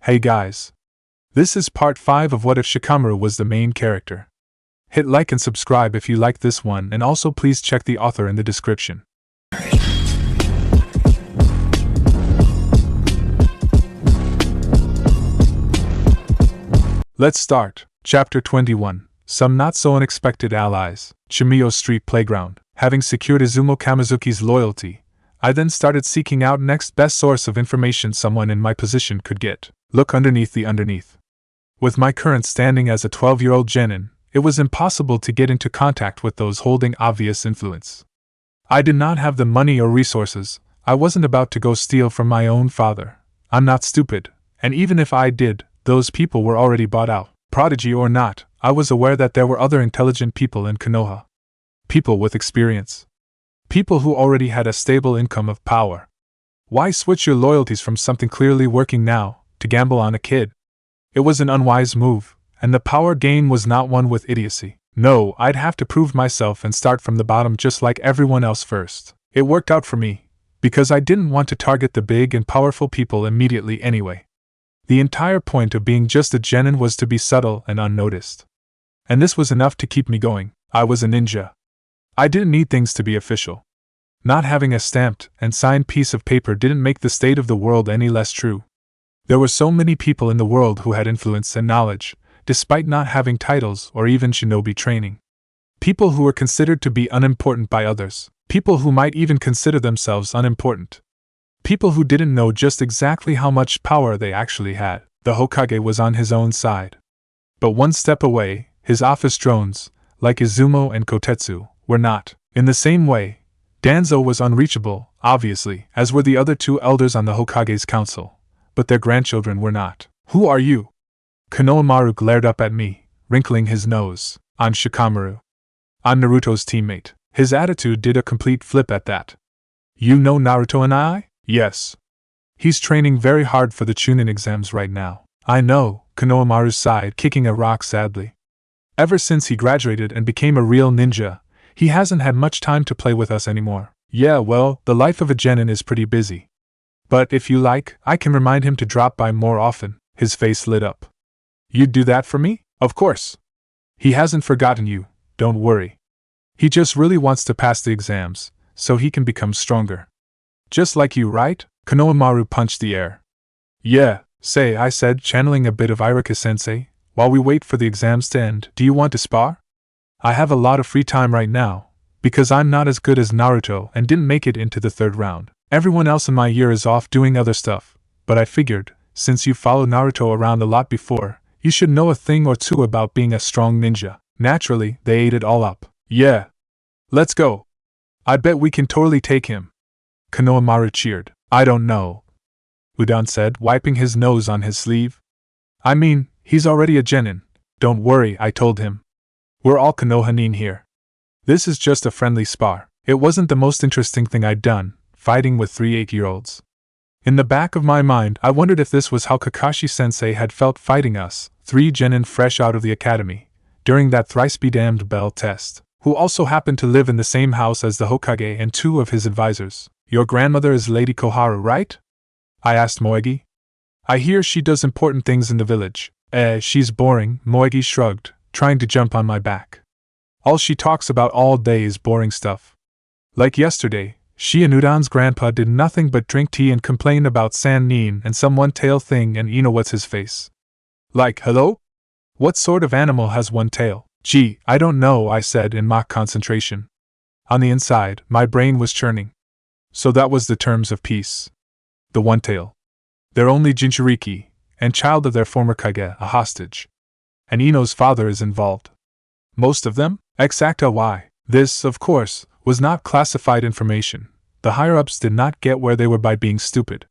Hey guys. This is part 5 of What If Shikamaru was the main character. Hit like and subscribe if you like this one, and also please check the author in the description. Let's start. Chapter 21. Some not so unexpected allies. Chimio Street Playground. Having secured Izumo Kamizuki's loyalty, I then started seeking out next best source of information someone in my position could get. Look underneath the underneath. With my current standing as a 12-year-old genin, it was impossible to get into contact with those holding obvious influence. I did not have the money or resources. I wasn't about to go steal from my own father. I'm not stupid, and even if I did, those people were already bought out. Prodigy or not, I was aware that there were other intelligent people in Konoha. People with experience. People who already had a stable income of power. Why switch your loyalties from something clearly working now, to gamble on a kid? It was an unwise move, and the power gain was not one with idiocy. No, I'd have to prove myself and start from the bottom just like everyone else first. It worked out for me, because I didn't want to target the big and powerful people immediately anyway. The entire point of being just a genin was to be subtle and unnoticed. And this was enough to keep me going. I was a ninja. I didn't need things to be official. Not having a stamped and signed piece of paper didn't make the state of the world any less true. There were so many people in the world who had influence and knowledge, despite not having titles or even shinobi training. People who were considered to be unimportant by others. People who might even consider themselves unimportant. People who didn't know just exactly how much power they actually had. The Hokage was on his own side. But one step away, his office drones, like Izumo and Kotetsu, were not. In the same way, Danzo was unreachable, obviously, as were the other two elders on the Hokage's council. But their grandchildren were not. Who are you? Konohamaru glared up at me, wrinkling his nose. I'm Shikamaru. I'm Naruto's teammate. His attitude did a complete flip at that. You know Naruto and I? Yes. He's training very hard for the Chunin exams right now. I know, Konohamaru sighed, kicking a rock sadly. Ever since he graduated and became a real ninja, he hasn't had much time to play with us anymore. Yeah, well, the life of a genin is pretty busy. But if you like, I can remind him to drop by more often. His face lit up. You'd do that for me? Of course. He hasn't forgotten you, don't worry. He just really wants to pass the exams, so he can become stronger. Just like you, right? Konohamaru punched the air. Yeah, say, I said, channeling a bit of Irika-sensei, while we wait for the exams to end, do you want to spar? I have a lot of free time right now, because I'm not as good as Naruto and didn't make it into the third round. Everyone else in my year is off doing other stuff, but I figured, since you followed Naruto around a lot before, you should know a thing or two about being a strong ninja. Naturally, they ate it all up. Yeah. Let's go. I bet we can totally take him. Konohamaru cheered. I don't know, Udon said, wiping his nose on his sleeve. I mean, he's already a genin. Don't worry, I told him. We're all Konohanin here. This is just a friendly spar. It wasn't the most interesting thing I'd done, fighting with 3 8-year-olds. In the back of my mind, I wondered if this was how Kakashi-sensei had felt fighting us, 3 genin fresh out of the academy, during that thrice-be-damned bell test, who also happened to live in the same house as the Hokage and 2 of his advisors. Your grandmother is Lady Koharu, right? I asked Moegi. I hear she does important things in the village. She's boring, Moegi shrugged, trying to jump on my back. All she talks about all day is boring stuff. Like yesterday, she and Udon's grandpa did nothing but drink tea and complain about San Nin and some one-tail thing and what's-his-face. Like, hello? What sort of animal has one tail? Gee, I don't know, I said in mock concentration. On the inside, my brain was churning. So that was the terms of peace. The one-tail. They're only Jinchuriki, and child of their former Kage, a hostage. And Ino's father is involved. Most of them? Exacta why. This, of course, was not classified information. The higher-ups did not get where they were by being stupid.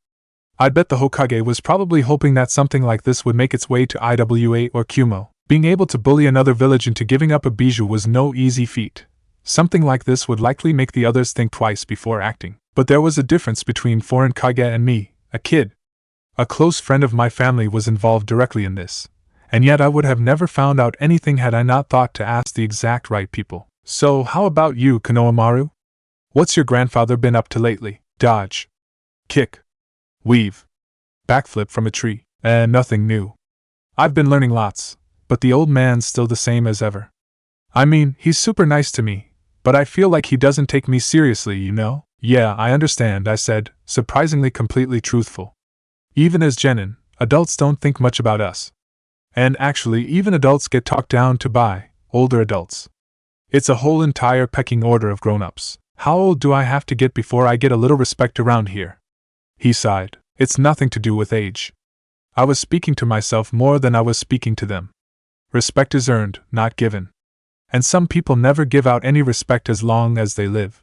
I'd bet the Hokage was probably hoping that something like this would make its way to IWA or Kumo. Being able to bully another village into giving up a bijou was no easy feat. Something like this would likely make the others think twice before acting. But there was a difference between foreign Kage and me, a kid. A close friend of my family was involved directly in this, and yet I would have never found out anything had I not thought to ask the exact right people. So how about you, Konohamaru? What's your grandfather been up to lately? Dodge. Kick. Weave. Backflip from a tree. Nothing new. I've been learning lots, but the old man's still the same as ever. I mean, he's super nice to me, but I feel like he doesn't take me seriously, you know? Yeah, I understand, I said, surprisingly completely truthful. Even as genin, adults don't think much about us. And actually, even adults get talked down to by older adults. It's a whole entire pecking order of grown-ups. How old do I have to get before I get a little respect around here? He sighed. It's nothing to do with age. I was speaking to myself more than I was speaking to them. Respect is earned, not given. And some people never give out any respect as long as they live.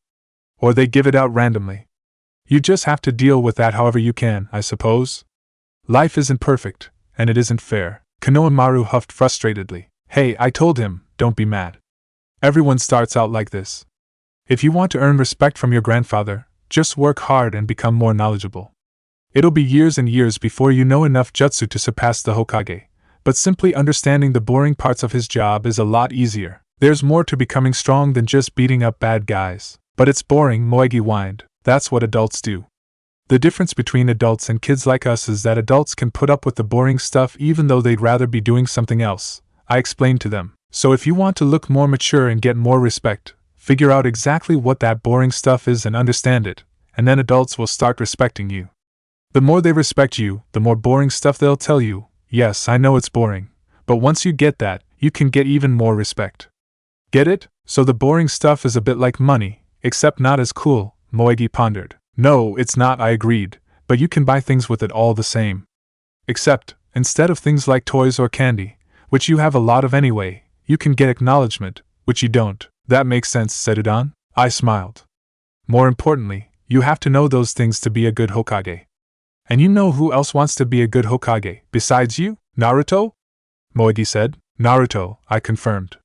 Or they give it out randomly. You just have to deal with that however you can, I suppose. Life isn't perfect, and it isn't fair. Konohamaru huffed frustratedly. Hey, I told him, don't be mad. Everyone starts out like this. If you want to earn respect from your grandfather, just work hard and become more knowledgeable. It'll be years and years before you know enough jutsu to surpass the Hokage, but simply understanding the boring parts of his job is a lot easier. There's more to becoming strong than just beating up bad guys. But it's boring, Moegi whined. That's what adults do. The difference between adults and kids like us is that adults can put up with the boring stuff even though they'd rather be doing something else, I explained to them. So if you want to look more mature and get more respect, figure out exactly what that boring stuff is and understand it, and then adults will start respecting you. The more they respect you, the more boring stuff they'll tell you. Yes, I know it's boring, but once you get that, you can get even more respect. Get it? So the boring stuff is a bit like money, except not as cool, Moegi pondered. No, it's not, I agreed, but you can buy things with it all the same. Except, instead of things like toys or candy, which you have a lot of anyway, you can get acknowledgement, which you don't. That makes sense, said Udon. I smiled. More importantly, you have to know those things to be a good Hokage. And you know who else wants to be a good Hokage, besides you? Naruto? Moegi said. Naruto, I confirmed.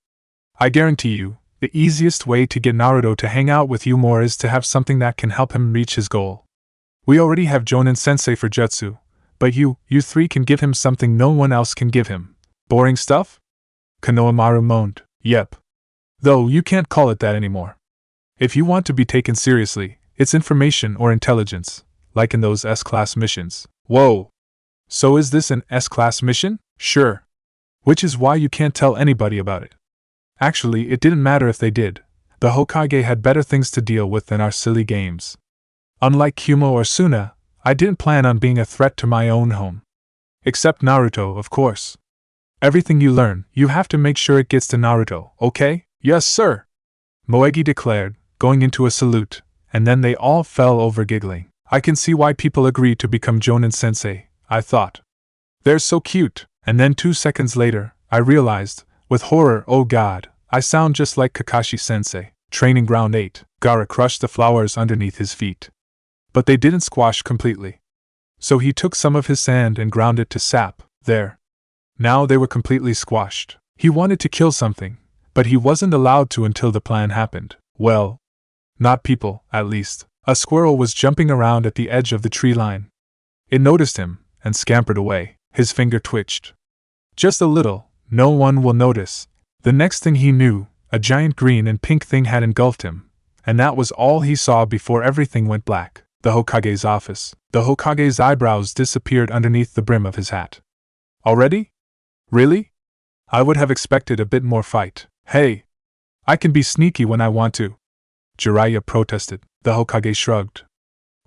I guarantee you, the easiest way to get Naruto to hang out with you more is to have something that can help him reach his goal. We already have Jonin-sensei for jutsu, but you three can give him something no one else can give him. Boring stuff? Konohamaru moaned. Yep. Though you can't call it that anymore. If you want to be taken seriously, it's information or intelligence, like in those S-class missions. Whoa! So is this an S-class mission? Sure. Which is why you can't tell anybody about it. Actually, it didn't matter if they did. The Hokage had better things to deal with than our silly games. Unlike Kumo or Suna, I didn't plan on being a threat to my own home. Except Naruto, of course. Everything you learn, you have to make sure it gets to Naruto, okay? Yes, sir! Moegi declared, going into a salute, and then they all fell over giggling. I can see why people agree to become Jonin-sensei, I thought. They're so cute. And then 2 seconds later, I realized, with horror, oh god, I sound just like Kakashi-sensei. Training Ground 8, Gaara crushed the flowers underneath his feet. But they didn't squash completely. So he took some of his sand and ground it to sap. There. Now they were completely squashed. He wanted to kill something, but he wasn't allowed to until the plan happened. Well, not people, at least. A squirrel was jumping around at the edge of the tree line. It noticed him, and scampered away. His finger twitched. Just a little, no one will notice. The next thing he knew, a giant green and pink thing had engulfed him, and that was all he saw before everything went black. The Hokage's office. The Hokage's eyebrows disappeared underneath the brim of his hat. Already? Really? I would have expected a bit more fight. Hey! I can be sneaky when I want to. Jiraiya protested. The Hokage shrugged.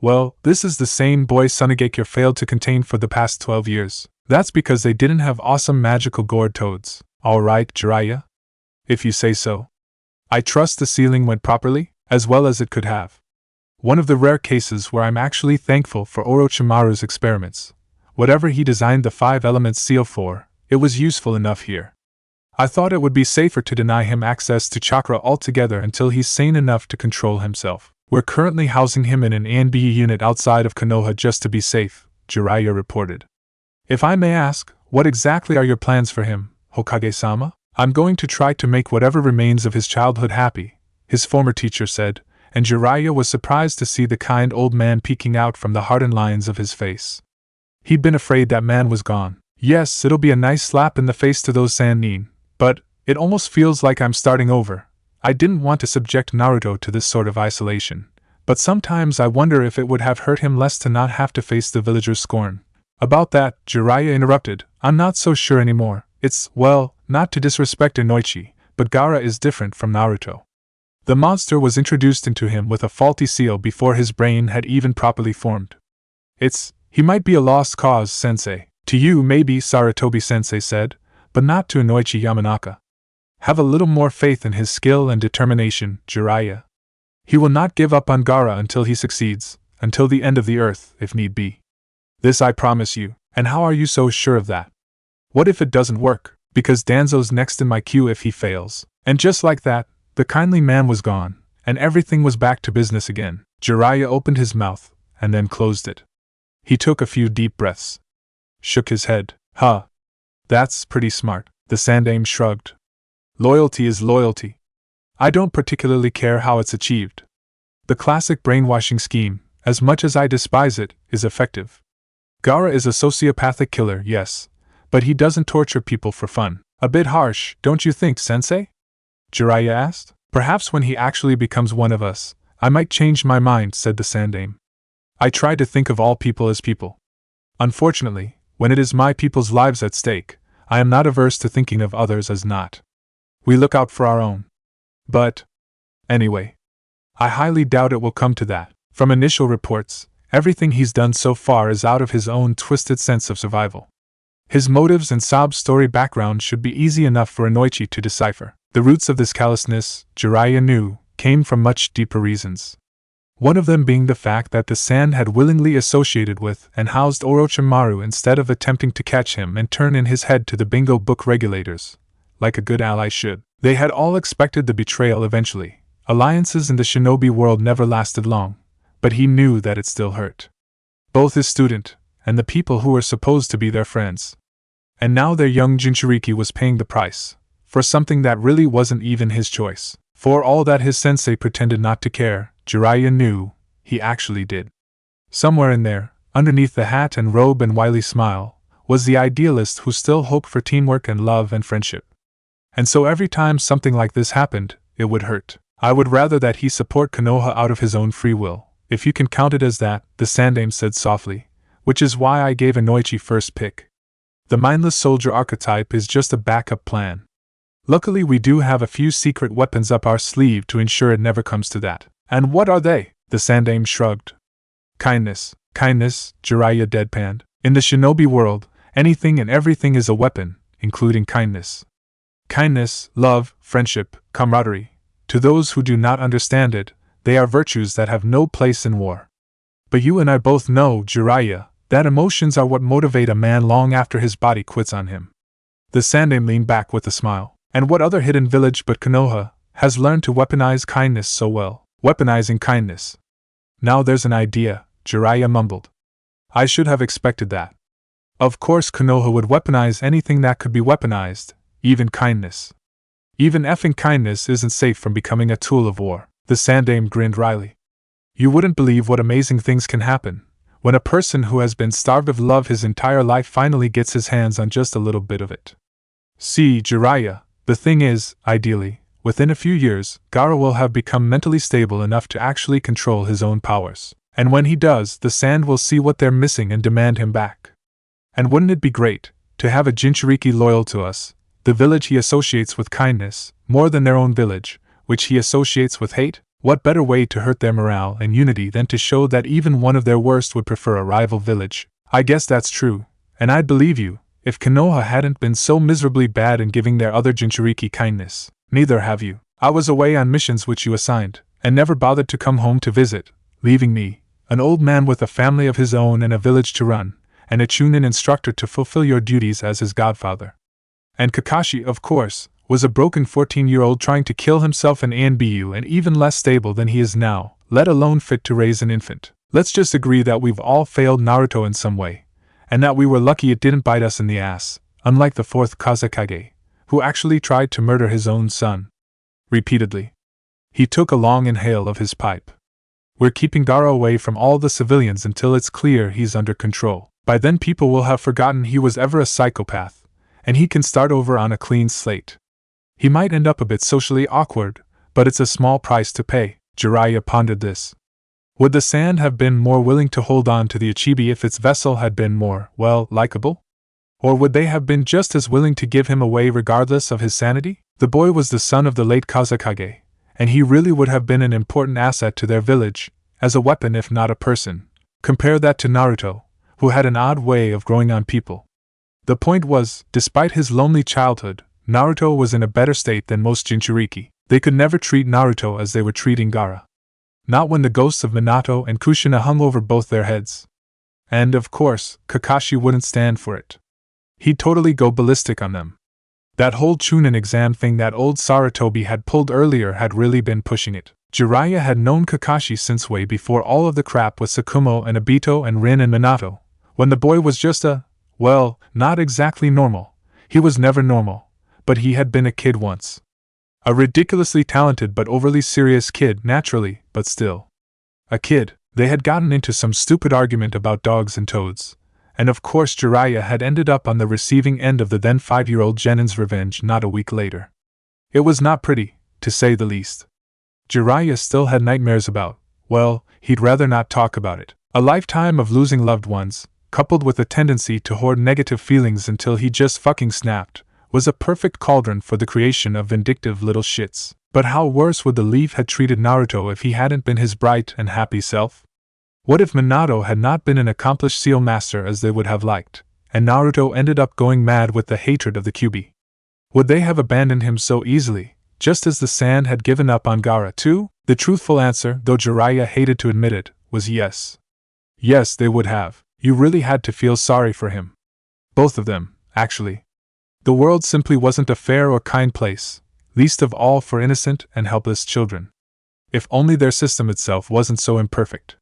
Well, this is the same boy Tsunade failed to contain for the past 12 years. That's because they didn't have awesome magical gourd toads. Alright, Jiraiya? If you say so. I trust the sealing went properly, as well as it could have. One of the rare cases where I'm actually thankful for Orochimaru's experiments. Whatever he designed the 5 elements seal for, it was useful enough here. I thought it would be safer to deny him access to chakra altogether until he's sane enough to control himself. We're currently housing him in an A&B unit outside of Konoha just to be safe, Jiraiya reported. If I may ask, what exactly are your plans for him, Hokage-sama? I'm going to try to make whatever remains of his childhood happy, his former teacher said, and Jiraiya was surprised to see the kind old man peeking out from the hardened lines of his face. He'd been afraid that man was gone. Yes, it'll be a nice slap in the face to those Sannin, but it almost feels like I'm starting over. I didn't want to subject Naruto to this sort of isolation, but sometimes I wonder if it would have hurt him less to not have to face the villagers' scorn. About that, Jiraiya interrupted, I'm not so sure anymore. It's, well, not to disrespect Inoichi, but Gaara is different from Naruto. The monster was introduced into him with a faulty seal before his brain had even properly formed. He might be a lost cause, sensei. To you maybe, Sarutobi-sensei said, but not to Inoichi Yamanaka. Have a little more faith in his skill and determination, Jiraiya. He will not give up on Gaara until he succeeds, until the end of the earth, if need be. This I promise you. And how are you so sure of that? What if it doesn't work? Because Danzo's next in my queue if he fails. And just like that, the kindly man was gone, and everything was back to business again. Jiraiya opened his mouth, and then closed it. He took a few deep breaths. Shook his head. Huh. That's pretty smart. The Sandaime shrugged. Loyalty is loyalty. I don't particularly care how it's achieved. The classic brainwashing scheme, as much as I despise it, is effective. Gaara is a sociopathic killer, yes, but he doesn't torture people for fun. A bit harsh, don't you think, sensei? Jiraiya asked. Perhaps when he actually becomes one of us, I might change my mind, said the Sandaime. I try to think of all people as people. Unfortunately, when it is my people's lives at stake, I am not averse to thinking of others as not. We look out for our own. But, anyway, I highly doubt it will come to that. From initial reports, everything he's done so far is out of his own twisted sense of survival. His motives and sob story background should be easy enough for Inoichi to decipher. The roots of this callousness, Jiraiya knew, came from much deeper reasons. One of them being the fact that the Sand had willingly associated with and housed Orochimaru instead of attempting to catch him and turn in his head to the bingo book regulators, like a good ally should. They had all expected the betrayal eventually. Alliances in the shinobi world never lasted long, but he knew that it still hurt. Both his student, and the people who were supposed to be their friends. And now their young Jinchuriki was paying the price, for something that really wasn't even his choice. For all that his sensei pretended not to care, Jiraiya knew, he actually did. Somewhere in there, underneath the hat and robe and wily smile, was the idealist who still hoped for teamwork and love and friendship. And so every time something like this happened, it would hurt. I would rather that he support Konoha out of his own free will, if you can count it as that, the Sandaime said softly, which is why I gave Inoichi first pick. The mindless soldier archetype is just a backup plan. Luckily we do have a few secret weapons up our sleeve to ensure it never comes to that. And what are they? The Sandaime shrugged. Kindness, Jiraiya deadpanned. In the shinobi world, anything and everything is a weapon, including kindness. Kindness, love, friendship, camaraderie. To those who do not understand it, they are virtues that have no place in war. But you and I both know, Jiraiya, that emotions are what motivate a man long after his body quits on him. The Sandaime leaned back with a smile. And what other hidden village but Konoha has learned to weaponize kindness so well? Weaponizing kindness. Now there's an idea, Jiraiya mumbled. I should have expected that. Of course Konoha would weaponize anything that could be weaponized, even kindness. Even effing kindness isn't safe from becoming a tool of war. The Sandaime grinned wryly. You wouldn't believe what amazing things can happen when a person who has been starved of love his entire life finally gets his hands on just a little bit of it. See, Jiraiya, the thing is, ideally, within a few years, Gaara will have become mentally stable enough to actually control his own powers. And when he does, the Sand will see what they're missing and demand him back. And wouldn't it be great to have a Jinchuriki loyal to us, the village he associates with kindness, more than their own village, which he associates with hate? What better way to hurt their morale and unity than to show that even one of their worst would prefer a rival village? I guess that's true, and I'd believe you, if Konoha hadn't been so miserably bad in giving their other Jinchuriki kindness. Neither have you. I was away on missions which you assigned, and never bothered to come home to visit, leaving me, an old man with a family of his own and a village to run, and a Chunin instructor to fulfill your duties as his godfather. And Kakashi, of course, was a broken 14-year-old trying to kill himself in ANBU and even less stable than he is now, let alone fit to raise an infant. Let's just agree that we've all failed Naruto in some way, and that we were lucky it didn't bite us in the ass, unlike the fourth Kazekage, who actually tried to murder his own son. Repeatedly. He took a long inhale of his pipe. We're keeping Gaara away from all the civilians until it's clear he's under control. By then people will have forgotten he was ever a psychopath, and he can start over on a clean slate. He might end up a bit socially awkward, but it's a small price to pay. Jiraiya pondered this. Would the sand have been more willing to hold on to the Ichibi if its vessel had been more, well, likable? Or would they have been just as willing to give him away regardless of his sanity? The boy was the son of the late Kazekage, and he really would have been an important asset to their village, as a weapon if not a person. Compare that to Naruto, who had an odd way of growing on people. The point was, despite his lonely childhood, Naruto was in a better state than most Jinchuriki. They could never treat Naruto as they were treating Gaara. Not when the ghosts of Minato and Kushina hung over both their heads. And, of course, Kakashi wouldn't stand for it. He'd totally go ballistic on them. That whole Chunin exam thing that old Sarutobi had pulled earlier had really been pushing it. Jiraiya had known Kakashi since way before all of the crap with Sakumo and Obito and Rin and Minato, when the boy was just well, not exactly normal. He was never normal, but he had been a kid once. A ridiculously talented but overly serious kid, naturally, but still. A kid. They had gotten into some stupid argument about dogs and toads, and of course Jiraiya had ended up on the receiving end of the then 5-year-old Genin's revenge not a week later. It was not pretty, to say the least. Jiraiya still had nightmares about, well, he'd rather not talk about it. A lifetime of losing loved ones, coupled with a tendency to hoard negative feelings until he just fucking snapped, was a perfect cauldron for the creation of vindictive little shits. But how worse would the Leaf had treated Naruto if he hadn't been his bright and happy self? What if Minato had not been an accomplished seal master as they would have liked, and Naruto ended up going mad with the hatred of the Kyuubi? Would they have abandoned him so easily, just as the sand had given up on Gaara too? The truthful answer, though Jiraiya hated to admit it, was yes. Yes, they would have. You really had to feel sorry for him. Both of them, actually. The world simply wasn't a fair or kind place, least of all for innocent and helpless children. If only their system itself wasn't so imperfect.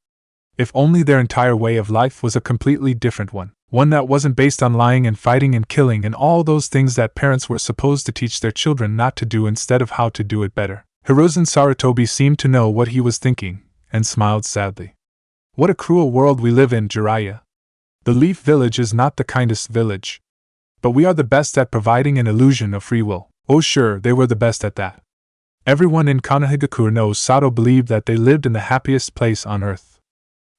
If only their entire way of life was a completely different one that wasn't based on lying and fighting and killing and all those things that parents were supposed to teach their children not to do instead of how to do it better. Hiruzen Sarutobi seemed to know what he was thinking, and smiled sadly. What a cruel world we live in, Jiraiya. The Leaf Village is not the kindest village. But we are the best at providing an illusion of free will. Oh sure, they were the best at that. Everyone in Konohamaru knows Sato believed that they lived in the happiest place on earth.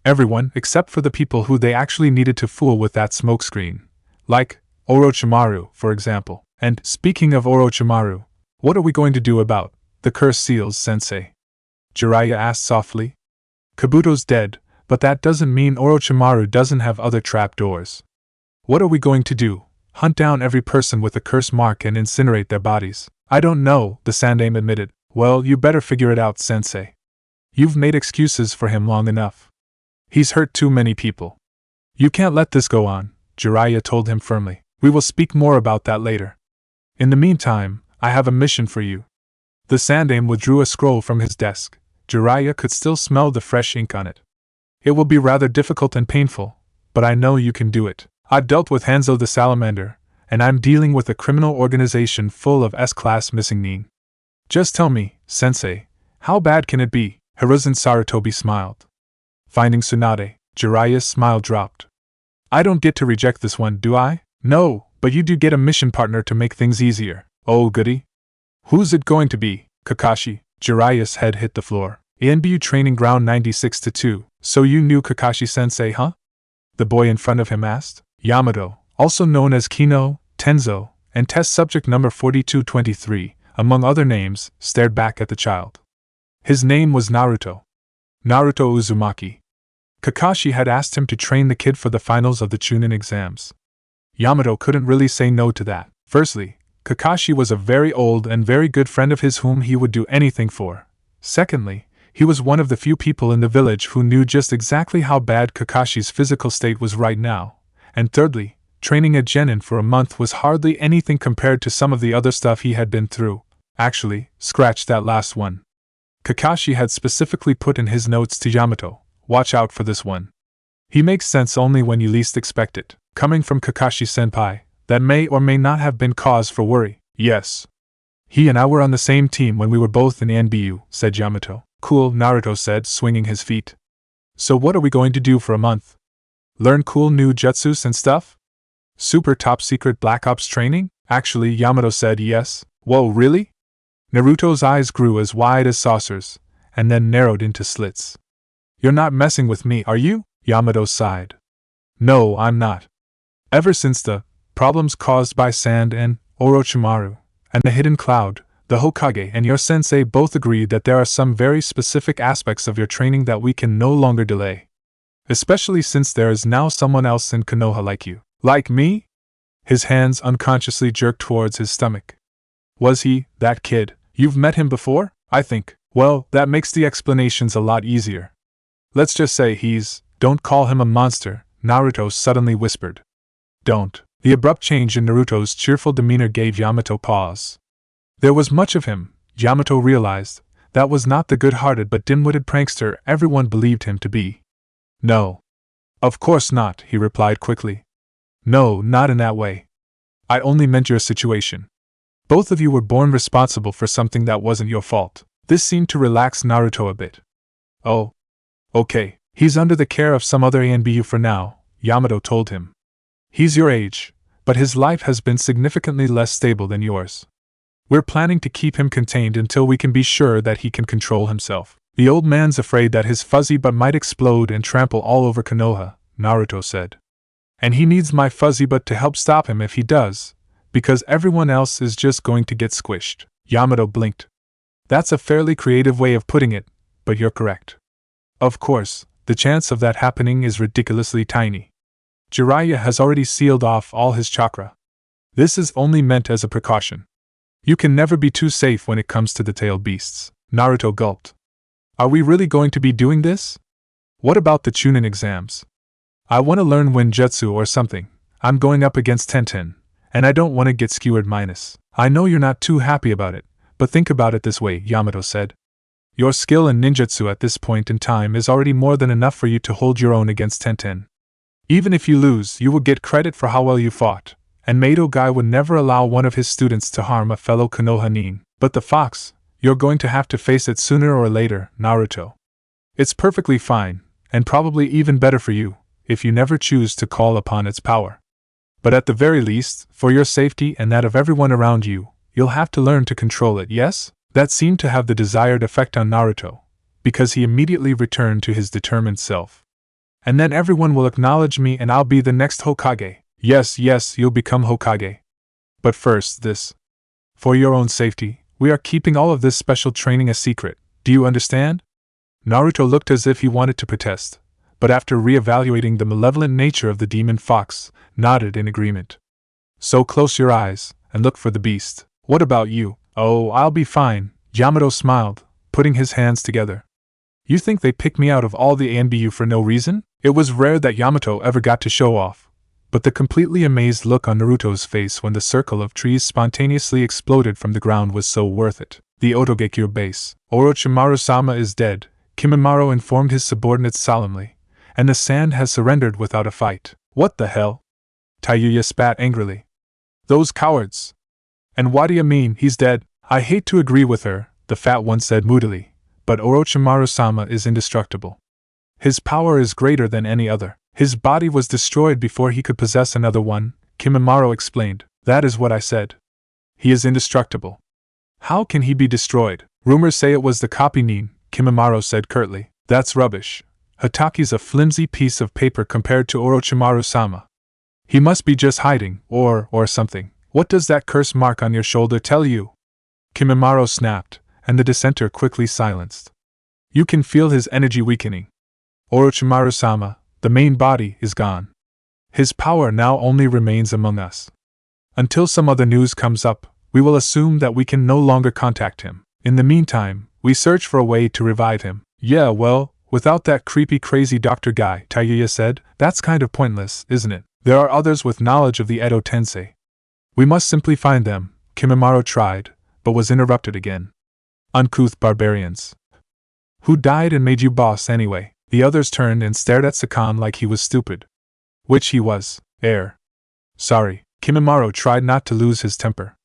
Everyone, except for the people who they actually needed to fool with that smokescreen. Like Orochimaru, for example. And, speaking of Orochimaru, what are we going to do about the cursed seals, sensei? Jiraiya asked softly. Kabuto's dead, but that doesn't mean Orochimaru doesn't have other trapdoors. What are we going to do? Hunt down every person with a curse mark and incinerate their bodies? I don't know, the Sandaime admitted. Well, you better figure it out, sensei. You've made excuses for him long enough. He's hurt too many people. You can't let this go on, Jiraiya told him firmly. We will speak more about that later. In the meantime, I have a mission for you. The Sandaime withdrew a scroll from his desk. Jiraiya could still smell the fresh ink on it. It will be rather difficult and painful, but I know you can do it. I've dealt with Hanzo the Salamander, and I'm dealing with a criminal organization full of S-class missing nin. Just tell me, sensei, how bad can it be? Hiruzen Sarutobi smiled. Finding Tsunade, Jiraiya's smile dropped. I don't get to reject this one, do I? No, but you do get a mission partner to make things easier. Oh goody. Who's it going to be? Kakashi. Jiraiya's head hit the floor. ANBU Training Ground 96-2. So you knew Kakashi-sensei, huh? The boy in front of him asked. Yamato, also known as Kino, Tenzo, and test subject number 4223, among other names, stared back at the child. His name was Naruto. Naruto Uzumaki. Kakashi had asked him to train the kid for the finals of the Chunin exams. Yamato couldn't really say no to that. Firstly, Kakashi was a very old and very good friend of his whom he would do anything for. Secondly, he was one of the few people in the village who knew just exactly how bad Kakashi's physical state was right now. And thirdly, training a genin for a month was hardly anything compared to some of the other stuff he had been through. Actually, scratch that last one. Kakashi had specifically put in his notes to Yamato, watch out for this one. He makes sense only when you least expect it. Coming from Kakashi-senpai, that may or may not have been cause for worry. Yes. He and I were on the same team when we were both in NBU, said Yamato. Cool, Naruto said, swinging his feet. So what are we going to do for a month? Learn cool new jutsus and stuff? Super top secret Black Ops training? Actually, Yamato said yes. Whoa, really? Naruto's eyes grew as wide as saucers, and then narrowed into slits. You're not messing with me, are you? Yamato sighed. No, I'm not. Ever since the problems caused by Sand and Orochimaru, and the hidden cloud, the Hokage and your sensei both agreed that there are some very specific aspects of your training that we can no longer delay. Especially since there is now someone else in Konoha like you. Like me? His hands unconsciously jerked towards his stomach. Was he, that kid? You've met him before? I think. Well, that makes the explanations a lot easier. Let's just say don't call him a monster, Naruto suddenly whispered. Don't. The abrupt change in Naruto's cheerful demeanor gave Yamato pause. There was much of him, Yamato realized, that was not the good-hearted but dim-witted prankster everyone believed him to be. No. Of course not, he replied quickly. No, not in that way. I only meant your situation. Both of you were born responsible for something that wasn't your fault. This seemed to relax Naruto a bit. Oh. Okay, he's under the care of some other ANBU for now, Yamato told him. He's your age, but his life has been significantly less stable than yours. We're planning to keep him contained until we can be sure that he can control himself. The old man's afraid that his fuzzy butt might explode and trample all over Konoha, Naruto said. And he needs my fuzzy butt to help stop him if he does, because everyone else is just going to get squished. Yamato blinked. That's a fairly creative way of putting it, but you're correct. Of course, the chance of that happening is ridiculously tiny. Jiraiya has already sealed off all his chakra. This is only meant as a precaution. You can never be too safe when it comes to the tailed beasts. Naruto gulped. Are we really going to be doing this? What about the Chunin exams? I want to learn Winjutsu or something. I'm going up against Tenten, and I don't want to get skewered minus. I know you're not too happy about it, but think about it this way, Yamato said. Your skill in ninjutsu at this point in time is already more than enough for you to hold your own against Tenten. Even if you lose, you will get credit for how well you fought, and Mado Guy would never allow one of his students to harm a fellow Konoha nin. But the fox, you're going to have to face it sooner or later, Naruto. It's perfectly fine, and probably even better for you, if you never choose to call upon its power. But at the very least, for your safety and that of everyone around you, you'll have to learn to control it, yes? That seemed to have the desired effect on Naruto, because he immediately returned to his determined self. And then everyone will acknowledge me and I'll be the next Hokage. Yes, you'll become Hokage. But first, this. For your own safety, we are keeping all of this special training a secret, do you understand? Naruto looked as if he wanted to protest, but after re-evaluating the malevolent nature of the demon fox, nodded in agreement. So close your eyes, and look for the beast. What about you? Oh, I'll be fine, Yamato smiled, putting his hands together. You think they picked me out of all the ANBU for no reason? It was rare that Yamato ever got to show off, but the completely amazed look on Naruto's face when the circle of trees spontaneously exploded from the ground was so worth it. The Otogekure base. Orochimaru-sama is dead, Kimimaro informed his subordinates solemnly, and the sand has surrendered without a fight. What the hell? Tayuya spat angrily. Those cowards! And what do you mean, he's dead? I hate to agree with her, the fat one said moodily, but Orochimaru-sama is indestructible. His power is greater than any other. His body was destroyed before he could possess another one, Kimimaro explained. That is what I said. He is indestructible. How can he be destroyed? Rumors say it was the copy nin, Kimimaro said curtly. That's rubbish. Hataki's a flimsy piece of paper compared to Orochimaru-sama. He must be just hiding, or something. What does that curse mark on your shoulder tell you? Kimimaro snapped, and the dissenter quickly silenced. You can feel his energy weakening. Orochimaru-sama, the main body, is gone. His power now only remains among us. Until some other news comes up, we will assume that we can no longer contact him. In the meantime, we search for a way to revive him. Yeah, well, without that creepy crazy doctor guy, Tayuya said, that's kind of pointless, isn't it? There are others with knowledge of the Edo Tensei. We must simply find them, Kimimaro tried, but was interrupted again. Uncouth barbarians. Who died and made you boss anyway? The others turned and stared at Sakan like he was stupid. Which he was, Sorry, Kimimaro tried not to lose his temper.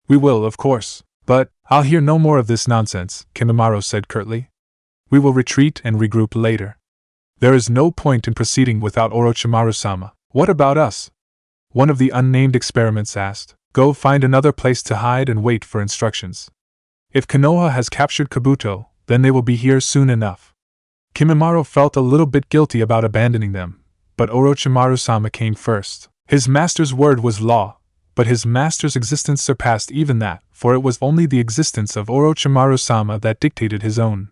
We will, of course, but I'll hear no more of this nonsense, Kimimaro said curtly. We will retreat and regroup later. There is no point in proceeding without Orochimaru-sama. What about us? One of the unnamed experiments asked. Go find another place to hide and wait for instructions. If Konoha has captured Kabuto, then they will be here soon enough. Kimimaro felt a little bit guilty about abandoning them, but Orochimaru-sama came first. His master's word was law, but his master's existence surpassed even that, for it was only the existence of Orochimaru-sama that dictated his own.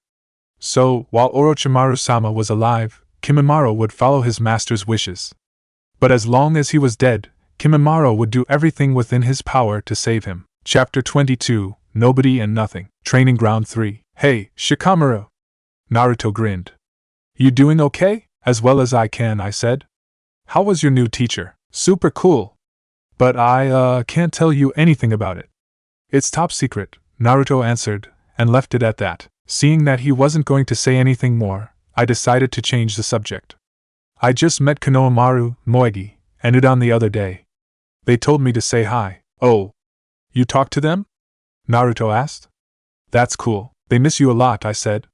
So, while Orochimaru-sama was alive, Kimimaro would follow his master's wishes. But as long as he was dead, Kimimaro would do everything within his power to save him. Chapter 22, Nobody and Nothing. Training Ground 3. Hey, Shikamaru! Naruto grinned. You doing okay? As well as I can, I said. How was your new teacher? Super cool. But I can't tell you anything about it. It's top secret, Naruto answered, and left it at that. Seeing that he wasn't going to say anything more, I decided to change the subject. I just met Konohamaru, Moegi, and Udan the other day. They told me to say hi. Oh. You talked to them? Naruto asked. That's cool. They miss you a lot, I said.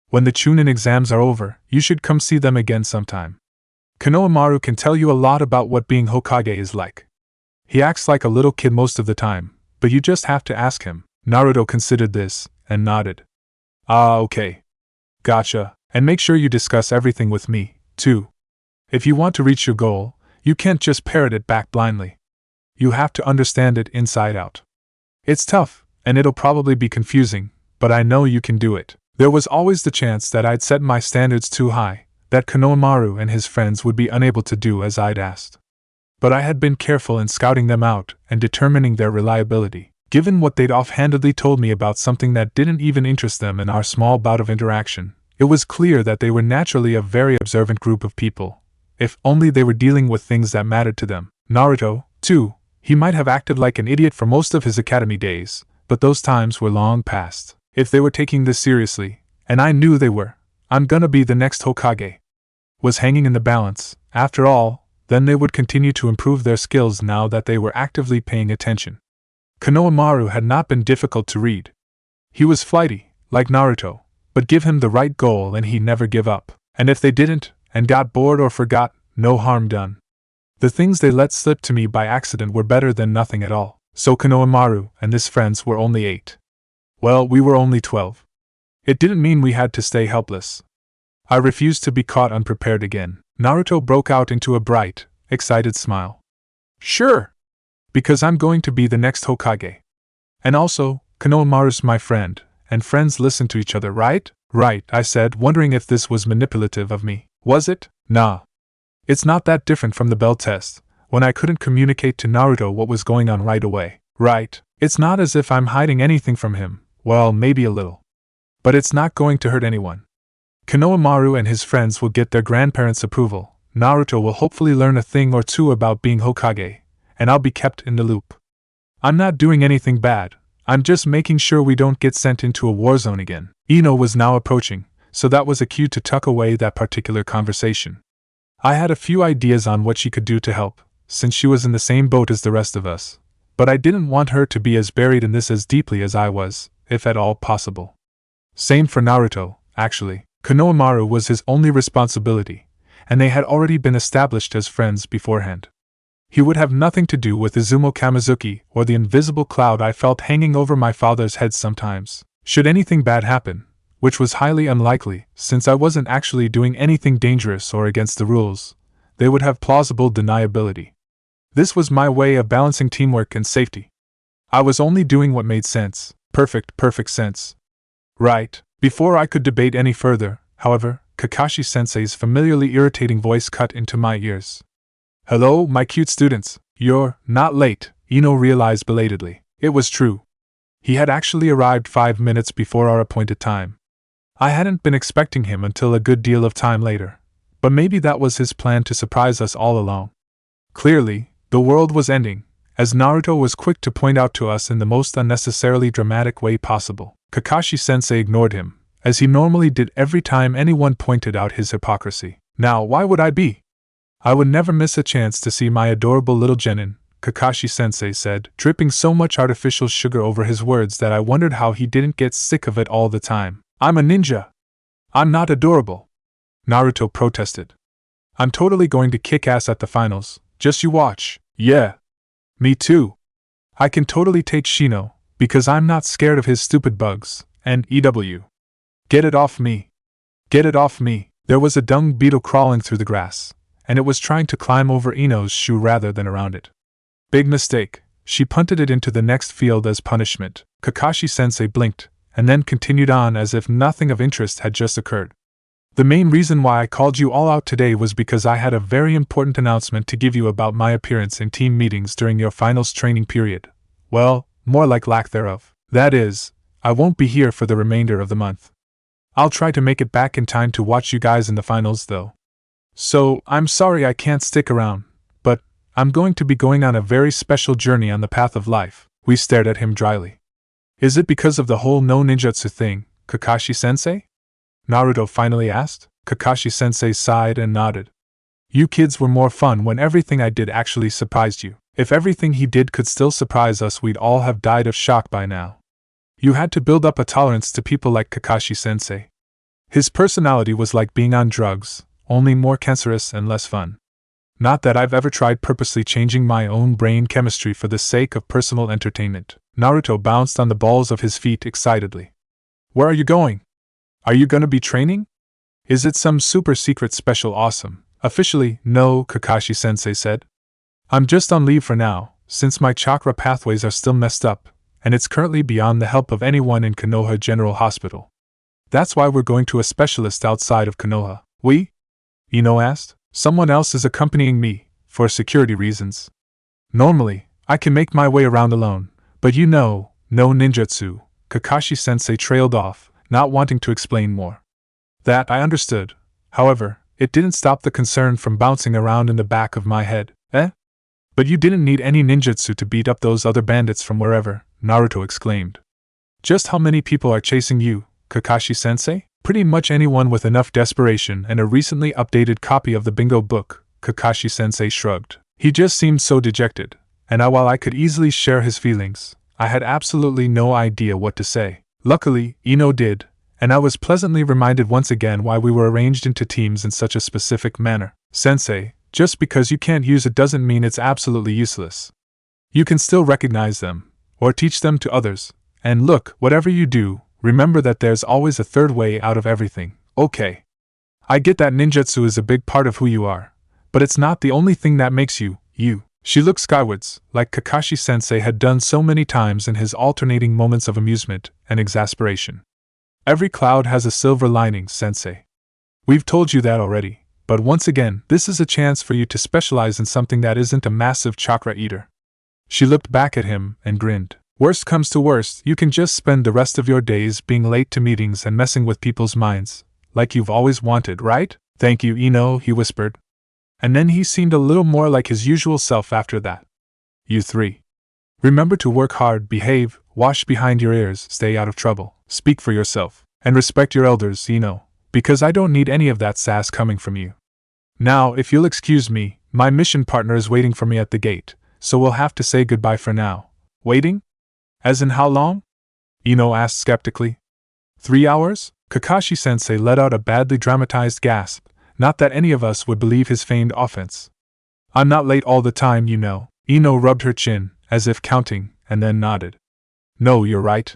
When the Chunin exams are over, you should come see them again sometime. Konohamaru can tell you a lot about what being Hokage is like. He acts like a little kid most of the time, but you just have to ask him. Naruto considered this, and nodded. Ah, okay. Gotcha, and make sure you discuss everything with me, too. If you want to reach your goal, you can't just parrot it back blindly. You have to understand it inside out. It's tough, and it'll probably be confusing, but I know you can do it. There was always the chance that I'd set my standards too high, that Konohamaru and his friends would be unable to do as I'd asked. But I had been careful in scouting them out and determining their reliability. Given what they'd offhandedly told me about something that didn't even interest them in our small bout of interaction, it was clear that they were naturally a very observant group of people. If only they were dealing with things that mattered to them. Naruto, too, he might have acted like an idiot for most of his academy days, but those times were long past. If they were taking this seriously, and I knew they were, I'm gonna be the next Hokage. Was hanging in the balance, after all, then they would continue to improve their skills now that they were actively paying attention. Konohamaru had not been difficult to read. He was flighty, like Naruto, but give him the right goal and he'd never give up. And if they didn't, and got bored or forgot, no harm done. The things they let slip to me by accident were better than nothing at all. So Konohamaru and his friends were only 8. Well, we were only 12. It didn't mean we had to stay helpless. I refused to be caught unprepared again. Naruto broke out into a bright, excited smile. Sure! Because I'm going to be the next Hokage. And also, Konohamaru's my friend, and friends listen to each other, right? Right, I said, wondering if this was manipulative of me. Was it? Nah. It's not that different from the bell test, when I couldn't communicate to Naruto what was going on right away. Right, it's not as if I'm hiding anything from him, well, maybe a little. But it's not going to hurt anyone. Konohamaru and his friends will get their grandparents' approval, Naruto will hopefully learn a thing or two about being Hokage, and I'll be kept in the loop. I'm not doing anything bad, I'm just making sure we don't get sent into a war zone again. Ino was now approaching, so that was a cue to tuck away that particular conversation. I had a few ideas on what she could do to help, since she was in the same boat as the rest of us, but I didn't want her to be as buried in this as deeply as I was, if at all possible. Same for Naruto, actually. Konohamaru was his only responsibility, and they had already been established as friends beforehand. He would have nothing to do with Izumo Kamizuki or the invisible cloud I felt hanging over my father's head sometimes. Should anything bad happen, which was highly unlikely since I wasn't actually doing anything dangerous or against the rules, they would have plausible deniability. This was my way of balancing teamwork and safety. I was only doing what made sense, perfect sense. Right. Before I could debate any further, however, Kakashi-sensei's familiarly irritating voice cut into my ears. Hello, my cute students, you're not late, Ino realized belatedly. It was true. He had actually arrived 5 minutes before our appointed time. I hadn't been expecting him until a good deal of time later, but maybe that was his plan to surprise us all along. Clearly, the world was ending, as Naruto was quick to point out to us in the most unnecessarily dramatic way possible. Kakashi-sensei ignored him, as he normally did every time anyone pointed out his hypocrisy. Now, why would I be? I would never miss a chance to see my adorable little genin, Kakashi-sensei said, dripping so much artificial sugar over his words that I wondered how he didn't get sick of it all the time. I'm a ninja. I'm not adorable. Naruto protested. I'm totally going to kick ass at the finals, just you watch. Yeah. Me too. I can totally take Shino, because I'm not scared of his stupid bugs, and EW. Get it off me. Get it off me! There was a dung beetle crawling through the grass, and it was trying to climb over Ino's shoe rather than around it. Big mistake. She punted it into the next field as punishment. Kakashi-sensei blinked, and then continued on as if nothing of interest had just occurred. The main reason why I called you all out today was because I had a very important announcement to give you about my appearance in team meetings during your finals training period. Well, more like lack thereof. That is, I won't be here for the remainder of the month. I'll try to make it back in time to watch you guys in the finals, though. So, I'm sorry I can't stick around, but I'm going to be going on a very special journey on the path of life. We stared at him dryly. Is it because of the whole no ninjutsu thing, Kakashi-sensei? Naruto finally asked. Kakashi-sensei sighed and nodded. You kids were more fun when everything I did actually surprised you. If everything he did could still surprise us, we'd all have died of shock by now. You had to build up a tolerance to people like Kakashi-sensei. His personality was like being on drugs, only more cancerous and less fun. Not that I've ever tried purposely changing my own brain chemistry for the sake of personal entertainment. Naruto bounced on the balls of his feet excitedly. Where are you going? Are you gonna be training? Is it some super secret special awesome? Officially, no, Kakashi-sensei said. I'm just on leave for now, since my chakra pathways are still messed up, and it's currently beyond the help of anyone in Konoha General Hospital. That's why we're going to a specialist outside of Konoha. We? Ino asked. Someone else is accompanying me, for security reasons. Normally, I can make my way around alone, but you know, no ninjutsu. Kakashi-sensei trailed off, not wanting to explain more. That I understood. However, it didn't stop the concern from bouncing around in the back of my head. But you didn't need any ninjutsu to beat up those other bandits from wherever, Naruto exclaimed. Just how many people are chasing you, Kakashi-sensei? Pretty much anyone with enough desperation and a recently updated copy of the bingo book, Kakashi-sensei shrugged. He just seemed so dejected, and while I could easily share his feelings, I had absolutely no idea what to say. Luckily, Ino did, and I was pleasantly reminded once again why we were arranged into teams in such a specific manner. Sensei, just because you can't use it doesn't mean it's absolutely useless. You can still recognize them, or teach them to others, and look, whatever you do, remember that there's always a third way out of everything. Okay. I get that ninjutsu is a big part of who you are, but it's not the only thing that makes you, you. She looked skywards, like Kakashi-sensei had done so many times in his alternating moments of amusement and exasperation. Every cloud has a silver lining, sensei. We've told you that already, but once again, this is a chance for you to specialize in something that isn't a massive chakra eater. She looked back at him and grinned. Worst comes to worst, you can just spend the rest of your days being late to meetings and messing with people's minds, like you've always wanted, right? Thank you, Ino, he whispered. And then he seemed a little more like his usual self after that. You three. Remember to work hard, behave, wash behind your ears, stay out of trouble, speak for yourself, and respect your elders, Ino, because I don't need any of that sass coming from you. Now, if you'll excuse me, my mission partner is waiting for me at the gate, so we'll have to say goodbye for now. Waiting? As in how long? Ino asked skeptically. 3 hours? Kakashi-sensei let out a badly dramatized gasp, not that any of us would believe his feigned offense. I'm not late all the time, you know. Ino rubbed her chin, as if counting, and then nodded. No, you're right.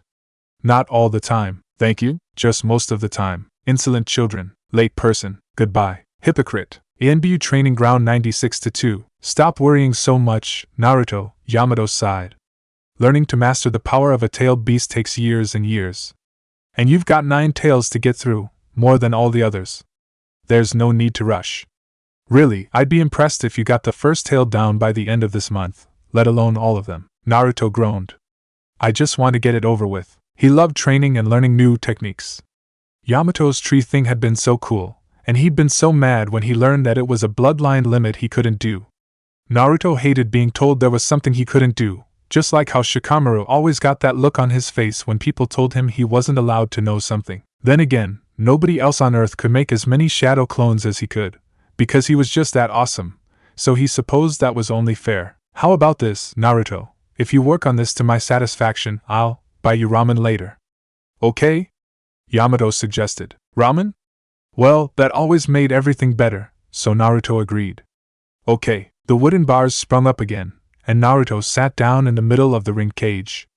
Not all the time, thank you, just most of the time. Insolent children, late person, goodbye, hypocrite. ENBU Training Ground 96-2. Stop worrying so much, Naruto, Yamato sighed. Learning to master the power of a tailed beast takes years and years. And you've got 9 tails to get through, more than all the others. There's no need to rush. Really, I'd be impressed if you got the first tail down by the end of this month, let alone all of them. Naruto groaned. I just want to get it over with. He loved training and learning new techniques. Yamato's tree thing had been so cool, and he'd been so mad when he learned that it was a bloodline limit he couldn't do. Naruto hated being told there was something he couldn't do, just like how Shikamaru always got that look on his face when people told him he wasn't allowed to know something. Then again, nobody else on Earth could make as many shadow clones as he could, because he was just that awesome, so he supposed that was only fair. How about this, Naruto? If you work on this to my satisfaction, I'll buy you ramen later. Okay? Yamato suggested. Ramen? Well, that always made everything better, so Naruto agreed. Okay. The wooden bars sprung up again, and Naruto sat down in the middle of the ring cage.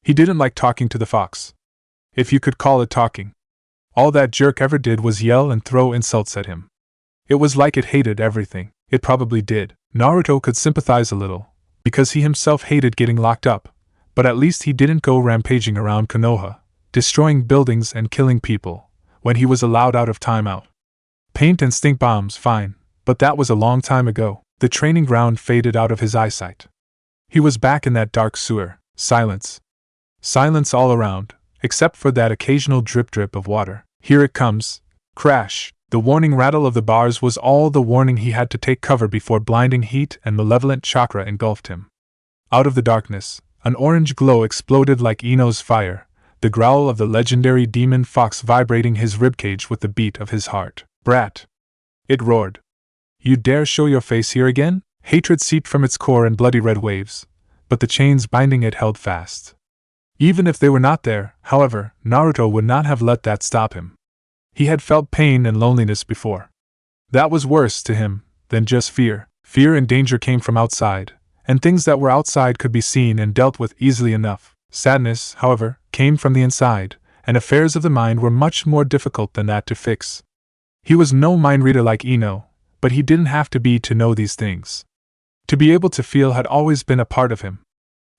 He didn't like talking to the fox. If you could call it talking. All that jerk ever did was yell and throw insults at him. It was like it hated everything. It probably did. Naruto could sympathize a little, because he himself hated getting locked up, but at least he didn't go rampaging around Konoha, destroying buildings and killing people, when he was allowed out of timeout. Paint and stink bombs, fine, but that was a long time ago. The training ground faded out of his eyesight. He was back in that dark sewer. Silence. Silence all around, except for that occasional drip-drip of water. Here it comes. Crash. The warning rattle of the bars was all the warning he had to take cover before blinding heat and malevolent chakra engulfed him. Out of the darkness, an orange glow exploded like Ino's fire, the growl of the legendary demon fox vibrating his ribcage with the beat of his heart. Brat! It roared. You dare show your face here again? Hatred seeped from its core in bloody red waves, but the chains binding it held fast. Even if they were not there, however, Naruto would not have let that stop him. He had felt pain and loneliness before. That was worse to him than just fear. Fear and danger came from outside, and things that were outside could be seen and dealt with easily enough. Sadness, however, came from the inside, and affairs of the mind were much more difficult than that to fix. He was no mind reader like Ino, but he didn't have to be to know these things. To be able to feel had always been a part of him.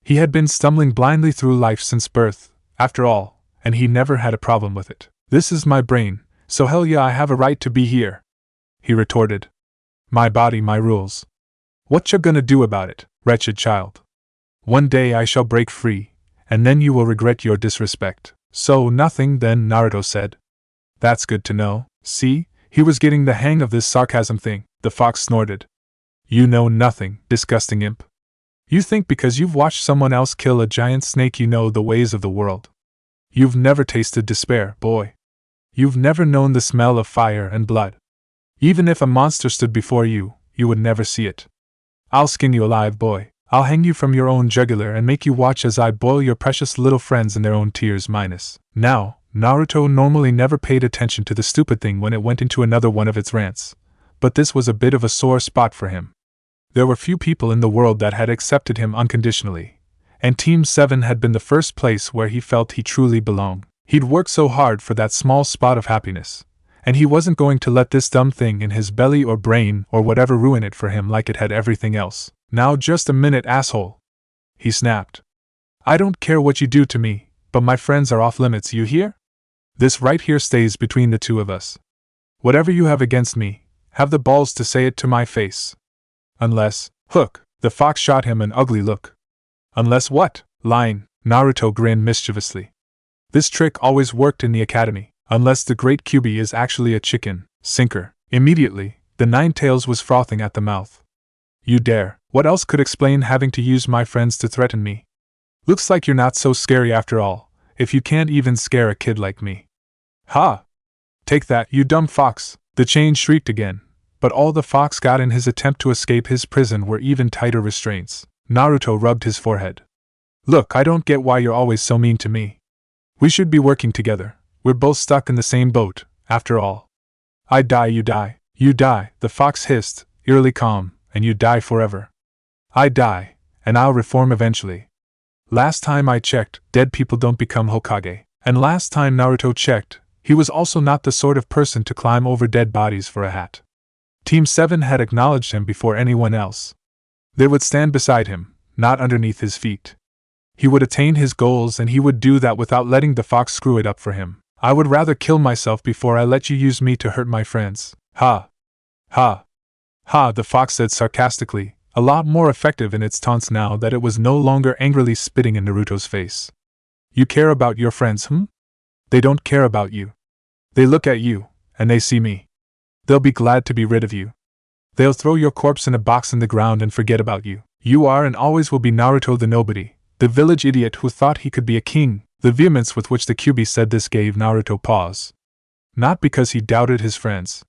He had been stumbling blindly through life since birth, after all, and he never had a problem with it. This is my brain, so hell yeah, I have a right to be here, he retorted. My body, my rules. What you gonna do about it, wretched child? One day I shall break free, and then you will regret your disrespect. So, nothing then, Naruto said. That's good to know. See, he was getting the hang of this sarcasm thing, the fox snorted. You know nothing, disgusting imp. You think because you've watched someone else kill a giant snake you know the ways of the world. You've never tasted despair, boy. You've never known the smell of fire and blood. Even if a monster stood before you, you would never see it. I'll skin you alive, boy. I'll hang you from your own jugular and make you watch as I boil your precious little friends in their own tears minus. Now, Naruto normally never paid attention to the stupid thing when it went into another one of its rants, but this was a bit of a sore spot for him. There were few people in the world that had accepted him unconditionally, and Team 7 had been the first place where he felt he truly belonged. He'd worked so hard for that small spot of happiness, and he wasn't going to let this dumb thing in his belly or brain or whatever ruin it for him like it had everything else. Now just a minute, asshole, he snapped. I don't care what you do to me, but my friends are off limits, you hear? This right here stays between the two of us. Whatever you have against me, have the balls to say it to my face. Unless, Hook, the fox shot him an ugly look. Unless what? Lying, Naruto grinned mischievously. This trick always worked in the academy, unless the great Kyuubi is actually a chicken sinker. Immediately, the Nine-Tails was frothing at the mouth. You dare. What else could explain having to use my friends to threaten me? Looks like you're not so scary after all, if you can't even scare a kid like me. Ha! Take that, you dumb fox! The chain shrieked again, but all the fox got in his attempt to escape his prison were even tighter restraints. Naruto rubbed his forehead. Look, I don't get why you're always so mean to me. We should be working together. We're both stuck in the same boat, after all. I die, you die. You die, the fox hissed, eerily calm, and you die forever. I die, and I'll reform eventually. Last time I checked, dead people don't become Hokage. And last time Naruto checked, he was also not the sort of person to climb over dead bodies for a hat. Team 7 had acknowledged him before anyone else. They would stand beside him, not underneath his feet. He would attain his goals and he would do that without letting the fox screw it up for him. I would rather kill myself before I let you use me to hurt my friends. Ha! Ha! Ha! The fox said sarcastically, a lot more effective in its taunts now that it was no longer angrily spitting in Naruto's face. You care about your friends, They don't care about you. They look at you, and they see me. They'll be glad to be rid of you. They'll throw your corpse in a box in the ground and forget about you. You are and always will be Naruto the nobody, the village idiot who thought he could be a king. The vehemence with which the Kyuubi said this gave Naruto pause. Not because he doubted his friends.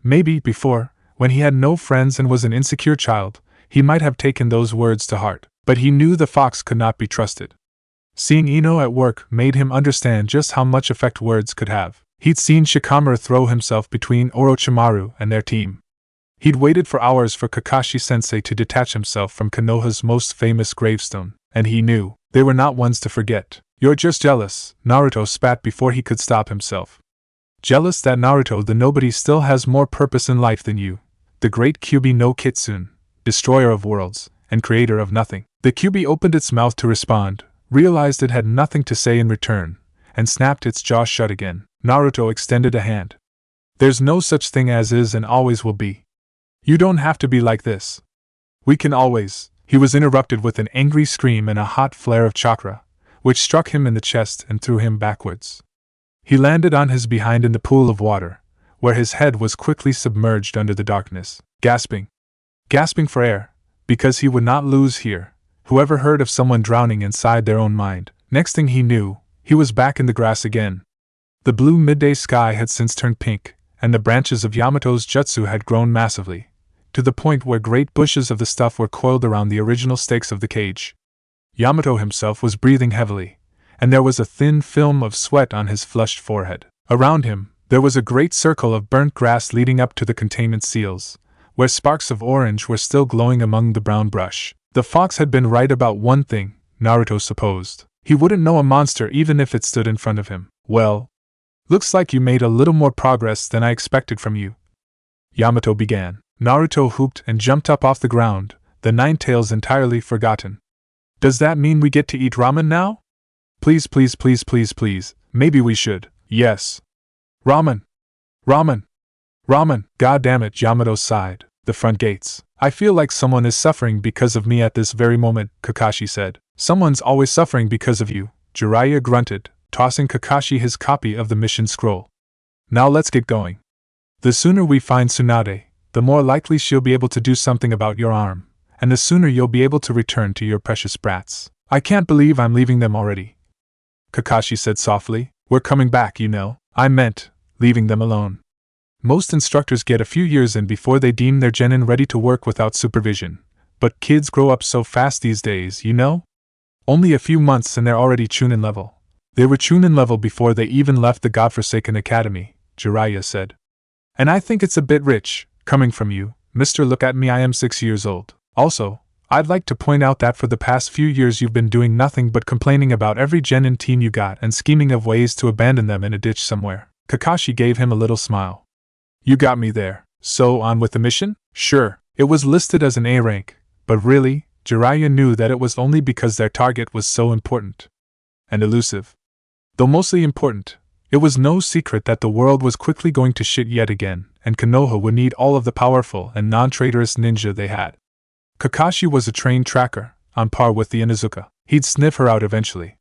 Maybe, before, when he had no friends and was an insecure child, he might have taken those words to heart, but he knew the fox could not be trusted. Seeing Ino at work made him understand just how much effect words could have. He'd seen Shikamaru throw himself between Orochimaru and their team. He'd waited for hours for Kakashi-sensei to detach himself from Konoha's most famous gravestone, and he knew they were not ones to forget. You're just jealous, Naruto spat before he could stop himself. Jealous that Naruto the nobody still has more purpose in life than you, the great Kyuubi no Kitsune, destroyer of worlds, and creator of nothing. The Kyuubi opened its mouth to respond, realized it had nothing to say in return, and snapped its jaw shut again. Naruto extended a hand. There's no such thing as is and always will be. You don't have to be like this. We can always. He was interrupted with an angry scream and a hot flare of chakra, which struck him in the chest and threw him backwards. He landed on his behind in the pool of water, where his head was quickly submerged under the darkness, gasping for air, because he would not lose here. Whoever heard of someone drowning inside their own mind? Next thing he knew, he was back in the grass again. The blue midday sky had since turned pink, and the branches of Yamato's jutsu had grown massively, to the point where great bushes of the stuff were coiled around the original stakes of the cage. Yamato himself was breathing heavily, and there was a thin film of sweat on his flushed forehead. Around him, there was a great circle of burnt grass leading up to the containment seals, where sparks of orange were still glowing among the brown brush. The fox had been right about one thing, Naruto supposed. He wouldn't know a monster even if it stood in front of him. Well, looks like you made a little more progress than I expected from you, Yamato began. Naruto whooped and jumped up off the ground, the nine tails entirely forgotten. Does that mean we get to eat ramen now? Please, please, please, please, please, maybe we should. Yes. Ramen. Ramen. Ramen. God damn it, Yamato sighed. The front gates. I feel like someone is suffering because of me at this very moment, Kakashi said. Someone's always suffering because of you, Jiraiya grunted, tossing Kakashi his copy of the mission scroll. Now let's get going. The sooner we find Tsunade, the more likely she'll be able to do something about your arm, and the sooner you'll be able to return to your precious brats. I can't believe I'm leaving them already, Kakashi said softly. We're coming back, you know. I meant, leaving them alone. Most instructors get a few years in before they deem their genin ready to work without supervision, but kids grow up so fast these days, you know? Only a few months and they're already Chunin level. They were Chunin level before they even left the godforsaken academy, Jiraiya said. And I think it's a bit rich, coming from you, Mr. Look at me, I am 6 years old. Also, I'd like to point out that for the past few years you've been doing nothing but complaining about every genin team you got and scheming of ways to abandon them in a ditch somewhere. Kakashi gave him a little smile. You got me there. So on with the mission? Sure. It was listed as an A rank, but really, Jiraiya knew that it was only because their target was so important and elusive. Though mostly important, it was no secret that the world was quickly going to shit yet again, and Konoha would need all of the powerful and non-traitorous ninja they had. Kakashi was a trained tracker, on par with the Inuzuka. He'd sniff her out eventually.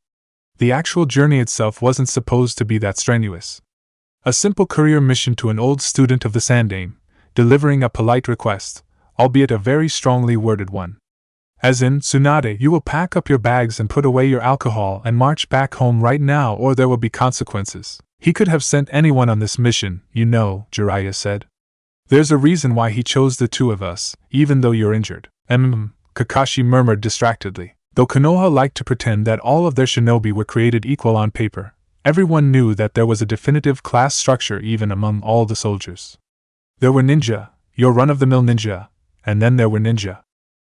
The actual journey itself wasn't supposed to be that strenuous. A simple courier mission to an old student of the Sandaime, delivering a polite request, albeit a very strongly worded one. As in, Tsunade, you will pack up your bags and put away your alcohol and march back home right now or there will be consequences. He could have sent anyone on this mission, you know, Jiraiya said. There's a reason why he chose the two of us, even though you're injured. Kakashi murmured distractedly. Though Konoha liked to pretend that all of their shinobi were created equal on paper, everyone knew that there was a definitive class structure even among all the soldiers. There were ninja, your run-of-the-mill ninja, and then there were ninja.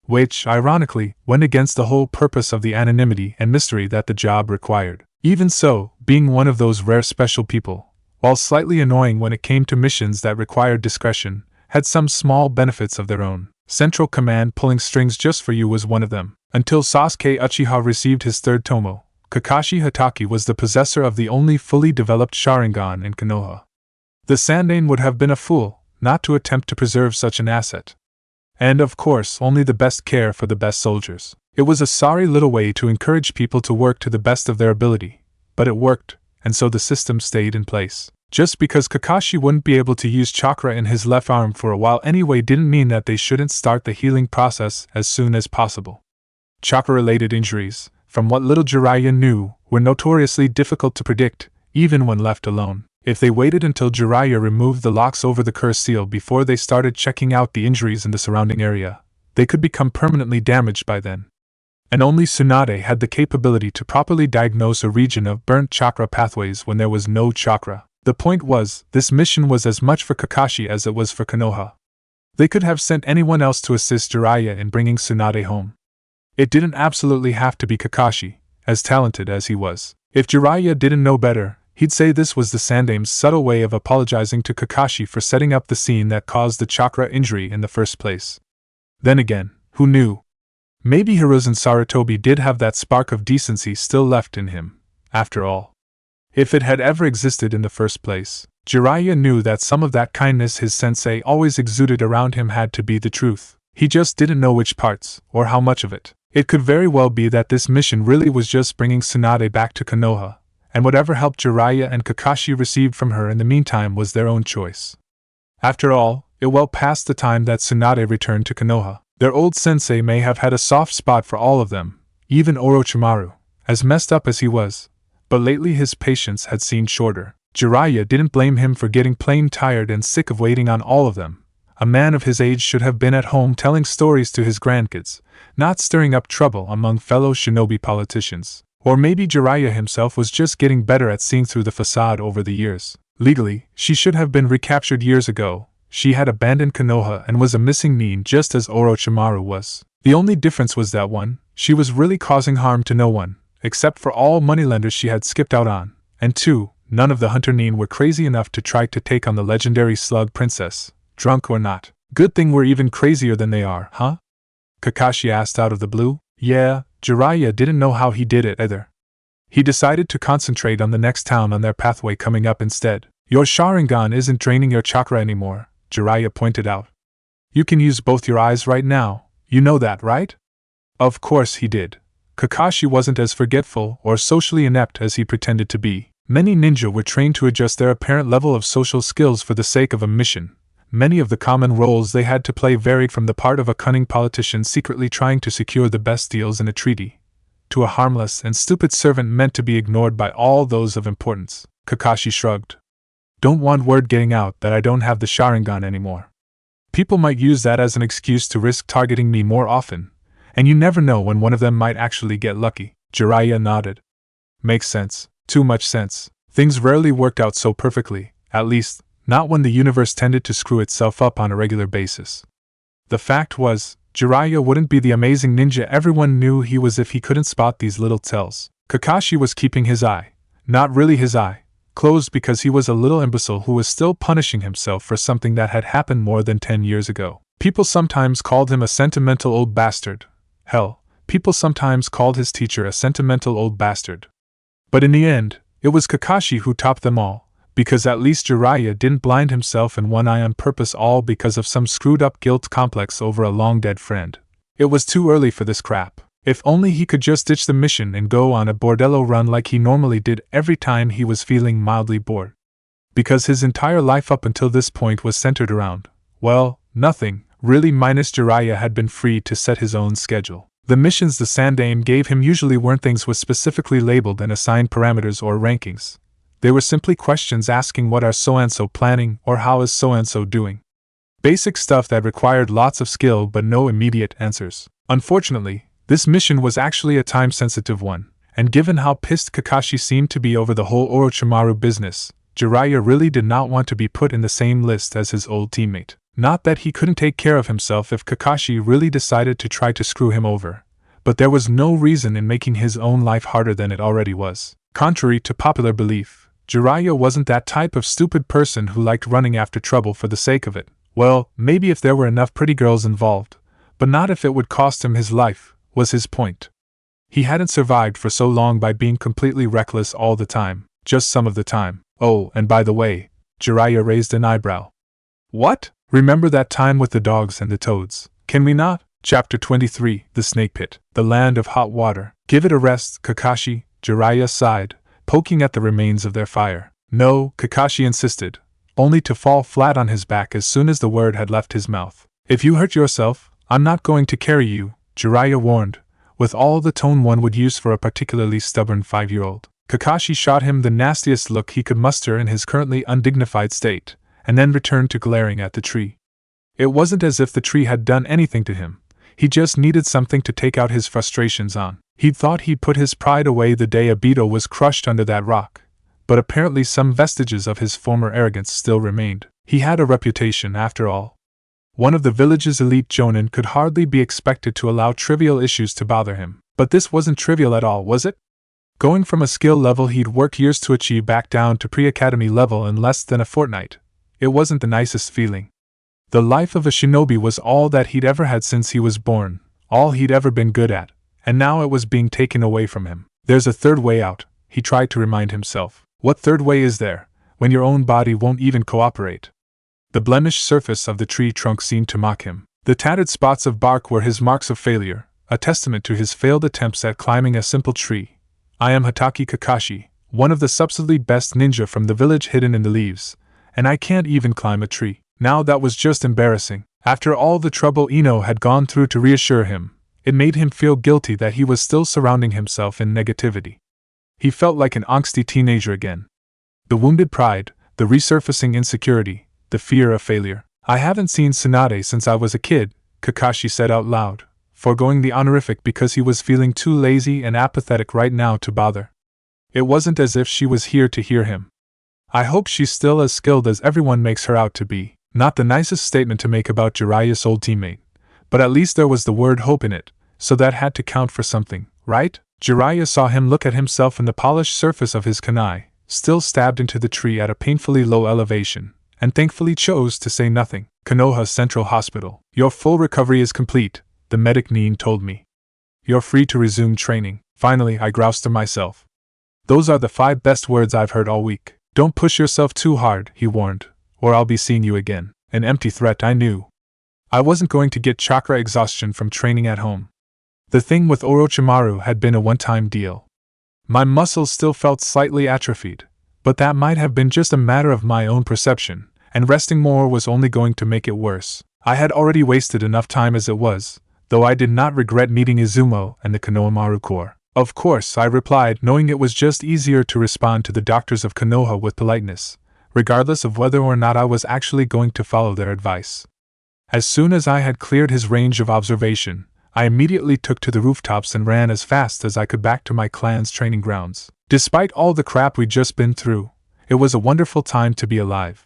Which, ironically, went against the whole purpose of the anonymity and mystery that the job required. Even so, being one of those rare special people, while slightly annoying when it came to missions that required discretion, had some small benefits of their own. Central Command pulling strings just for you was one of them. Until Sasuke Uchiha received his third tomo, Kakashi Hatake was the possessor of the only fully developed Sharingan in Konoha. The Sandaime would have been a fool not to attempt to preserve such an asset. And of course, only the best care for the best soldiers. It was a sorry little way to encourage people to work to the best of their ability, but it worked, and so the system stayed in place. Just because Kakashi wouldn't be able to use chakra in his left arm for a while anyway didn't mean that they shouldn't start the healing process as soon as possible. Chakra-related injuries, from what little Jiraiya knew, were notoriously difficult to predict, even when left alone. If they waited until Jiraiya removed the locks over the curse seal before they started checking out the injuries in the surrounding area, they could become permanently damaged by then. And only Tsunade had the capability to properly diagnose a region of burnt chakra pathways when there was no chakra. The point was, this mission was as much for Kakashi as it was for Konoha. They could have sent anyone else to assist Jiraiya in bringing Tsunade home. It didn't absolutely have to be Kakashi, as talented as he was. If Jiraiya didn't know better, He'd say this was the Sandame's subtle way of apologizing to Kakashi for setting up the scene that caused the chakra injury in the first place. Then again, who knew? Maybe Hiruzen Sarutobi did have that spark of decency still left in him, after all. If it had ever existed in the first place, Jiraiya knew that some of that kindness his sensei always exuded around him had to be the truth. He just didn't know which parts, or how much of it. It could very well be that this mission really was just bringing Tsunade back to Konoha, and whatever help Jiraiya and Kakashi received from her in the meantime was their own choice. After all, it well past the time that Tsunade returned to Konoha. Their old sensei may have had a soft spot for all of them, even Orochimaru, as messed up as he was, but lately his patience had seemed shorter. Jiraiya didn't blame him for getting plain tired and sick of waiting on all of them. A man of his age should have been at home telling stories to his grandkids, not stirring up trouble among fellow shinobi politicians. Or maybe Jiraiya himself was just getting better at seeing through the facade over the years. Legally, she should have been recaptured years ago. She had abandoned Konoha and was a missing nin just as Orochimaru was. The only difference was that 1, she was really causing harm to no one, except for all moneylenders she had skipped out on, and 2, none of the hunter nin were crazy enough to try to take on the legendary slug princess, drunk or not. Good thing we're even crazier than they are, huh? Kakashi asked out of the blue. Yeah, Jiraiya didn't know how he did it either. He decided to concentrate on the next town on their pathway coming up instead. Your Sharingan isn't draining your chakra anymore, Jiraiya pointed out. You can use both your eyes right now, you know that, right? Of course he did. Kakashi wasn't as forgetful or socially inept as he pretended to be. Many ninja were trained to adjust their apparent level of social skills for the sake of a mission. Many of the common roles they had to play varied from the part of a cunning politician secretly trying to secure the best deals in a treaty, to a harmless and stupid servant meant to be ignored by all those of importance. Kakashi shrugged. Don't want word getting out that I don't have the Sharingan anymore. People might use that as an excuse to risk targeting me more often, and you never know when one of them might actually get lucky. Jiraiya nodded. Makes sense. Too much sense. Things rarely worked out so perfectly, at least, not when the universe tended to screw itself up on a regular basis. The fact was, Jiraiya wouldn't be the amazing ninja everyone knew he was if he couldn't spot these little tells. Kakashi was keeping his eye, not really his eye, closed because he was a little imbecile who was still punishing himself for something that had happened more than 10 years ago. People sometimes called him a sentimental old bastard. Hell, people sometimes called his teacher a sentimental old bastard. But in the end, it was Kakashi who topped them all, because at least Jiraiya didn't blind himself in one eye on purpose, all because of some screwed-up guilt complex over a long-dead friend. It was too early for this crap. If only he could just ditch the mission and go on a bordello run like he normally did every time he was feeling mildly bored. Because his entire life up until this point was centered around, well, nothing, really, minus Jiraiya had been free to set his own schedule. The missions the Sandame gave him usually weren't things with specifically labeled and assigned parameters or rankings. They were simply questions asking what are so-and-so planning or how is so-and-so doing. Basic stuff that required lots of skill but no immediate answers. Unfortunately, this mission was actually a time-sensitive one, and given how pissed Kakashi seemed to be over the whole Orochimaru business, Jiraiya really did not want to be put in the same list as his old teammate. Not that he couldn't take care of himself if Kakashi really decided to try to screw him over, but there was no reason in making his own life harder than it already was. Contrary to popular belief, Jiraiya wasn't that type of stupid person who liked running after trouble for the sake of it. Well, maybe if there were enough pretty girls involved, but not if it would cost him his life, was his point. He hadn't survived for so long by being completely reckless all the time, just some of the time. Oh, and by the way, Jiraiya raised an eyebrow. What? Remember that time with the dogs and the toads, can we not? Chapter 23, The Snake Pit, the Land of Hot Water. Give it a rest, Kakashi, Jiraiya sighed, poking at the remains of their fire. No, Kakashi insisted, only to fall flat on his back as soon as the word had left his mouth. If you hurt yourself, I'm not going to carry you, Jiraiya warned, with all the tone one would use for a particularly stubborn 5-year-old. Kakashi shot him the nastiest look he could muster in his currently undignified state, and then returned to glaring at the tree. It wasn't as if the tree had done anything to him, he just needed something to take out his frustrations on. He'd thought he'd put his pride away the day Obito was crushed under that rock, but apparently some vestiges of his former arrogance still remained. He had a reputation, after all. One of the village's elite jonin could hardly be expected to allow trivial issues to bother him. But this wasn't trivial at all, was it? Going from a skill level he'd worked years to achieve back down to pre-academy level in less than a fortnight. It wasn't the nicest feeling. The life of a shinobi was all that he'd ever had since he was born, all he'd ever been good at, and now it was being taken away from him. There's a third way out, he tried to remind himself. What third way is there, when your own body won't even cooperate? The blemished surface of the tree trunk seemed to mock him. The tattered spots of bark were his marks of failure, a testament to his failed attempts at climbing a simple tree. I am Hokage Kakashi, one of the substantially best ninja from the village hidden in the leaves, and I can't even climb a tree. Now that was just embarrassing. After all the trouble Ino had gone through to reassure him, it made him feel guilty that he was still surrounding himself in negativity. He felt like an angsty teenager again. The wounded pride, the resurfacing insecurity, the fear of failure. I haven't seen Tsunade since I was a kid, Kakashi said out loud, foregoing the honorific because he was feeling too lazy and apathetic right now to bother. It wasn't as if she was here to hear him. I hope she's still as skilled as everyone makes her out to be. Not the nicest statement to make about Jiraiya's old teammate, but at least there was the word hope in it, so that had to count for something, right? Jiraiya saw him look at himself in the polished surface of his kunai, still stabbed into the tree at a painfully low elevation, and thankfully chose to say nothing. Konoha Central Hospital. Your full recovery is complete, the medic Neen told me. You're free to resume training. Finally, I groused to myself. Those are the 5 best words I've heard all week. Don't push yourself too hard, he warned, or I'll be seeing you again. An empty threat, I knew. I wasn't going to get chakra exhaustion from training at home. The thing with Orochimaru had been a one-time deal. My muscles still felt slightly atrophied, but that might have been just a matter of my own perception, and resting more was only going to make it worse. I had already wasted enough time as it was, though I did not regret meeting Izumo and the Konohamaru Corps. Of course, I replied, knowing it was just easier to respond to the doctors of Konoha with politeness, regardless of whether or not I was actually going to follow their advice. As soon as I had cleared his range of observation, I immediately took to the rooftops and ran as fast as I could back to my clan's training grounds. Despite all the crap we'd just been through, it was a wonderful time to be alive.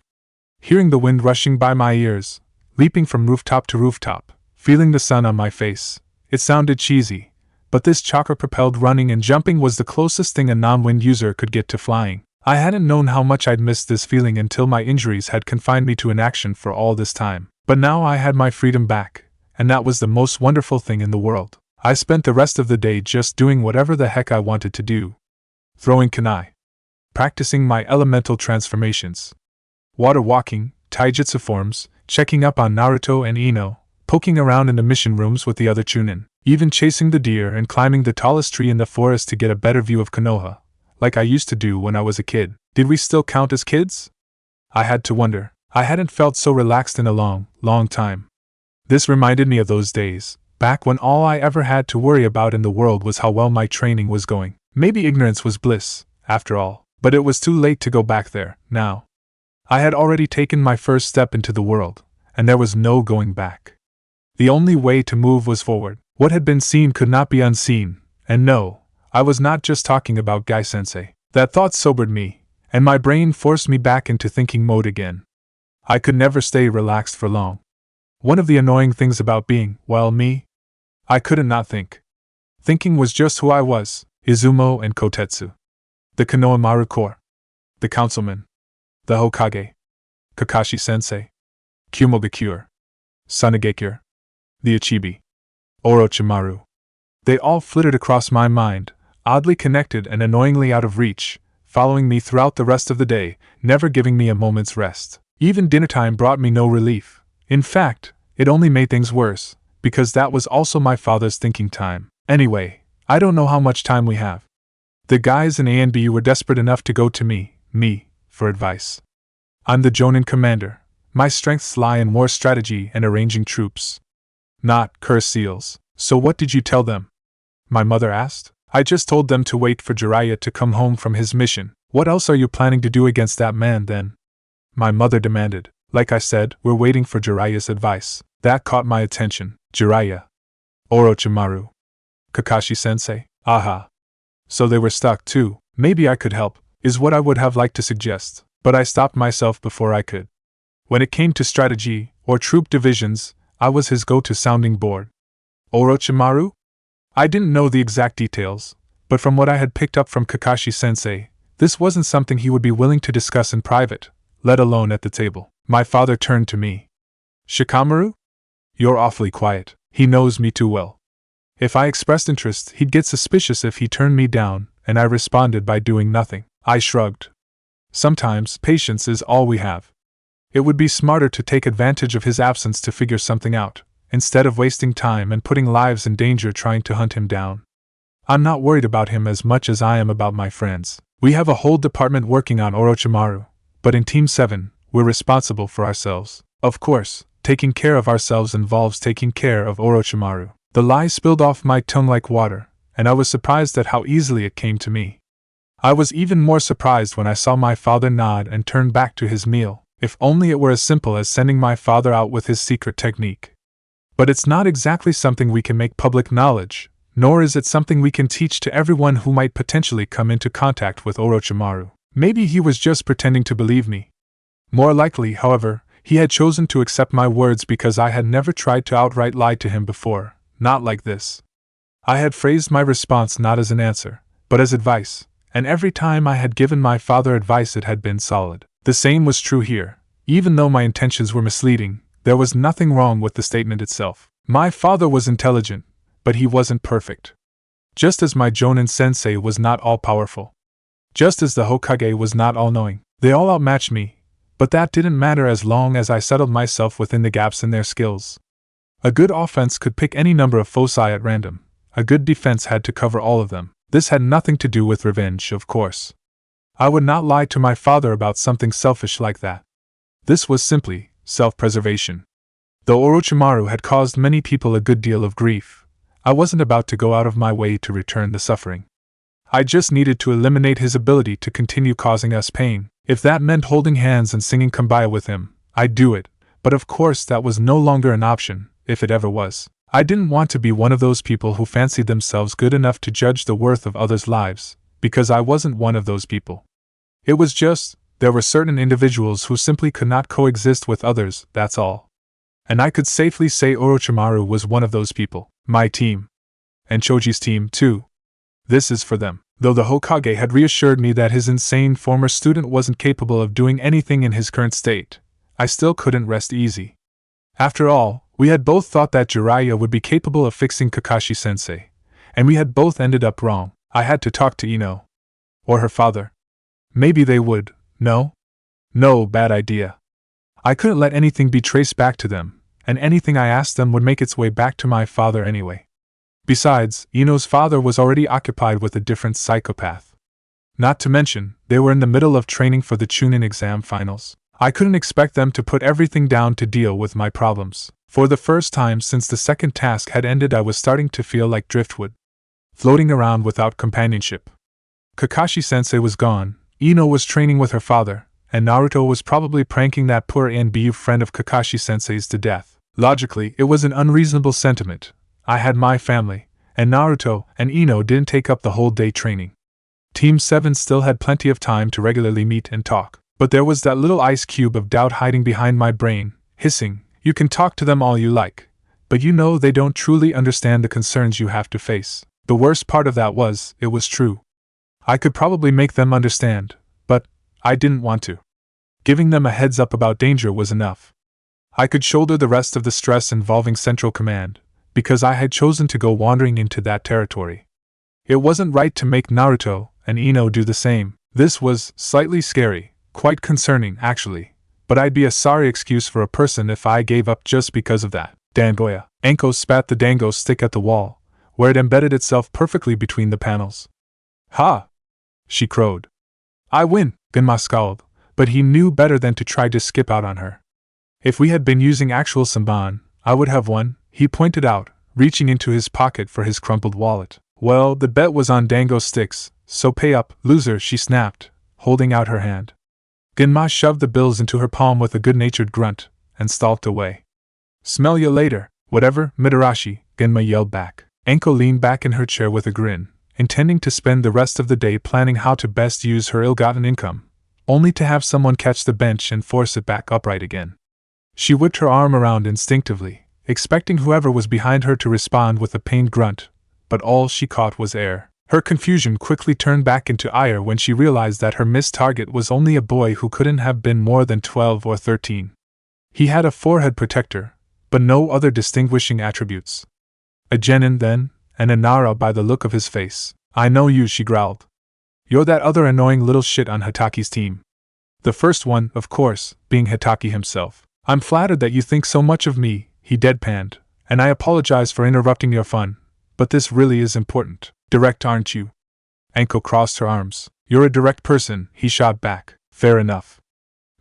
Hearing the wind rushing by my ears, leaping from rooftop to rooftop, feeling the sun on my face, it sounded cheesy, but this chakra-propelled running and jumping was the closest thing a non-wind user could get to flying. I hadn't known how much I'd missed this feeling until my injuries had confined me to inaction for all this time. But now I had my freedom back, and that was the most wonderful thing in the world. I spent the rest of the day just doing whatever the heck I wanted to do. Throwing kunai. Practicing my elemental transformations. Water walking, taijutsu forms, checking up on Naruto and Ino, poking around in the mission rooms with the other Chunin, even chasing the deer and climbing the tallest tree in the forest to get a better view of Konoha, like I used to do when I was a kid. Did we still count as kids? I had to wonder. I hadn't felt so relaxed in a long, long time. This reminded me of those days, back when all I ever had to worry about in the world was how well my training was going. Maybe ignorance was bliss, after all, but it was too late to go back there, now. I had already taken my first step into the world, and there was no going back. The only way to move was forward. What had been seen could not be unseen, and no, I was not just talking about Gai-sensei. That thought sobered me, and my brain forced me back into thinking mode again. I could never stay relaxed for long. One of the annoying things about being, well, me, I couldn't not think. Thinking was just who I was. Izumo and Kotetsu. The Konohamaru Corps. The Councilman. The Hokage. Kakashi-sensei. Kumogakure. Tsunade. The Ichibi. Orochimaru. They all flitted across my mind, oddly connected and annoyingly out of reach, following me throughout the rest of the day, never giving me a moment's rest. Even dinnertime brought me no relief. In fact, it only made things worse, because that was also my father's thinking time. Anyway, I don't know how much time we have. The guys in A and B were desperate enough to go to me, for advice. I'm the Jonin commander. My strengths lie in war strategy and arranging troops. Not curse seals. So what did you tell them? My mother asked. I just told them to wait for Jiraiya to come home from his mission. What else are you planning to do against that man then? My mother demanded. Like I said, we're waiting for Jiraiya's advice. That caught my attention. Jiraiya. Orochimaru. Kakashi-sensei. Aha. So they were stuck too. Maybe I could help, is what I would have liked to suggest, but I stopped myself before I could. When it came to strategy, or troop divisions, I was his go-to sounding board. Orochimaru? I didn't know the exact details, but from what I had picked up from Kakashi-sensei, this wasn't something he would be willing to discuss in private, let alone at the table. My father turned to me. Shikamaru? You're awfully quiet. He knows me too well. If I expressed interest, he'd get suspicious if he turned me down, and I responded by doing nothing. I shrugged. Sometimes, patience is all we have. It would be smarter to take advantage of his absence to figure something out, instead of wasting time and putting lives in danger trying to hunt him down. I'm not worried about him as much as I am about my friends. We have a whole department working on Orochimaru, but in Team 7, we're responsible for ourselves. Of course, taking care of ourselves involves taking care of Orochimaru. The lie spilled off my tongue like water, and I was surprised at how easily it came to me. I was even more surprised when I saw my father nod and turn back to his meal. If only it were as simple as sending my father out with his secret technique. But it's not exactly something we can make public knowledge, nor is it something we can teach to everyone who might potentially come into contact with Orochimaru. Maybe he was just pretending to believe me. More likely, however, he had chosen to accept my words because I had never tried to outright lie to him before, not like this. I had phrased my response not as an answer, but as advice, and every time I had given my father advice it had been solid. The same was true here. Even though my intentions were misleading, there was nothing wrong with the statement itself. My father was intelligent, but he wasn't perfect. Just as my Jonin sensei was not all-powerful. Just as the Hokage was not all-knowing. They all outmatched me, but that didn't matter as long as I settled myself within the gaps in their skills. A good offense could pick any number of foci at random. A good defense had to cover all of them. This had nothing to do with revenge, of course. I would not lie to my father about something selfish like that. This was simply self-preservation. Though Orochimaru had caused many people a good deal of grief, I wasn't about to go out of my way to return the suffering. I just needed to eliminate his ability to continue causing us pain. If that meant holding hands and singing Kumbaya with him, I'd do it, but of course that was no longer an option, if it ever was. I didn't want to be one of those people who fancied themselves good enough to judge the worth of others' lives, because I wasn't one of those people. It was just, there were certain individuals who simply could not coexist with others, that's all. And I could safely say Orochimaru was one of those people. My team. And Choji's team, too. This is for them. Though the Hokage had reassured me that his insane former student wasn't capable of doing anything in his current state, I still couldn't rest easy. After all, we had both thought that Jiraiya would be capable of fixing Kakashi-sensei, and we had both ended up wrong. I had to talk to Ino. Or her father. Maybe they would. No? No, bad idea. I couldn't let anything be traced back to them, and anything I asked them would make its way back to my father anyway. Besides, Ino's father was already occupied with a different psychopath. Not to mention, they were in the middle of training for the Chunin exam finals. I couldn't expect them to put everything down to deal with my problems. For the first time since the second task had ended, I was starting to feel like driftwood, floating around without companionship. Kakashi-sensei was gone, Ino was training with her father, and Naruto was probably pranking that poor NBU friend of Kakashi-sensei's to death. Logically, it was an unreasonable sentiment. I had my family, and Naruto and Ino didn't take up the whole day training. Team 7 still had plenty of time to regularly meet and talk, but there was that little ice cube of doubt hiding behind my brain, hissing, "You can talk to them all you like, but you know they don't truly understand the concerns you have to face." The worst part of that was, it was true. I could probably make them understand, but I didn't want to. Giving them a heads up about danger was enough. I could shoulder the rest of the stress involving Central Command, because I had chosen to go wandering into that territory. It wasn't right to make Naruto and Ino do the same. This was slightly scary, quite concerning actually, but I'd be a sorry excuse for a person if I gave up just because of that. Dangoya. Anko spat the dango stick at the wall, where it embedded itself perfectly between the panels. "Ha!" she crowed. "I win," Genma scowled, but he knew better than to try to skip out on her. "If we had been using actual Sanban, I would have won," he pointed out, reaching into his pocket for his crumpled wallet. "Well, the bet was on dango sticks, so pay up, loser," she snapped, holding out her hand. Genma shoved the bills into her palm with a good-natured grunt, and stalked away. "Smell you later, whatever, Mitarashi," Genma yelled back. Anko leaned back in her chair with a grin, intending to spend the rest of the day planning how to best use her ill-gotten income, only to have someone catch the bench and force it back upright again. She whipped her arm around instinctively, expecting whoever was behind her to respond with a pained grunt, but all she caught was air. Her confusion quickly turned back into ire when she realized that her missed target was only a boy who couldn't have been more than 12 or 13. He had a forehead protector, but no other distinguishing attributes. A genin, then, and a Nara by the look of his face. "I know you," she growled. "You're that other annoying little shit on Hitaki's team." The first one, of course, being Hitaki himself. "I'm flattered that you think so much of me," he deadpanned, "and I apologize for interrupting your fun, but this really is important. Direct, aren't you?" Anko crossed her arms. "You're a direct person," he shot back. "Fair enough.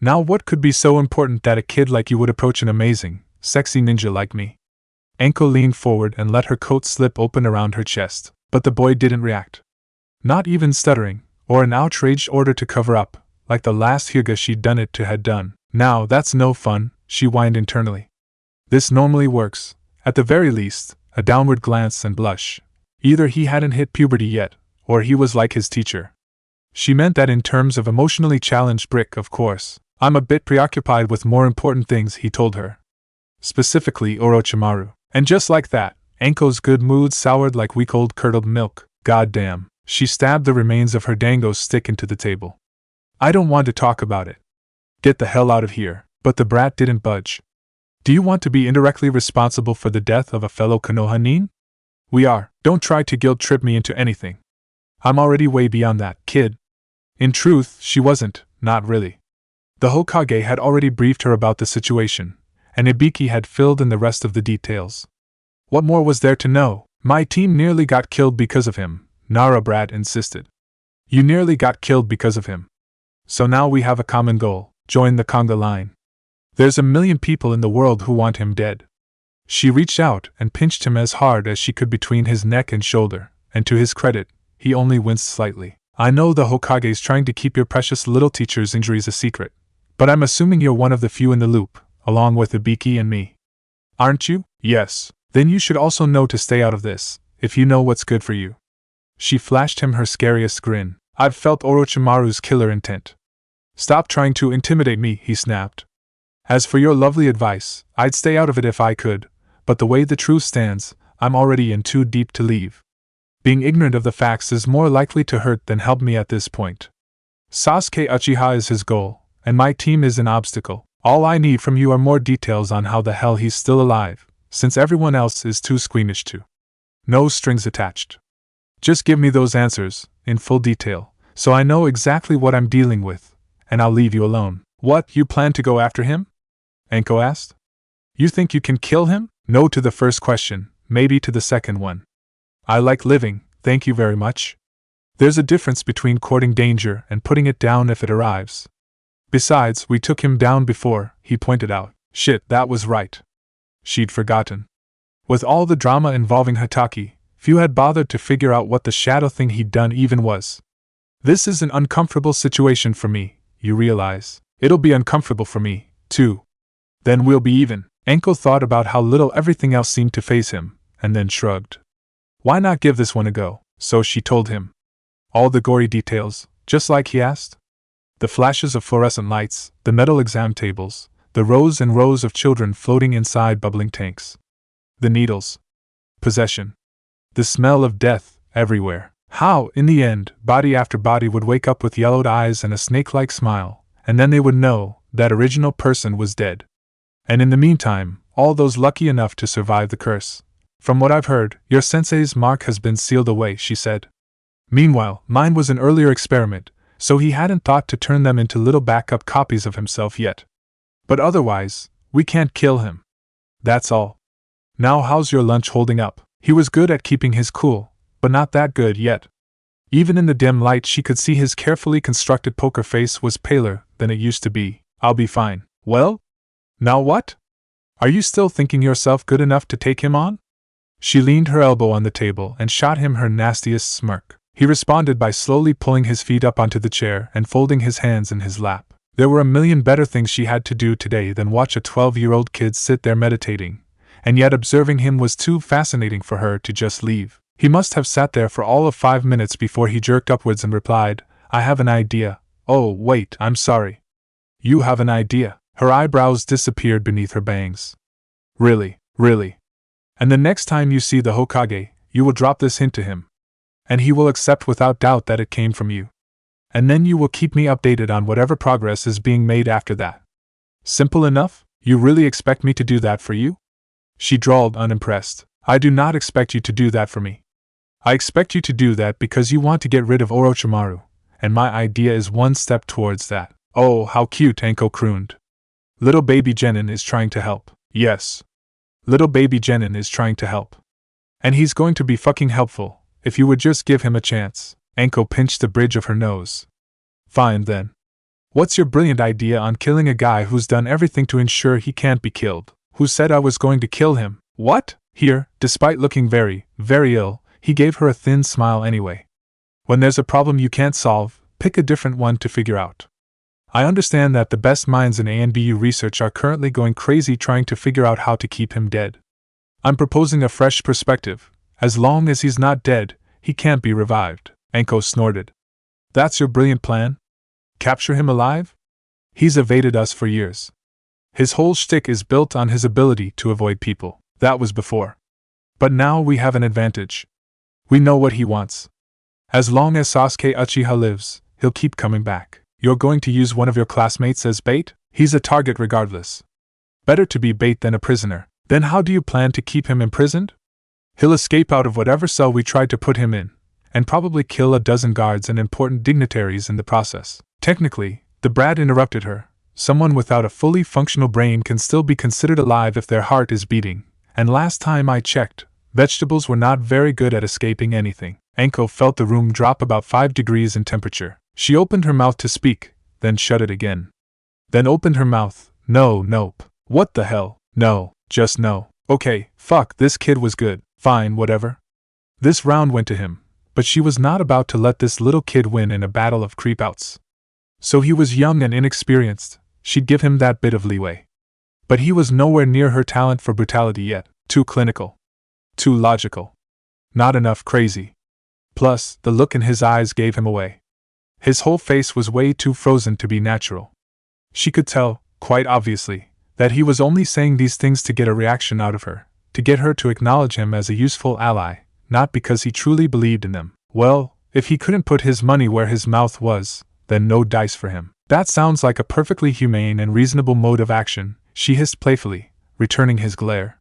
Now what could be so important that a kid like you would approach an amazing, sexy ninja like me?" Anko leaned forward and let her coat slip open around her chest, but the boy didn't react. Not even stuttering, or an outraged order to cover up, like the last Hyuga she'd done it to had done. "Now that's no fun," she whined internally. "This normally works, at the very least, a downward glance and blush. Either he hadn't hit puberty yet, or he was like his teacher." She meant that in terms of emotionally challenged brick, of course. "I'm a bit preoccupied with more important things," he told her. Specifically Orochimaru. And just like that, Anko's good mood soured like weak old curdled milk. "Goddamn." She stabbed the remains of her dango stick into the table. "I don't want to talk about it. Get the hell out of here." But the brat didn't budge. "Do you want to be indirectly responsible for the death of a fellow Konoha? We are. Don't try to guilt-trip me into anything. I'm already way beyond that, kid." In truth, she wasn't, not really. The Hokage had already briefed her about the situation, and Ibiki had filled in the rest of the details. What more was there to know? "My team nearly got killed because of him," Nara brat insisted. "You nearly got killed because of him. So now we have a common goal: join the conga line. There's a million people in the world who want him dead." She reached out and pinched him as hard as she could between his neck and shoulder, and to his credit, he only winced slightly. "I know the Hokage's trying to keep your precious little teacher's injuries a secret, but I'm assuming you're one of the few in the loop, along with Ibiki and me. Aren't you?" "Yes." "Then you should also know to stay out of this, if you know what's good for you." She flashed him her scariest grin. "I've felt Orochimaru's killer intent." "Stop trying to intimidate me," he snapped. "As for your lovely advice, I'd stay out of it if I could, but the way the truth stands, I'm already in too deep to leave. Being ignorant of the facts is more likely to hurt than help me at this point. Sasuke Uchiha is his goal, and my team is an obstacle. All I need from you are more details on how the hell he's still alive, since everyone else is too squeamish to. No strings attached. Just give me those answers, in full detail, so I know exactly what I'm dealing with, and I'll leave you alone." "What, you plan to go after him?" Anko asked. "You think you can kill him?" "No to the first question, maybe to the second one. I like living, thank you very much. There's a difference between courting danger and putting it down if it arrives. Besides, we took him down before," he pointed out. Shit, that was right. She'd forgotten. With all the drama involving Hitaki, few had bothered to figure out what the shadow thing he'd done even was. "This is an uncomfortable situation for me, you realize. It'll be uncomfortable for me, too. Then we'll be even." Anko thought about how little everything else seemed to faze him, and then shrugged. Why not give this one a go? So she told him. All the gory details, just like he asked. The flashes of fluorescent lights, the metal exam tables, the rows and rows of children floating inside bubbling tanks. The needles. Possession. The smell of death, everywhere. How, in the end, body after body would wake up with yellowed eyes and a snake-like smile, and then they would know that original person was dead. And in the meantime, all those lucky enough to survive the curse. "From what I've heard, your sensei's mark has been sealed away," she said. "Meanwhile, mine was an earlier experiment, so he hadn't thought to turn them into little backup copies of himself yet. But otherwise, we can't kill him. That's all. Now how's your lunch holding up?" He was good at keeping his cool, but not that good yet. Even in the dim light she could see his carefully constructed poker face was paler than it used to be. "I'll be fine." "Well? Now what? Are you still thinking yourself good enough to take him on?" She leaned her elbow on the table and shot him her nastiest smirk. He responded by slowly pulling his feet up onto the chair and folding his hands in his lap. There were a million better things she had to do today than watch a 12-year-old kid sit there meditating, and yet observing him was too fascinating for her to just leave. He must have sat there for all of 5 minutes before he jerked upwards and replied, "I have an idea." "Oh, wait, I'm sorry. You have an idea?" Her eyebrows disappeared beneath her bangs. Really? And the next time you see the Hokage, you will drop this hint to him. and he will accept without doubt that it came from you. And then you will keep me updated on whatever progress is being made after that. Simple enough? You really expect me to do that for you? She drawled, unimpressed. I do not expect you to do that for me. I expect you to do that because you want to get rid of Orochimaru, and my idea is one step towards that. Oh, how cute, Anko crooned. Little baby Genin is trying to help. Yes. Little baby Genin is trying to help. And he's going to be fucking helpful, if you would just give him a chance. Anko pinched the bridge of her nose. Fine then. What's your brilliant idea on killing a guy who's done everything to ensure he can't be killed? Who said I was going to kill him? What? Here, despite looking very, very ill, he gave her a thin smile anyway. When there's a problem you can't solve, pick a different one to figure out. I understand that the best minds in ANBU research are currently going crazy trying to figure out how to keep him dead. I'm proposing a fresh perspective. As long as he's not dead, he can't be revived. Anko snorted. That's your brilliant plan? Capture him alive? He's evaded us for years. His whole shtick is built on his ability to avoid people. That was before. But now we have an advantage. We know what he wants. As long as Sasuke Uchiha lives, he'll keep coming back. You're going to use one of your classmates as bait? He's a target regardless. Better to be bait than a prisoner. Then how do you plan to keep him imprisoned? He'll escape out of whatever cell we tried to put him in, and probably kill a dozen guards and important dignitaries in the process. Technically, the brat interrupted her, someone without a fully functional brain can still be considered alive if their heart is beating, and last time I checked, vegetables were not very good at escaping anything. Anko felt the room drop about 5 degrees in temperature. She opened her mouth to speak, then shut it again. Then opened her mouth. No, nope. What the hell? No, just no. Okay, fuck, this kid was good. Fine, whatever. This round went to him, but she was not about to let this little kid win in a battle of creepouts. So he was young and inexperienced, she'd give him that bit of leeway. But he was nowhere near her talent for brutality yet. Too clinical. Too logical. Not enough crazy. Plus, the look in his eyes gave him away. His whole face was way too frozen to be natural. She could tell, quite obviously, that he was only saying these things to get a reaction out of her, to get her to acknowledge him as a useful ally, not because he truly believed in them. Well, if he couldn't put his money where his mouth was, then no dice for him. That sounds like a perfectly humane and reasonable mode of action, she hissed playfully, returning his glare.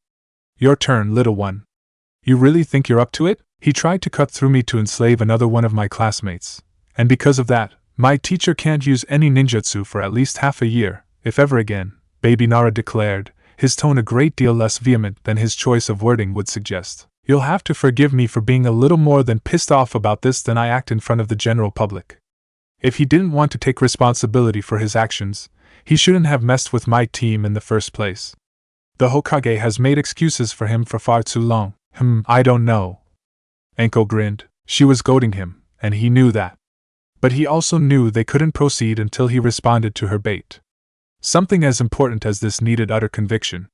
Your turn, little one. You really think you're up to it? He tried to cut through me to enslave another one of my classmates. And because of that, my teacher can't use any ninjutsu for at least half a year, if ever again, baby Nara declared, his tone a great deal less vehement than his choice of wording would suggest. You'll have to forgive me for being a little more than pissed off about this than I act in front of the general public. If he didn't want to take responsibility for his actions, he shouldn't have messed with my team in the first place. The Hokage has made excuses for him for far too long. I don't know. Anko grinned. She was goading him, and he knew that. But he also knew they couldn't proceed until he responded to her bait. Something as important as this needed utter conviction.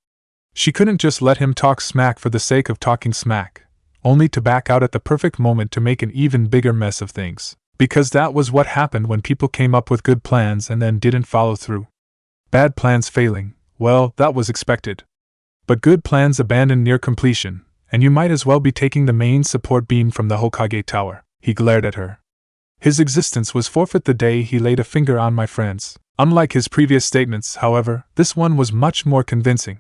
She couldn't just let him talk smack for the sake of talking smack, only to back out at the perfect moment to make an even bigger mess of things. Because that was what happened when people came up with good plans and then didn't follow through. Bad plans failing, well, that was expected. But good plans abandoned near completion, and you might as well be taking the main support beam from the Hokage tower. He glared at her. His existence was forfeit the day he laid a finger on my friends. Unlike his previous statements, however, this one was much more convincing.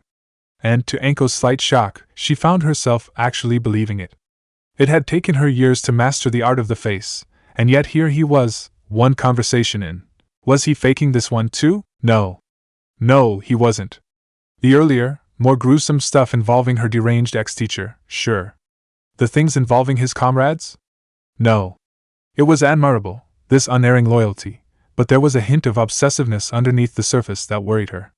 And, to Anko's slight shock, she found herself actually believing it. It had taken her years to master the art of the face, and yet here he was, one conversation in. Was he faking this one too? No. No, he wasn't. The earlier, more gruesome stuff involving her deranged ex-teacher, sure. The things involving his comrades? No. It was admirable, this unerring loyalty, but there was a hint of obsessiveness underneath the surface that worried her.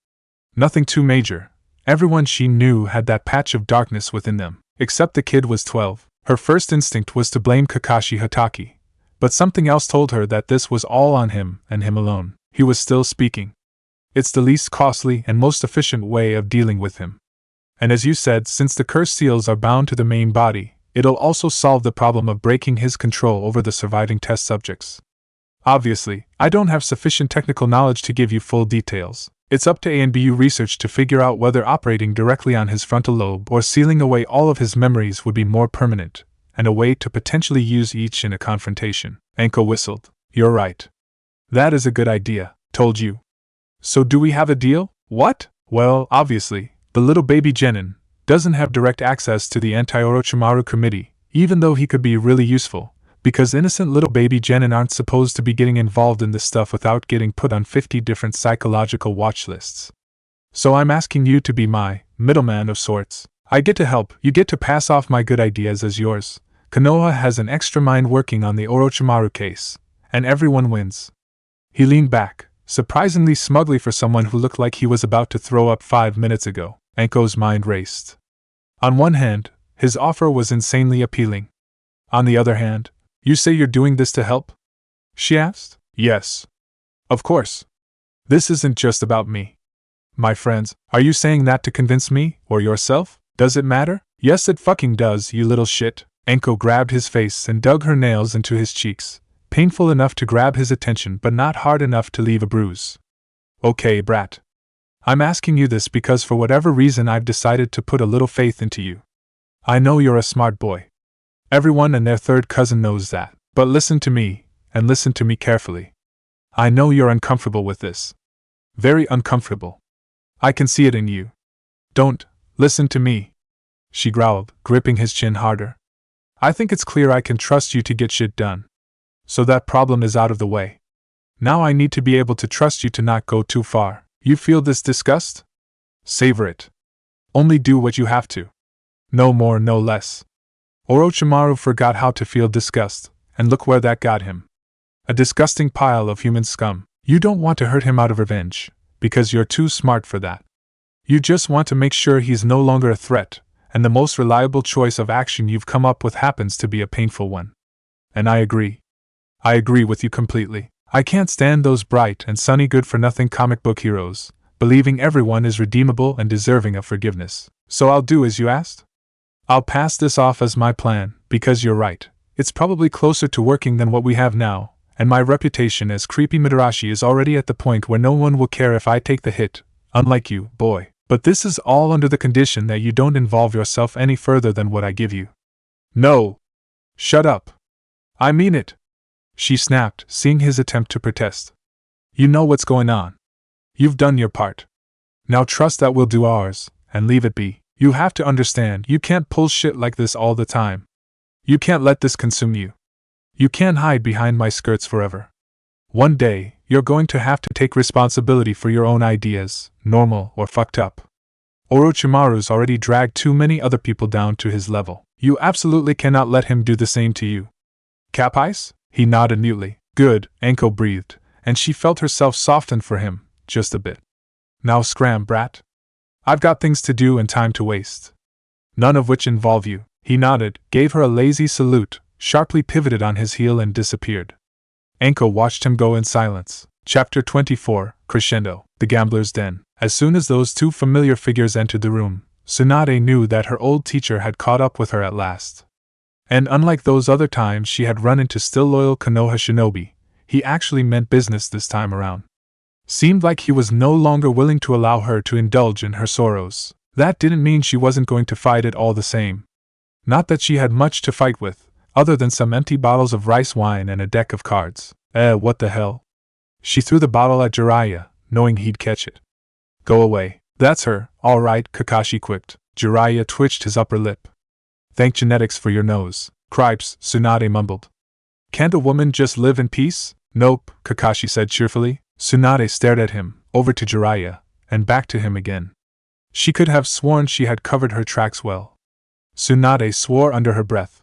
Nothing too major. Everyone she knew had that patch of darkness within them, except the kid was 12. Her first instinct was to blame Kakashi Hatake, but something else told her that this was all on him and him alone. He was still speaking. It's the least costly and most efficient way of dealing with him. And as you said, since the curse seals are bound to the main body, it'll also solve the problem of breaking his control over the surviving test subjects. Obviously, I don't have sufficient technical knowledge to give you full details. It's up to ANBU research to figure out whether operating directly on his frontal lobe or sealing away all of his memories would be more permanent, and a way to potentially use each in a confrontation. Anko whistled. You're right. That is a good idea, told you. So do we have a deal? What? Well, obviously, the little baby genin doesn't have direct access to the anti-Orochimaru committee, even though he could be really useful, because innocent little baby genin aren't supposed to be getting involved in this stuff without getting put on 50 different psychological watch lists. So I'm asking you to be my middleman of sorts. I get to help, you get to pass off my good ideas as yours. Konoha has an extra mind working on the Orochimaru case, and everyone wins. He leaned back, surprisingly smugly for someone who looked like he was about to throw up 5 minutes ago. Anko's mind raced. On one hand, his offer was insanely appealing. On the other hand, you say you're doing this to help? She asked. Yes. Of course. This isn't just about me. My friends, are you saying that to convince me, or yourself? Does it matter? Yes, it fucking does, you little shit. Anko grabbed his face and dug her nails into his cheeks, painful enough to grab his attention but not hard enough to leave a bruise. Okay, brat. I'm asking you this because for whatever reason I've decided to put a little faith into you. I know you're a smart boy. Everyone and their third cousin knows that. But listen to me, and listen to me carefully. I know you're uncomfortable with this. Very uncomfortable. I can see it in you. Don't listen to me, she growled, gripping his chin harder. I think it's clear I can trust you to get shit done. So that problem is out of the way. Now I need to be able to trust you to not go too far. You feel this disgust? Savor it. Only do what you have to. No more, no less. Orochimaru forgot how to feel disgust, and look where that got him. A disgusting pile of human scum. You don't want to hurt him out of revenge, because you're too smart for that. You just want to make sure he's no longer a threat, and the most reliable choice of action you've come up with happens to be a painful one. And I agree. I agree with you completely. I can't stand those bright and sunny good-for-nothing comic book heroes, believing everyone is redeemable and deserving of forgiveness. So I'll do as you asked? I'll pass this off as my plan, because you're right. It's probably closer to working than what we have now, and my reputation as creepy Midarashi is already at the point where no one will care if I take the hit, unlike you, boy. But this is all under the condition that you don't involve yourself any further than what I give you. No! Shut up! I mean it! She snapped, seeing his attempt to protest. You know what's going on. You've done your part. Now trust that we'll do ours, and leave it be. You have to understand, you can't pull shit like this all the time. You can't let this consume you. You can't hide behind my skirts forever. One day, you're going to have to take responsibility for your own ideas, normal or fucked up. Orochimaru's already dragged too many other people down to his level. You absolutely cannot let him do the same to you. Cap ice? He nodded mutely. Good, Anko breathed, and she felt herself soften for him, just a bit. Now scram, brat. I've got things to do and time to waste. None of which involve you. He nodded, gave her a lazy salute, sharply pivoted on his heel and disappeared. Anko watched him go in silence. Chapter 24, Crescendo, The Gambler's Den. As soon as those two familiar figures entered the room, Tsunade knew that her old teacher had caught up with her at last. And unlike those other times she had run into still loyal Konoha shinobi, he actually meant business this time around. Seemed like he was no longer willing to allow her to indulge in her sorrows. That didn't mean she wasn't going to fight it all the same. Not that she had much to fight with, other than some empty bottles of rice wine and a deck of cards. What the hell? She threw the bottle at Jiraiya, knowing he'd catch it. Go away. That's her, all right, Kakashi quipped. Jiraiya twitched his upper lip. Thank genetics for your nose. Cripes, Tsunade mumbled. Can't a woman just live in peace? Nope, Kakashi said cheerfully. Tsunade stared at him, over to Jiraiya, and back to him again. She could have sworn she had covered her tracks well. Tsunade swore under her breath.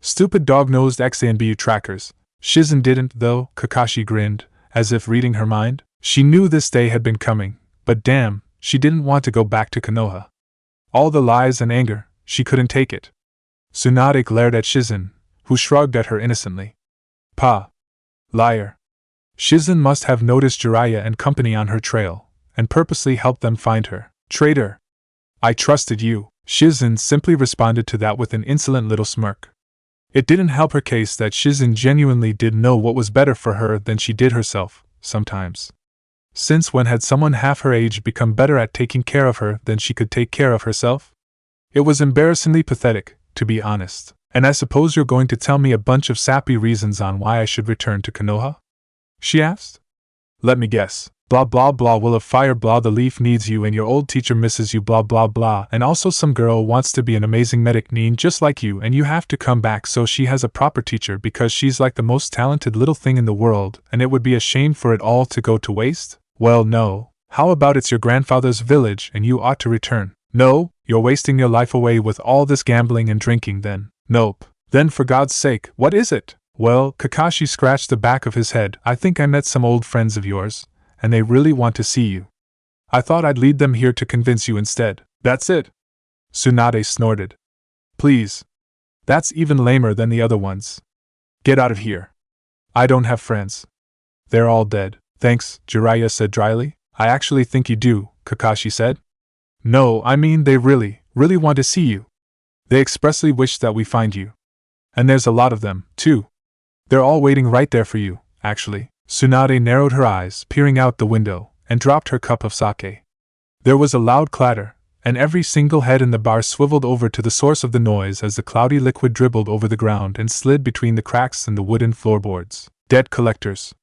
Stupid dog-nosed XANBU trackers. Shizen didn't, though, Kakashi grinned, as if reading her mind. She knew this day had been coming, but damn, she didn't want to go back to Konoha. All the lies and anger, she couldn't take it. Tsunade glared at Shizen, who shrugged at her innocently. Pa. Liar. Shizen must have noticed Jiraiya and company on her trail, and purposely helped them find her. Traitor. I trusted you. Shizen simply responded to that with an insolent little smirk. It didn't help her case that Shizen genuinely did know what was better for her than she did herself, sometimes. Since when had someone half her age become better at taking care of her than she could take care of herself? It was embarrassingly pathetic, to be honest. And I suppose you're going to tell me a bunch of sappy reasons on why I should return to Konoha? She asked. Let me guess. Blah blah blah will of fire blah the leaf needs you and your old teacher misses you blah blah blah and also some girl wants to be an amazing medic neen just like you and you have to come back so she has a proper teacher because she's like the most talented little thing in the world and it would be a shame for it all to go to waste? Well no. How about it's your grandfather's village and you ought to return? No, you're wasting your life away with all this gambling and drinking then. Nope. Then for God's sake, what is it? Well, Kakashi scratched the back of his head. I think I met some old friends of yours, and they really want to see you. I thought I'd lead them here to convince you instead. That's it. Tsunade snorted. Please. That's even lamer than the other ones. Get out of here. I don't have friends. They're all dead. Thanks, Jiraiya said dryly. I actually think you do, Kakashi said. No, I mean they really want to see you. They expressly wish that we find you. And there's a lot of them, too. They're all waiting right there for you, actually. Tsunade narrowed her eyes, peering out the window, and dropped her cup of sake. There was a loud clatter, and every single head in the bar swiveled over to the source of the noise as the cloudy liquid dribbled over the ground and slid between the cracks in the wooden floorboards. Debt collectors.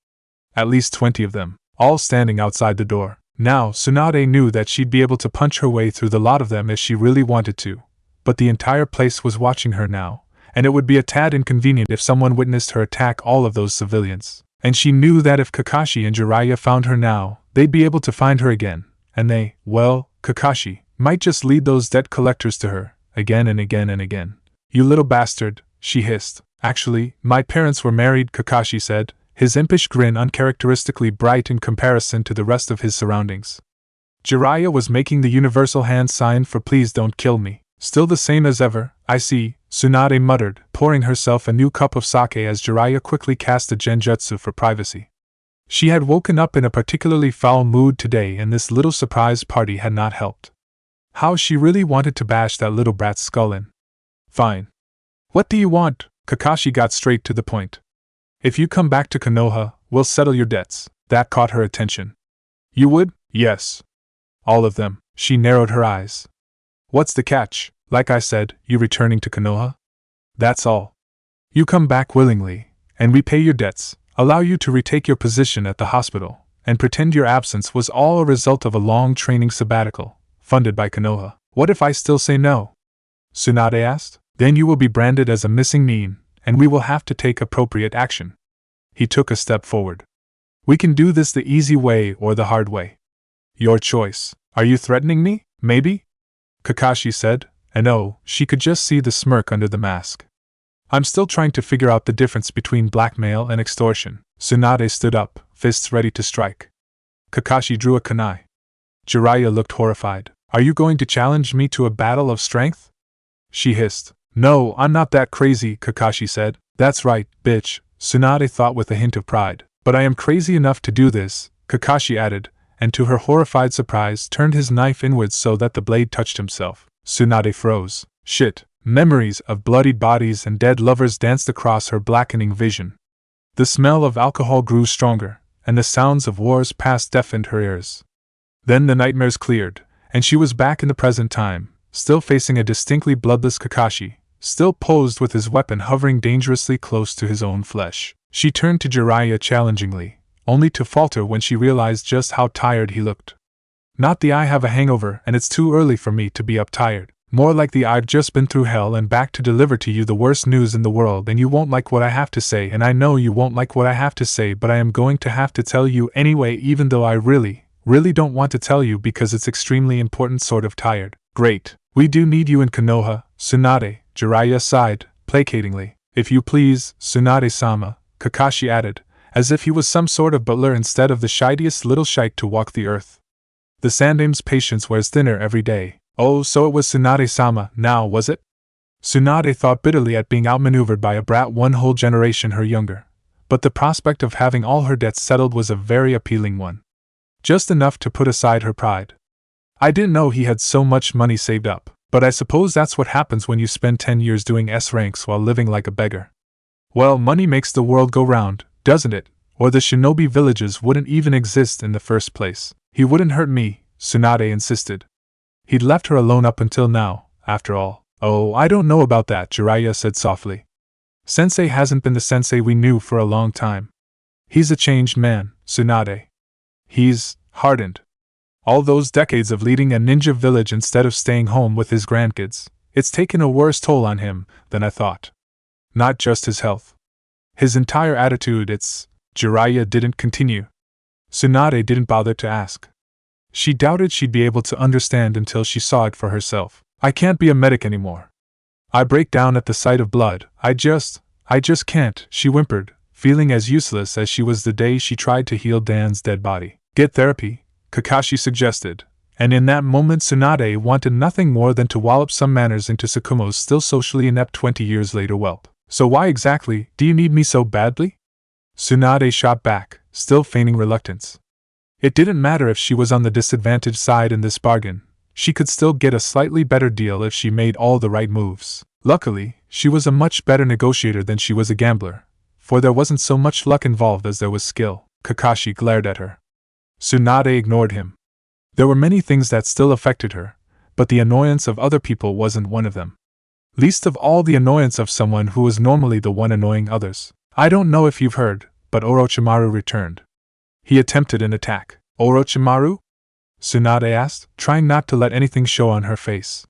At least 20 of them, all standing outside the door. Now, Tsunade knew that she'd be able to punch her way through the lot of them if she really wanted to, but the entire place was watching her now, and it would be a tad inconvenient if someone witnessed her attack all of those civilians. And she knew that if Kakashi and Jiraiya found her now, they'd be able to find her again, and they, well, Kakashi, might just lead those debt collectors to her, again and again and again. You little bastard, she hissed. Actually, my parents were married, Kakashi said, his impish grin uncharacteristically bright in comparison to the rest of his surroundings. Jiraiya was making the universal hand sign for please don't kill me. Still the same as ever, I see, Tsunade muttered, pouring herself a new cup of sake as Jiraiya quickly cast a genjutsu for privacy. She had woken up in a particularly foul mood today and this little surprise party had not helped. How she really wanted to bash that little brat's skull in. Fine. What do you want? Kakashi got straight to the point. If you come back to Konoha, we'll settle your debts. That caught her attention. You would? Yes. All of them. She narrowed her eyes. What's the catch? Like I said, you returning to Konoha? That's all. You come back willingly, and we pay your debts, allow you to retake your position at the hospital, and pretend your absence was all a result of a long training sabbatical, funded by Konoha. What if I still say no? Tsunade asked. Then you will be branded as a missing nin, and we will have to take appropriate action. He took a step forward. We can do this the easy way or the hard way. Your choice. Are you threatening me? Maybe? Kakashi said, and oh, she could just see the smirk under the mask. I'm still trying to figure out the difference between blackmail and extortion. Tsunade stood up, fists ready to strike. Kakashi drew a kunai. Jiraiya looked horrified. Are you going to challenge me to a battle of strength? She hissed. No, I'm not that crazy, Kakashi said. That's right, bitch, Tsunade thought with a hint of pride. But I am crazy enough to do this, Kakashi added, and to her horrified surprise turned his knife inwards so that the blade touched himself. Tsunade froze. Shit. Memories of bloodied bodies and dead lovers danced across her blackening vision. The smell of alcohol grew stronger, and the sounds of wars past deafened her ears. Then the nightmares cleared, and she was back in the present time, still facing a distinctly bloodless Kakashi, still posed with his weapon hovering dangerously close to his own flesh. She turned to Jiraiya challengingly, only to falter when she realized just how tired he looked. Not the I have a hangover and it's too early for me to be uptired. More like the I've just been through hell and back to deliver to you the worst news in the world and you won't like what I have to say and I know you won't like what I have to say but I am going to have to tell you anyway even though I really don't want to tell you because it's extremely important sort of tired. Great. We do need you in Konoha, Tsunade, Jiraiya sighed, placatingly. If you please, Tsunade-sama, Kakashi added, as if he was some sort of butler instead of the shidiest little shite to walk the earth. The Sandame's patience wears thinner every day. Oh, so it was Tsunade-sama, now, was it? Tsunade thought bitterly at being outmaneuvered by a brat one whole generation her younger. But the prospect of having all her debts settled was a very appealing one. Just enough to put aside her pride. I didn't know he had so much money saved up, but I suppose that's what happens when you spend 10 years doing S-ranks while living like a beggar. Well, money makes the world go round, doesn't it? Or the shinobi villages wouldn't even exist in the first place. He wouldn't hurt me, Tsunade insisted. He'd left her alone up until now, after all. Oh, I don't know about that, Jiraiya said softly. Sensei hasn't been the sensei we knew for a long time. He's a changed man, Tsunade. He's hardened. All those decades of leading a ninja village instead of staying home with his grandkids, it's taken a worse toll on him than I thought. Not just his health. His entire attitude, Jiraiya didn't continue. Tsunade didn't bother to ask. She doubted she'd be able to understand until she saw it for herself. I can't be a medic anymore. I break down at the sight of blood. I just can't, she whimpered, feeling as useless as she was the day she tried to heal Dan's dead body. Get therapy, Kakashi suggested, and in that moment Tsunade wanted nothing more than to wallop some manners into Sukumo's still socially inept 20 years later whelp. So why exactly do you need me so badly? Tsunade shot back, still feigning reluctance. It didn't matter if she was on the disadvantaged side in this bargain. She could still get a slightly better deal if she made all the right moves. Luckily, she was a much better negotiator than she was a gambler, for there wasn't so much luck involved as there was skill. Kakashi glared at her. Tsunade ignored him. There were many things that still affected her, but the annoyance of other people wasn't one of them. Least of all the annoyance of someone who was normally the one annoying others. I don't know if you've heard, but Orochimaru returned. He attempted an attack. Orochimaru? Tsunade asked, trying not to let anything show on her face.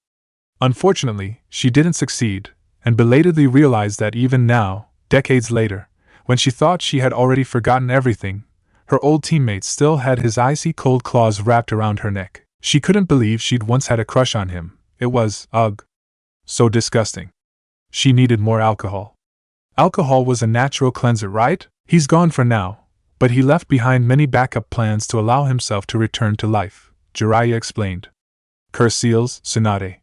Unfortunately, she didn't succeed, and belatedly realized that even now, decades later, when she thought she had already forgotten everything, her old teammate still had his icy cold claws wrapped around her neck. She couldn't believe she'd once had a crush on him. It was, ugh, so disgusting. She needed more alcohol. Alcohol was a natural cleanser, right? He's gone for now, but he left behind many backup plans to allow himself to return to life, Jiraiya explained. Curse seals, Tsunade.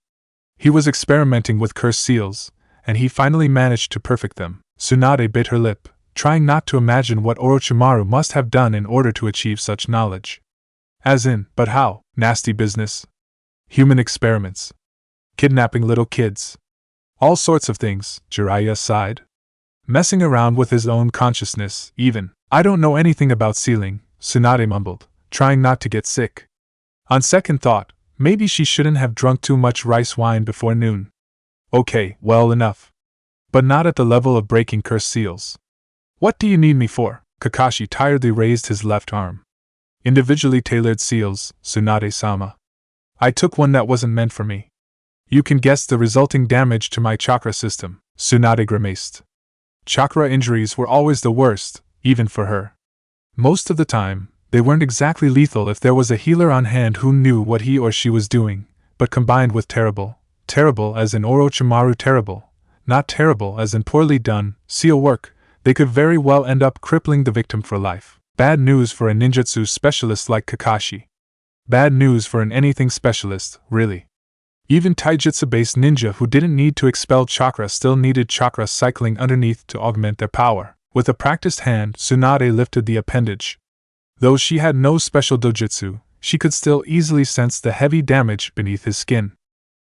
He was experimenting with curse seals, and he finally managed to perfect them. Tsunade bit her lip, trying not to imagine what Orochimaru must have done in order to achieve such knowledge. As in, but how? Nasty business. Human experiments. Kidnapping little kids. All sorts of things, Jiraiya sighed. Messing around with his own consciousness, even. I don't know anything about sealing, Tsunade mumbled, trying not to get sick. On second thought, maybe she shouldn't have drunk too much rice wine before noon. Okay, well enough. But not at the level of breaking curse seals. What do you need me for? Kakashi tiredly raised his left arm. Individually tailored seals, Tsunade-sama. I took one that wasn't meant for me. You can guess the resulting damage to my chakra system, Tsunade grimaced. Chakra injuries were always the worst, even for her. Most of the time, they weren't exactly lethal if there was a healer on hand who knew what he or she was doing, but combined with terrible as in Orochimaru terrible, not terrible as in poorly done, seal work, they could very well end up crippling the victim for life. Bad news for a ninjutsu specialist like Kakashi. Bad news for an anything specialist, really. Even taijutsu-based ninja who didn't need to expel chakra still needed chakra cycling underneath to augment their power. With a practiced hand, Tsunade lifted the appendage. Though she had no special dojutsu, she could still easily sense the heavy damage beneath his skin.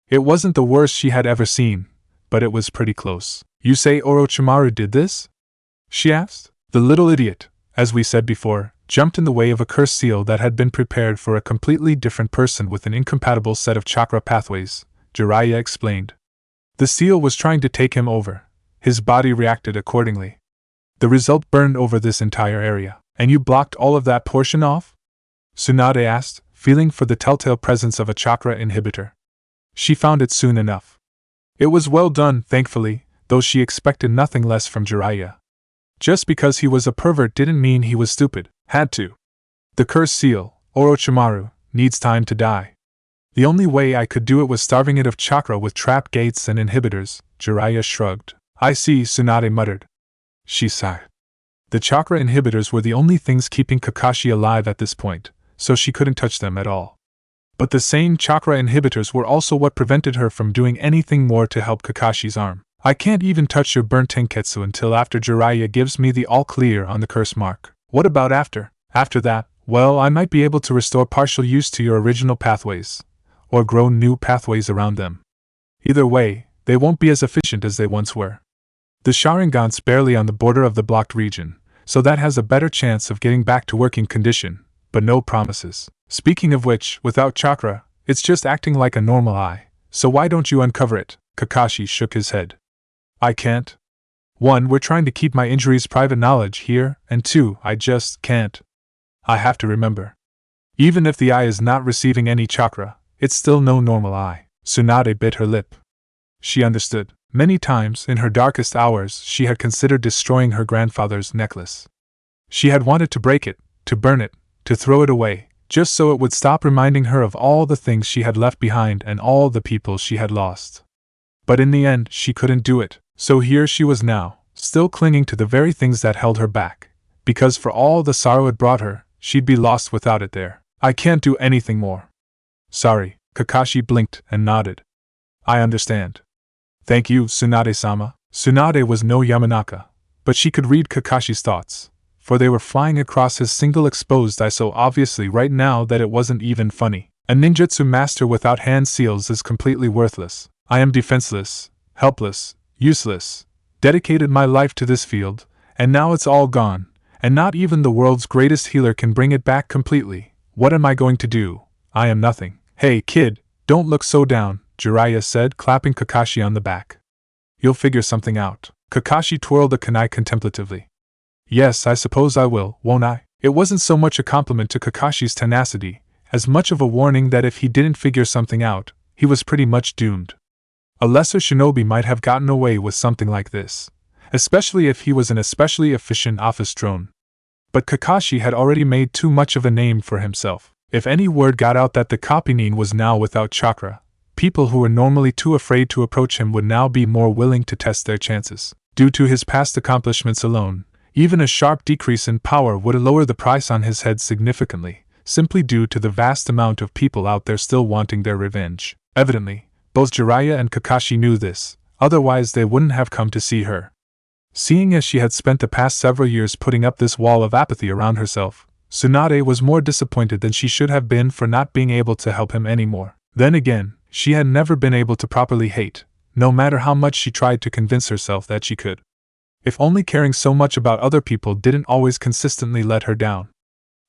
It wasn't the worst she had ever seen, but it was pretty close. You say Orochimaru did this? She asked. The little idiot, as we said before, jumped in the way of a curse seal that had been prepared for a completely different person with an incompatible set of chakra pathways, Jiraiya explained. The seal was trying to take him over. His body reacted accordingly. The result burned over this entire area. And you blocked all of that portion off? Tsunade asked, feeling for the telltale presence of a chakra inhibitor. She found it soon enough. It was well done, thankfully, though she expected nothing less from Jiraiya. Just because he was a pervert didn't mean he was stupid. Had to. The cursed seal, Orochimaru, needs time to die. The only way I could do it was starving it of chakra with trap gates and inhibitors, Jiraiya shrugged. I see, Tsunade muttered. She sighed. The chakra inhibitors were the only things keeping Kakashi alive at this point, so she couldn't touch them at all. But the same chakra inhibitors were also what prevented her from doing anything more to help Kakashi's arm. I can't even touch your burnt tenketsu until after Jiraiya gives me the all-clear on the curse mark. What about after? After that, well, I might be able to restore partial use to your original pathways, or grow new pathways around them. Either way, they won't be as efficient as they once were. The Sharingan's barely on the border of the blocked region, so that has a better chance of getting back to working condition, but no promises. Speaking of which, without chakra, it's just acting like a normal eye, so why don't you uncover it? Kakashi shook his head. I can't. 1. We're trying to keep my injuries private knowledge here, and 2. I just can't. I have to remember. Even if the eye is not receiving any chakra, it's still no normal eye. Tsunade bit her lip. She understood. Many times, in her darkest hours, she had considered destroying her grandfather's necklace. She had wanted to break it, to burn it, to throw it away, just so it would stop reminding her of all the things she had left behind and all the people she had lost. But in the end, she couldn't do it, so here she was now, still clinging to the very things that held her back, because for all the sorrow it brought her, she'd be lost without it there. I can't do anything more. Sorry, Kakashi blinked and nodded. I understand. Thank you, Tsunade-sama. Tsunade was no Yamanaka, but she could read Kakashi's thoughts, for they were flying across his single exposed eye so obviously right now that it wasn't even funny. A ninjutsu master without hand seals is completely worthless. I am defenseless, helpless, useless, dedicated my life to this field, and now it's all gone, and not even the world's greatest healer can bring it back completely. What am I going to do? I am nothing. Hey, kid, don't look so down, Jiraiya said, clapping Kakashi on the back. You'll figure something out. Kakashi twirled the kunai contemplatively. Yes, I suppose I will, won't I? It wasn't so much a compliment to Kakashi's tenacity, as much of a warning that if he didn't figure something out, he was pretty much doomed. A lesser shinobi might have gotten away with something like this, especially if he was an especially efficient office drone. But Kakashi had already made too much of a name for himself. If any word got out that the Kopinin was now without chakra, people who were normally too afraid to approach him would now be more willing to test their chances. Due to his past accomplishments alone, even a sharp decrease in power would lower the price on his head significantly, simply due to the vast amount of people out there still wanting their revenge. Evidently, both Jiraiya and Kakashi knew this, otherwise they wouldn't have come to see her. Seeing as she had spent the past several years putting up this wall of apathy around herself, Tsunade was more disappointed than she should have been for not being able to help him anymore. Then again, she had never been able to properly hate, no matter how much she tried to convince herself that she could. If only caring so much about other people didn't always consistently let her down.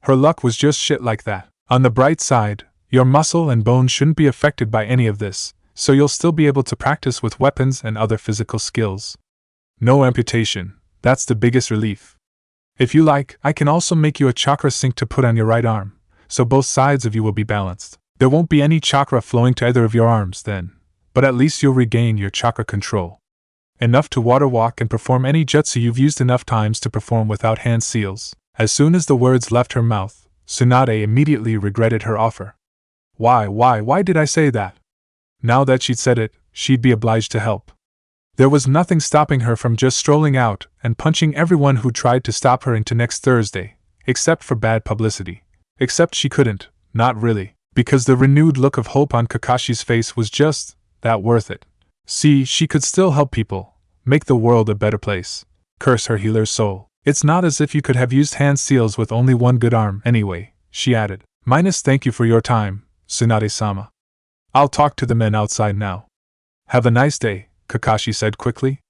Her luck was just shit like that. On the bright side, your muscle and bone shouldn't be affected by any of this, so you'll still be able to practice with weapons and other physical skills. No amputation, that's the biggest relief. If you like, I can also make you a chakra sink to put on your right arm, so both sides of you will be balanced. There won't be any chakra flowing to either of your arms then, but at least you'll regain your chakra control. Enough to water walk and perform any jutsu you've used enough times to perform without hand seals. As soon as the words left her mouth, Tsunade immediately regretted her offer. Why did I say that? Now that she'd said it, she'd be obliged to help. There was nothing stopping her from just strolling out and punching everyone who tried to stop her into next Thursday, except for bad publicity. Except she couldn't, not really, because the renewed look of hope on Kakashi's face was just that worth it. See, she could still help people, make the world a better place. Curse her healer's soul. It's not as if you could have used hand seals with only one good arm anyway, she added. Minus thank you for your time, Tsunade-sama. I'll talk to the men outside now. Have a nice day, Kakashi said quickly.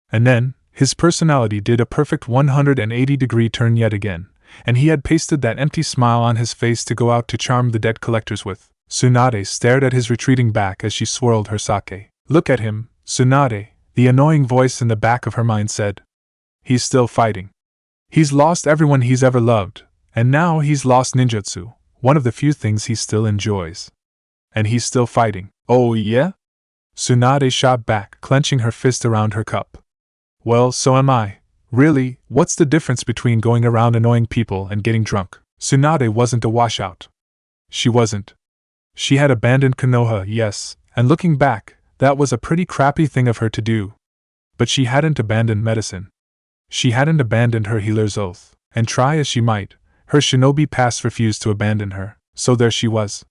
And then, his personality did a perfect 180-degree turn yet again, and he had pasted that empty smile on his face to go out to charm the debt collectors with. Tsunade stared at his retreating back as she swirled her sake. Look at him, Tsunade, the annoying voice in the back of her mind said. He's still fighting. He's lost everyone he's ever loved, and now he's lost ninjutsu, one of the few things he still enjoys. And he's still fighting. Oh yeah? Tsunade shot back, clenching her fist around her cup. Well, so am I. Really, what's the difference between going around annoying people and getting drunk? Tsunade wasn't a washout. She wasn't. She had abandoned Konoha, yes, and looking back, that was a pretty crappy thing of her to do. But she hadn't abandoned medicine. She hadn't abandoned her healer's oath, and try as she might, her shinobi past refused to abandon her, so there she was.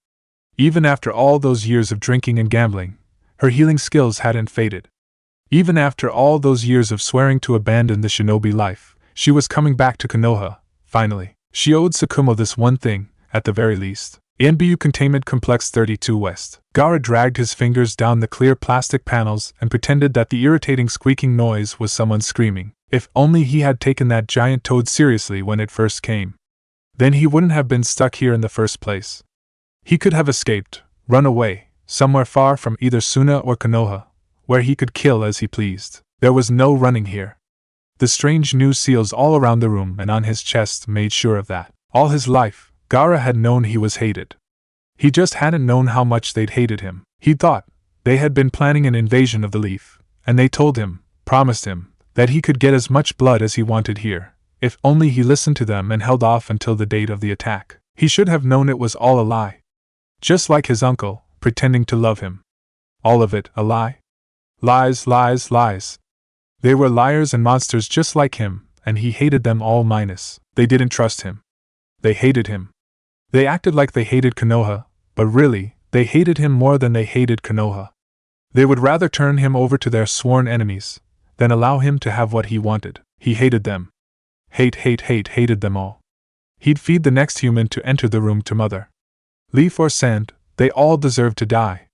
Even after all those years of drinking and gambling, her healing skills hadn't faded. Even after all those years of swearing to abandon the shinobi life, she was coming back to Konoha, finally. She owed Tsukumo this one thing, at the very least. NBU Containment Complex 32 West. Gaara dragged his fingers down the clear plastic panels and pretended that the irritating squeaking noise was someone screaming. If only he had taken that giant toad seriously when it first came. Then he wouldn't have been stuck here in the first place. He could have escaped, run away, somewhere far from either Suna or Konoha, where he could kill as he pleased. There was no running here. The strange new seals all around the room and on his chest made sure of that. All his life, Gaara had known he was hated. He just hadn't known how much they'd hated him. He thought they had been planning an invasion of the Leaf, and they told him, promised him, that he could get as much blood as he wanted here, if only he listened to them and held off until the date of the attack. He should have known it was all a lie. Just like his uncle, pretending to love him. All of it a lie? Lies, lies, lies. They were liars and monsters just like him, and he hated them all minus. They didn't trust him. They hated him. They acted like they hated Konoha, but really, they hated him more than they hated Konoha. They would rather turn him over to their sworn enemies than allow him to have what he wanted. He hated them. Hated them all. He'd feed the next human to enter the room to mother. Leaf or sand, they all deserved to die.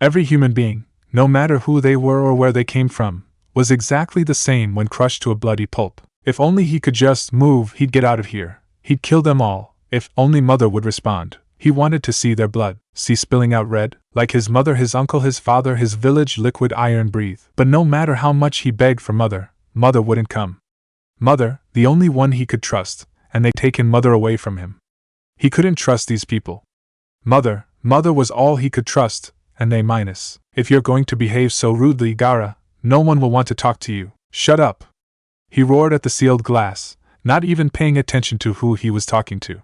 Every human being, no matter who they were or where they came from, was exactly the same when crushed to a bloody pulp. If only he could just move, he'd get out of here. He'd kill them all, if only mother would respond. He wanted to see their blood, see spilling out red, like his mother, his uncle, his father, his village, liquid iron breathe. But no matter how much he begged for mother, mother wouldn't come. Mother, the only one he could trust, and they'd taken mother away from him. He couldn't trust these people. Mother was all he could trust, and they minus. If you're going to behave so rudely, Gaara, no one will want to talk to you. Shut up! He roared at the sealed glass, not even paying attention to who he was talking to.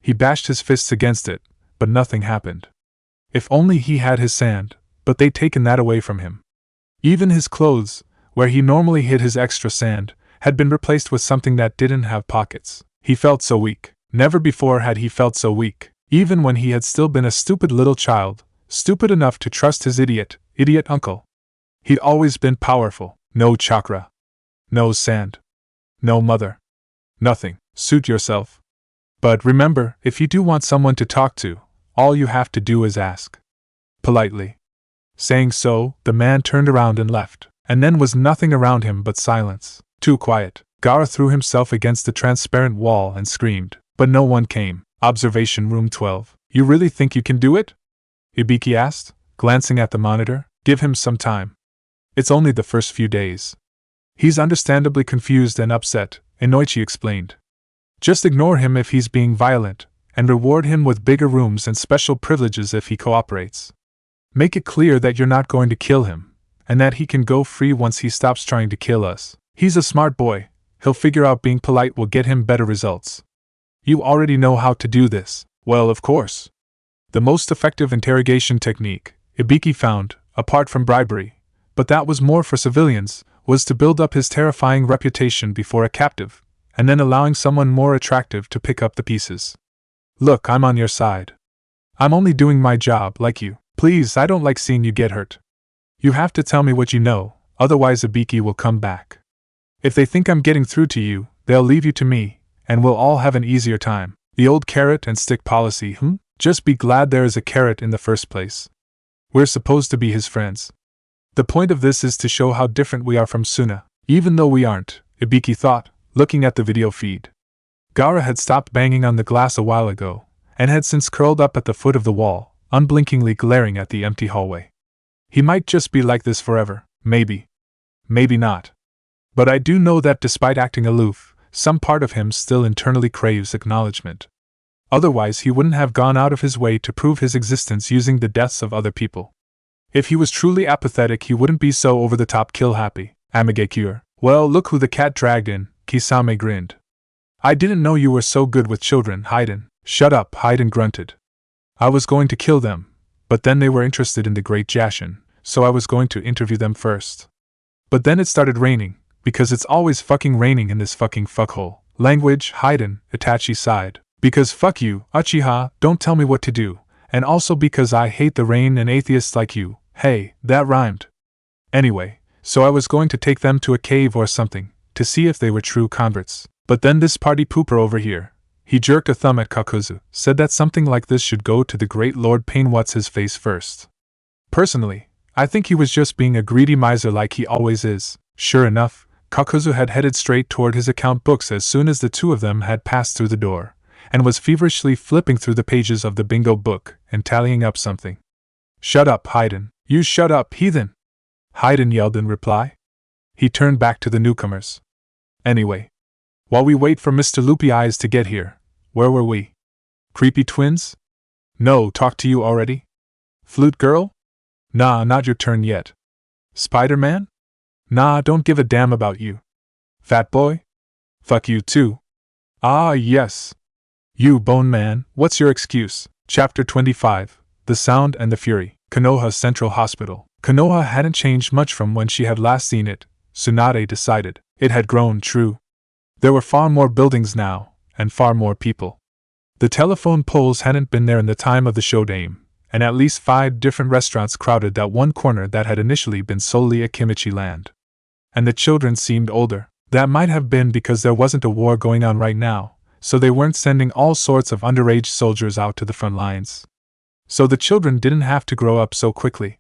He bashed his fists against it, but nothing happened. If only he had his sand, but they'd taken that away from him. Even his clothes, where he normally hid his extra sand, had been replaced with something that didn't have pockets. He felt so weak. Never before had he felt so weak, even when he had still been a stupid little child, stupid enough to trust his idiot uncle. He'd always been powerful. No chakra. No sand. No mother. Nothing. Suit yourself. But remember, if you do want someone to talk to, all you have to do is ask. Politely. Saying so, the man turned around and left, and then was nothing around him but silence. Too quiet. Gaara threw himself against the transparent wall and screamed, but no one came. Observation Room 12. You really think you can do it? Ibiki asked, glancing at the monitor. Give him some time. It's only the first few days. He's understandably confused and upset, Inoichi explained. Just ignore him if he's being violent, and reward him with bigger rooms and special privileges if he cooperates. Make it clear that you're not going to kill him, and that he can go free once he stops trying to kill us. He's a smart boy. He'll figure out being polite will get him better results. You already know how to do this. Well, of course. The most effective interrogation technique, Ibiki found, apart from bribery, but that was more for civilians, was to build up his terrifying reputation before a captive, and then allowing someone more attractive to pick up the pieces. Look, I'm on your side. I'm only doing my job like you. Please, I don't like seeing you get hurt. You have to tell me what you know, otherwise Ibiki will come back. If they think I'm getting through to you, they'll leave you to me, and we'll all have an easier time. The old carrot and stick policy, Just be glad there is a carrot in the first place. We're supposed to be his friends. The point of this is to show how different we are from Suna, even though we aren't, Ibiki thought, looking at the video feed. Gaara had stopped banging on the glass a while ago, and had since curled up at the foot of the wall, unblinkingly glaring at the empty hallway. He might just be like this forever, maybe. Maybe not. But I do know that despite acting aloof, some part of him still internally craves acknowledgement. Otherwise he wouldn't have gone out of his way to prove his existence using the deaths of other people. If he was truly apathetic he wouldn't be so over-the-top kill-happy. Amigekure. Well, look who the cat dragged in, Kisame grinned. I didn't know you were so good with children, Haiden. Shut up, Haiden grunted. I was going to kill them, but then they were interested in the Great Jashin, so I was going to interview them first. But then it started raining, because it's always fucking raining in this fucking fuckhole. Language, Haiden, Itachi sighed. Because fuck you, Uchiha, don't tell me what to do, and also because I hate the rain and atheists like you. Hey, that rhymed. Anyway, so I was going to take them to a cave or something, to see if they were true converts. But then this party pooper over here, he jerked a thumb at Kakuzu, said that something like this should go to the great Lord Pain What's-His-Face first. Personally, I think he was just being a greedy miser like he always is. Sure enough, Kakuzu had headed straight toward his account books as soon as the two of them had passed through the door, and was feverishly flipping through the pages of the bingo book and tallying up something. Shut up, Haiden. You shut up, heathen! Hayden yelled in reply. He turned back to the newcomers. Anyway, while we wait for Mr. Loopy Eyes to get here, where were we? Creepy twins? No, talk to you already? Flute girl? Nah, not your turn yet. Spider-Man? Nah, don't give a damn about you. Fat boy? Fuck you too. Ah, yes. You, Bone Man, what's your excuse? Chapter 25, The Sound and the Fury. Konoha Central Hospital. Konoha hadn't changed much from when she had last seen it, Tsunade decided. It had grown, true. There were far more buildings now, and far more people. The telephone poles hadn't been there in the time of the showdame, and at least 5 different restaurants crowded that one corner that had initially been solely a kimchi land. And the children seemed older. That might have been because there wasn't a war going on right now, so they weren't sending all sorts of underage soldiers out to the front lines. So the children didn't have to grow up so quickly.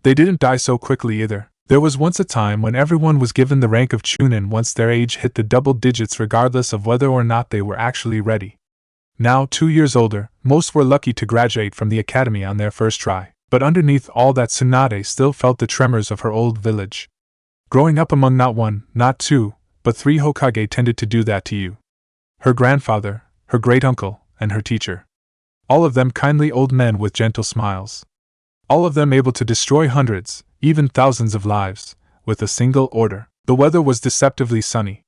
They didn't die so quickly either. There was once a time when everyone was given the rank of Chunin once their age hit the double digits regardless of whether or not they were actually ready. Now 2 years older, most were lucky to graduate from the academy on their first try, but underneath all that Tsunade still felt the tremors of her old village. Growing up among not 1, not 2, but 3 Hokage tended to do that to you. Her grandfather, her great-uncle, and her teacher. All of them kindly old men with gentle smiles. All of them able to destroy hundreds, even thousands of lives, with a single order. The weather was deceptively sunny.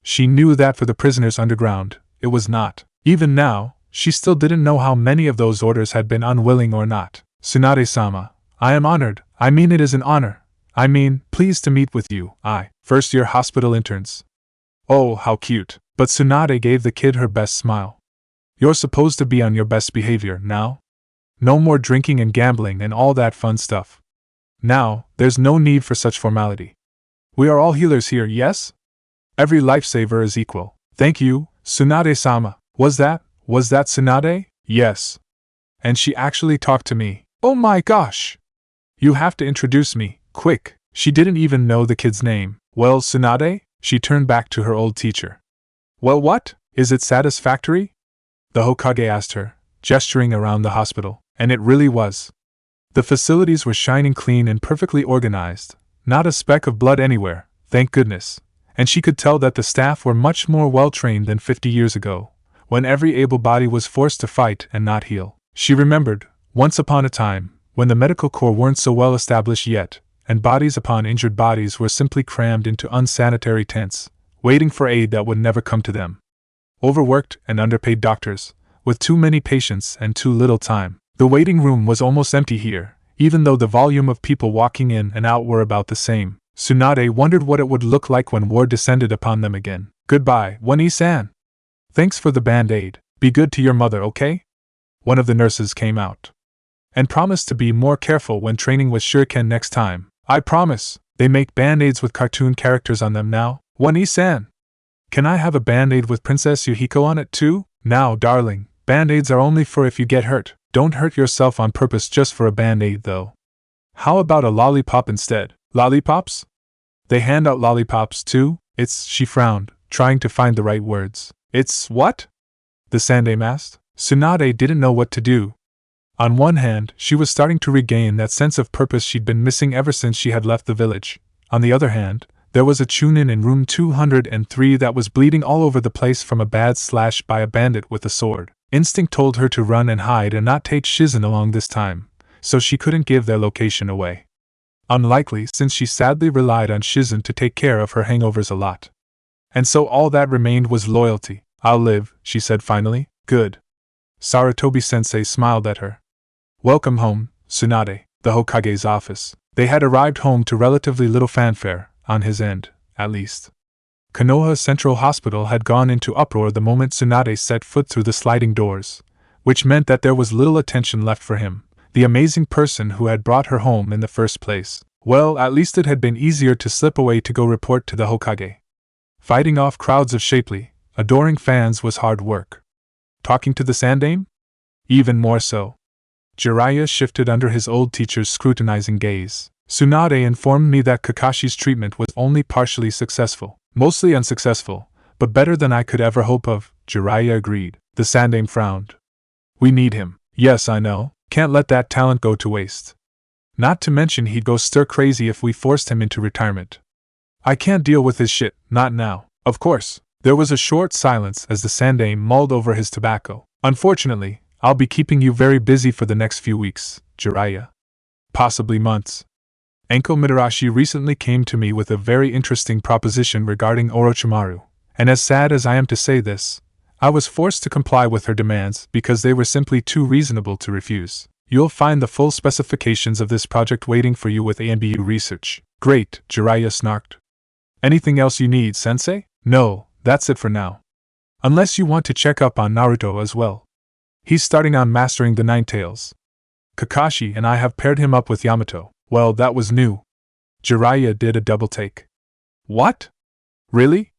She knew that for the prisoners underground, it was not. Even now, she still didn't know how many of those orders had been unwilling or not. Tsunade-sama, I am honored. I mean it is an honor. I mean, pleased to meet with you, first-year hospital interns. Oh, how cute. But Tsunade gave the kid her best smile. You're supposed to be on your best behavior, now? No more drinking and gambling and all that fun stuff. Now, there's no need for such formality. We are all healers here, yes? Every lifesaver is equal. Thank you, Tsunade-sama. Was that Tsunade? Yes. And she actually talked to me. Oh my gosh! You have to introduce me, quick. She didn't even know the kid's name. Well, Tsunade? She turned back to her old teacher. Well, what? Is it satisfactory? The Hokage asked her, gesturing around the hospital, and it really was. The facilities were shining clean and perfectly organized, not a speck of blood anywhere, thank goodness, and she could tell that the staff were much more well-trained than 50 years ago, when every able body was forced to fight and not heal. She remembered, once upon a time, when the medical corps weren't so well established yet, and bodies upon injured bodies were simply crammed into unsanitary tents, waiting for aid that would never come to them. Overworked and underpaid doctors, with too many patients and too little time. The waiting room was almost empty here, even though the volume of people walking in and out were about the same. Tsunade wondered what it would look like when war descended upon them again. Goodbye, One-E-san. Thanks for the band-aid. Be good to your mother, okay? One of the nurses came out. And promised to be more careful when training with Shuriken next time. I promise. They make band-aids with cartoon characters on them now. One-E-san. Can I have a band-aid with Princess Yuhiko on it too? Now, darling, band-aids are only for if you get hurt. Don't hurt yourself on purpose just for a band-aid though. How about a lollipop instead? Lollipops? They hand out lollipops too? She frowned, trying to find the right words. It's what? The Sandame asked. Tsunade didn't know what to do. On one hand, she was starting to regain that sense of purpose she'd been missing ever since she had left the village. On the other hand, there was a Chunin in room 203 that was bleeding all over the place from a bad slash by a bandit with a sword. Instinct told her to run and hide and not take Shizen along this time, so she couldn't give their location away. Unlikely, since she sadly relied on Shizen to take care of her hangovers a lot. And so all that remained was loyalty. I'll live, she said finally. Good. Sarutobi-sensei smiled at her. Welcome home, Tsunade, the Hokage's office. They had arrived home to relatively little fanfare, on his end, at least. Konoha Central Hospital had gone into uproar the moment Tsunade set foot through the sliding doors, which meant that there was little attention left for him, the amazing person who had brought her home in the first place. Well, at least it had been easier to slip away to go report to the Hokage. Fighting off crowds of shapely, adoring fans was hard work. Talking to the Sandame? Even more so. Jiraiya shifted under his old teacher's scrutinizing gaze. Tsunade informed me that Kakashi's treatment was only partially successful. Mostly unsuccessful, but better than I could ever hope of, Jiraiya agreed. The Sandame frowned. We need him. Yes, I know. Can't let that talent go to waste. Not to mention he'd go stir-crazy if we forced him into retirement. I can't deal with his shit, not now. Of course. There was a short silence as the Sandaime mulled over his tobacco. Unfortunately, I'll be keeping you very busy for the next few weeks, Jiraiya. Possibly months. Anko Mitarashi recently came to me with a very interesting proposition regarding Orochimaru, and as sad as I am to say this, I was forced to comply with her demands because they were simply too reasonable to refuse. You'll find the full specifications of this project waiting for you with ANBU research. Great, Jiraiya snarked. Anything else you need, Sensei? No, that's it for now. Unless you want to check up on Naruto as well. He's starting on mastering the Nine Tails. Kakashi and I have paired him up with Yamato. Well, that was new. Jiraiya did a double take. What? Really?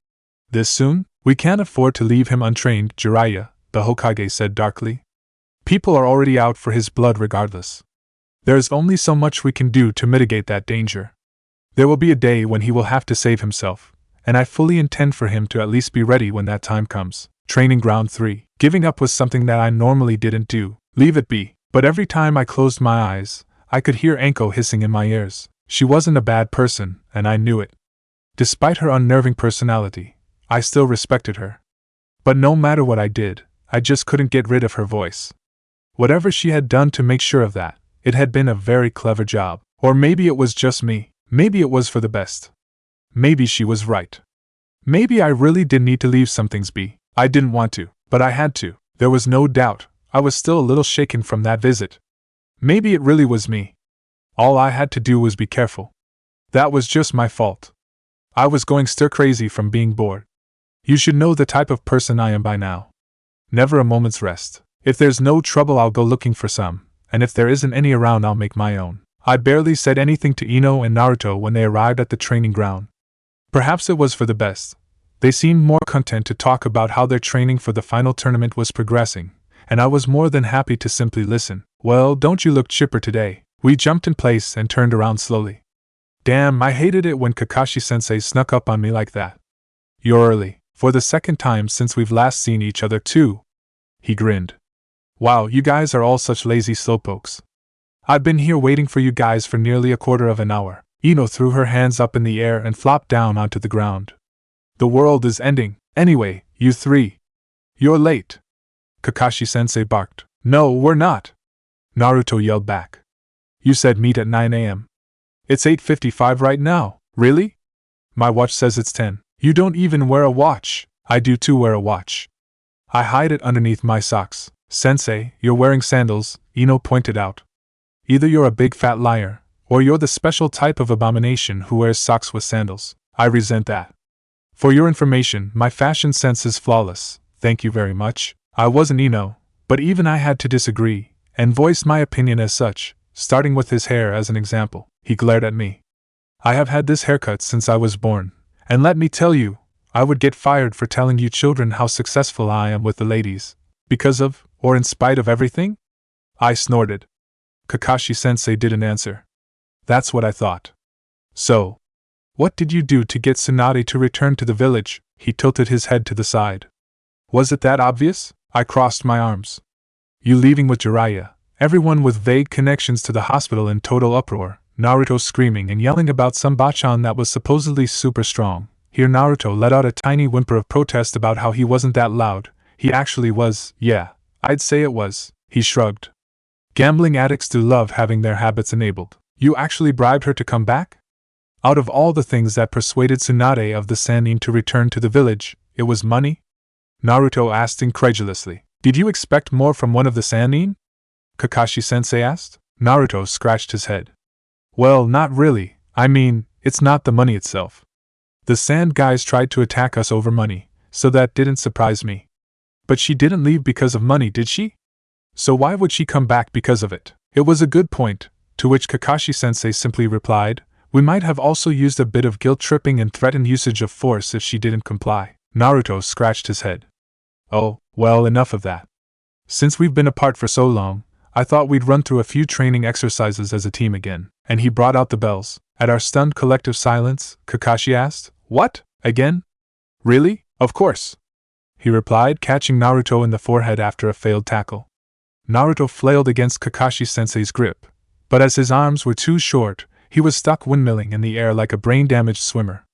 This soon? We can't afford to leave him untrained, Jiraiya, the Hokage said darkly. People are already out for his blood regardless. There is only so much we can do to mitigate that danger. There will be a day when he will have to save himself, and I fully intend for him to at least be ready when that time comes. Training Ground 3. Giving up was something that I normally didn't do. Leave it be. But every time I closed my eyes, I could hear Anko hissing in my ears. She wasn't a bad person, and I knew it. Despite her unnerving personality, I still respected her. But no matter what I did, I just couldn't get rid of her voice. Whatever she had done to make sure of that, it had been a very clever job. Or maybe it was just me. Maybe it was for the best. Maybe she was right. Maybe I really did need to leave some things be. I didn't want to, but I had to. There was no doubt, I was still a little shaken from that visit. Maybe it really was me. All I had to do was be careful. That was just my fault. I was going stir-crazy from being bored. You should know the type of person I am by now. Never a moment's rest. If there's no trouble, I'll go looking for some, and if there isn't any around, I'll make my own. I barely said anything to Ino and Naruto when they arrived at the training ground. Perhaps it was for the best. They seemed more content to talk about how their training for the final tournament was progressing, and I was more than happy to simply listen. Well, don't you look chipper today? We jumped in place and turned around slowly. Damn, I hated it when Kakashi-sensei snuck up on me like that. You're early. For the second time since we've last seen each other too. He grinned. Wow, you guys are all such lazy slowpokes. I've been here waiting for you guys for nearly a quarter of an hour. Ino threw her hands up in the air and flopped down onto the ground. The world is ending. Anyway, you three. You're late. Kakashi-sensei barked. No, we're not. Naruto yelled back. You said meet at 9 a.m. It's 8:55 right now. Really? My watch says it's 10. You don't even wear a watch. I do too wear a watch. I hide it underneath my socks. Sensei, you're wearing sandals, Ino pointed out. Either you're a big fat liar, or you're the special type of abomination who wears socks with sandals. I resent that. For your information, my fashion sense is flawless, thank you very much. I wasn't Ino, but even I had to disagree, and voiced my opinion as such, starting with his hair as an example. He glared at me. I have had this haircut since I was born, and let me tell you, I would get fired for telling you children how successful I am with the ladies. Because of, or in spite of everything? I snorted. Kakashi-sensei didn't answer. That's what I thought. So, what did you do to get Tsunade to return to the village? He tilted his head to the side. Was it that obvious? I crossed my arms. You leaving with Jiraiya, everyone with vague connections to the hospital in total uproar, Naruto screaming and yelling about some bachan that was supposedly super strong. Here Naruto let out a tiny whimper of protest about how he wasn't that loud. He actually was, yeah, I'd say it was. He shrugged. Gambling addicts do love having their habits enabled. You actually bribed her to come back? Out of all the things that persuaded Tsunade of the Sannin to return to the village, it was money? Naruto asked incredulously. Did you expect more from one of the Sannin? Kakashi-sensei asked. Naruto scratched his head. Well, not really. I mean, it's not the money itself. The Sand guys tried to attack us over money, so that didn't surprise me. But she didn't leave because of money, did she? So why would she come back because of it? It was a good point, to which Kakashi-sensei simply replied, we might have also used a bit of guilt-tripping and threatened usage of force if she didn't comply. Naruto scratched his head. Oh, well, enough of that. Since we've been apart for so long, I thought we'd run through a few training exercises as a team again. And he brought out the bells. At our stunned collective silence, Kakashi asked, What? Again? Really? Of course. He replied, catching Naruto in the forehead after a failed tackle. Naruto flailed against Kakashi-sensei's grip, but as his arms were too short, he was stuck windmilling in the air like a brain-damaged swimmer.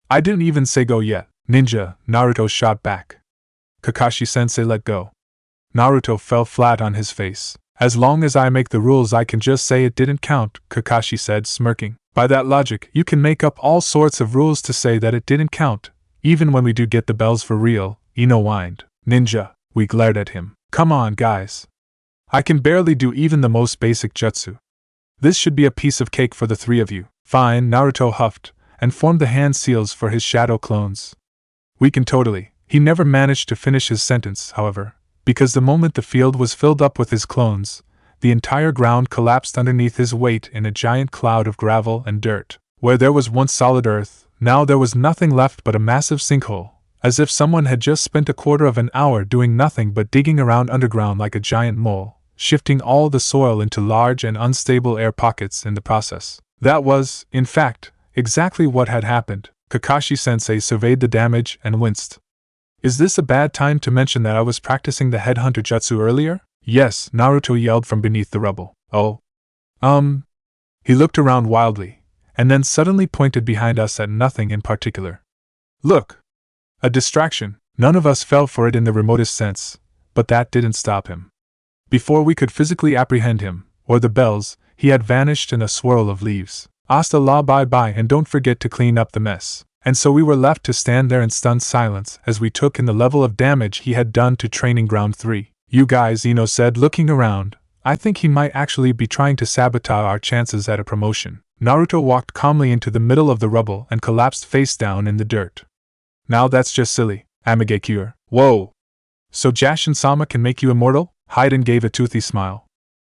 I didn't even say go yet, ninja, Naruto shot back. Kakashi-sensei let go. Naruto fell flat on his face. As long as I make the rules I can just say it didn't count, Kakashi said, smirking. By that logic, you can make up all sorts of rules to say that it didn't count, even when we do get the bells for real, Ino whined. Ninja, we glared at him. Come on, guys. I can barely do even the most basic jutsu. This should be a piece of cake for the three of you. Fine, Naruto huffed, and formed the hand seals for his shadow clones. We can totally. He never managed to finish his sentence, however, because the moment the field was filled up with his clones, the entire ground collapsed underneath his weight in a giant cloud of gravel and dirt. Where there was once solid earth, now there was nothing left but a massive sinkhole, as if someone had just spent a quarter of an hour doing nothing but digging around underground like a giant mole, shifting all the soil into large and unstable air pockets in the process. That was, in fact, exactly what had happened. Kakashi-sensei surveyed the damage and winced. Is this a bad time to mention that I was practicing the headhunter jutsu earlier? Yes, Naruto yelled from beneath the rubble. Oh. He looked around wildly, and then suddenly pointed behind us at nothing in particular. Look! A distraction. None of us fell for it in the remotest sense, but that didn't stop him. Before we could physically apprehend him, or the bells, he had vanished in a swirl of leaves. Hasta la bye-bye, and don't forget to clean up the mess. And so we were left to stand there in stunned silence as we took in the level of damage he had done to Training Ground 3. You guys, Ino said, looking around. I think he might actually be trying to sabotage our chances at a promotion. Naruto walked calmly into the middle of the rubble and collapsed face down in the dirt. Now that's just silly, Amigekure. Whoa! So Jashin-sama can make you immortal? Haiden gave a toothy smile.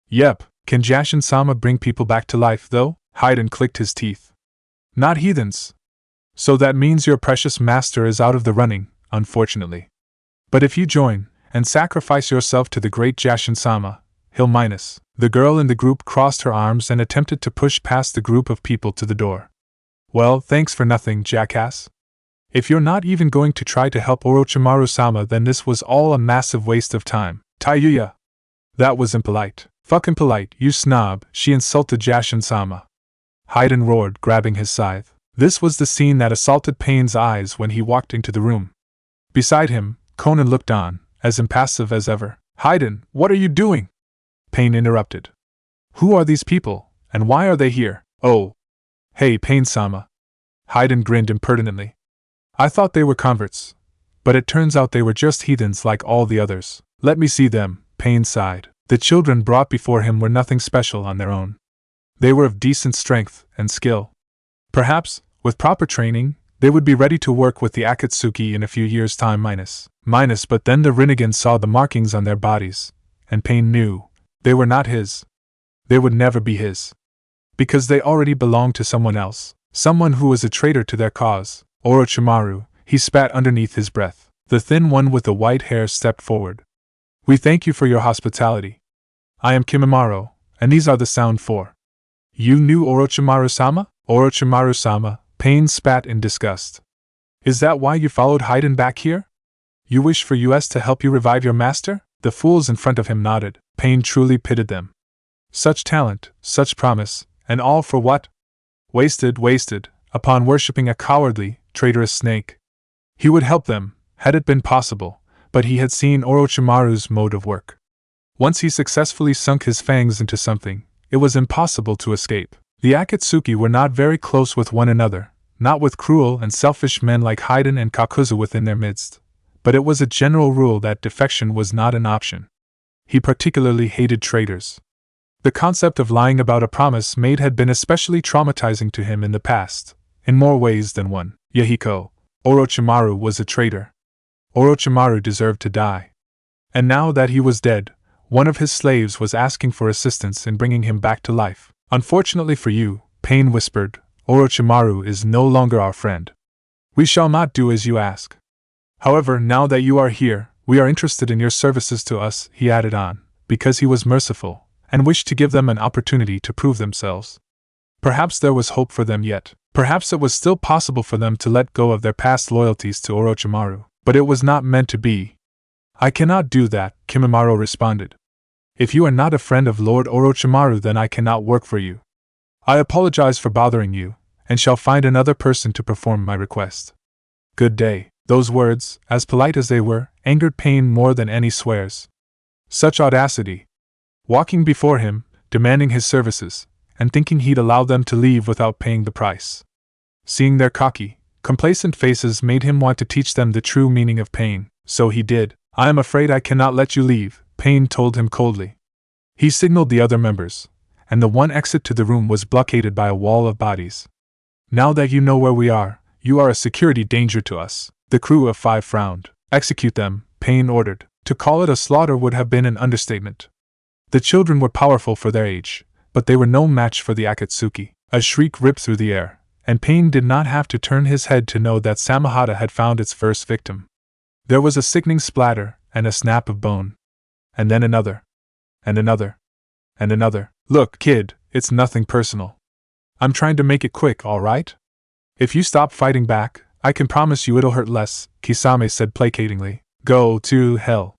Yep, can Jashin-sama bring people back to life though? Haiden clicked his teeth. Not heathens. So that means your precious master is out of the running, unfortunately. But if you join, and sacrifice yourself to the great Jashin-sama, he'll minus. The girl in the group crossed her arms and attempted to push past the group of people to the door. Well, thanks for nothing, jackass. If you're not even going to try to help Orochimaru-sama, then this was all a massive waste of time. Taiyuya! That was impolite. Fucking polite, you snob, she insulted Jashin-sama. Haiden roared, grabbing his scythe. This was the scene that assaulted Pain's eyes when he walked into the room. Beside him, Conan looked on, as impassive as ever. Haiden, what are you doing? Pain interrupted. Who are these people, and why are they here? Oh. Hey, Pain-sama. Haiden grinned impertinently. I thought they were converts, but it turns out they were just heathens like all the others. Let me see them, Pain sighed. The children brought before him were nothing special on their own. They were of decent strength and skill. Perhaps, with proper training, they would be ready to work with the Akatsuki in a few years' time but then the Rinnegan saw the markings on their bodies, and Pain knew they were not his. They would never be his. Because they already belonged to someone else, someone who was a traitor to their cause. Orochimaru, he spat underneath his breath. The thin one with the white hair stepped forward. We thank you for your hospitality. I am Kimimaro, and these are the sound 4. You knew Orochimaru-sama? Orochimaru-sama, Pain spat in disgust. Is that why you followed Haiden back here? You wish for us to help you revive your master? The fools in front of him nodded. Pain truly pitied them. Such talent, such promise, and all for what? Wasted, upon worshipping a cowardly, traitorous snake. He would help them, had it been possible, but he had seen Orochimaru's mode of work. Once he successfully sunk his fangs into something, it was impossible to escape. The Akatsuki were not very close with one another, not with cruel and selfish men like Haiden and Kakuzu within their midst, but it was a general rule that defection was not an option. He particularly hated traitors. The concept of lying about a promise made had been especially traumatizing to him in the past, in more ways than one. Yahiko, Orochimaru was a traitor. Orochimaru deserved to die. And now that he was dead, one of his slaves was asking for assistance in bringing him back to life. Unfortunately for you, Pain whispered, Orochimaru is no longer our friend. We shall not do as you ask. However, now that you are here, we are interested in your services to us, he added on, because he was merciful, and wished to give them an opportunity to prove themselves. Perhaps there was hope for them yet. Perhaps it was still possible for them to let go of their past loyalties to Orochimaru, but it was not meant to be. I cannot do that, Kimimaro responded. If you are not a friend of Lord Orochimaru, then I cannot work for you. I apologize for bothering you, and shall find another person to perform my request. Good day. Those words, as polite as they were, angered Pain more than any swears. Such audacity! Walking before him, demanding his services, and thinking he'd allow them to leave without paying the price. Seeing their cocky, complacent faces made him want to teach them the true meaning of pain, so he did. I am afraid I cannot let you leave, Pain told him coldly. He signaled the other members, and the one exit to the room was blockaded by a wall of bodies. Now that you know where we are, you are a security danger to us. The crew of 5 frowned. Execute them, Pain ordered. To call it a slaughter would have been an understatement. The children were powerful for their age, but they were no match for the Akatsuki. A shriek ripped through the air, and Pain did not have to turn his head to know that Samahata had found its first victim. There was a sickening splatter, and a snap of bone. And then another. And another. And another. Look, kid, it's nothing personal. I'm trying to make it quick, all right? If you stop fighting back, I can promise you it'll hurt less, Kisame said placatingly. Go to hell.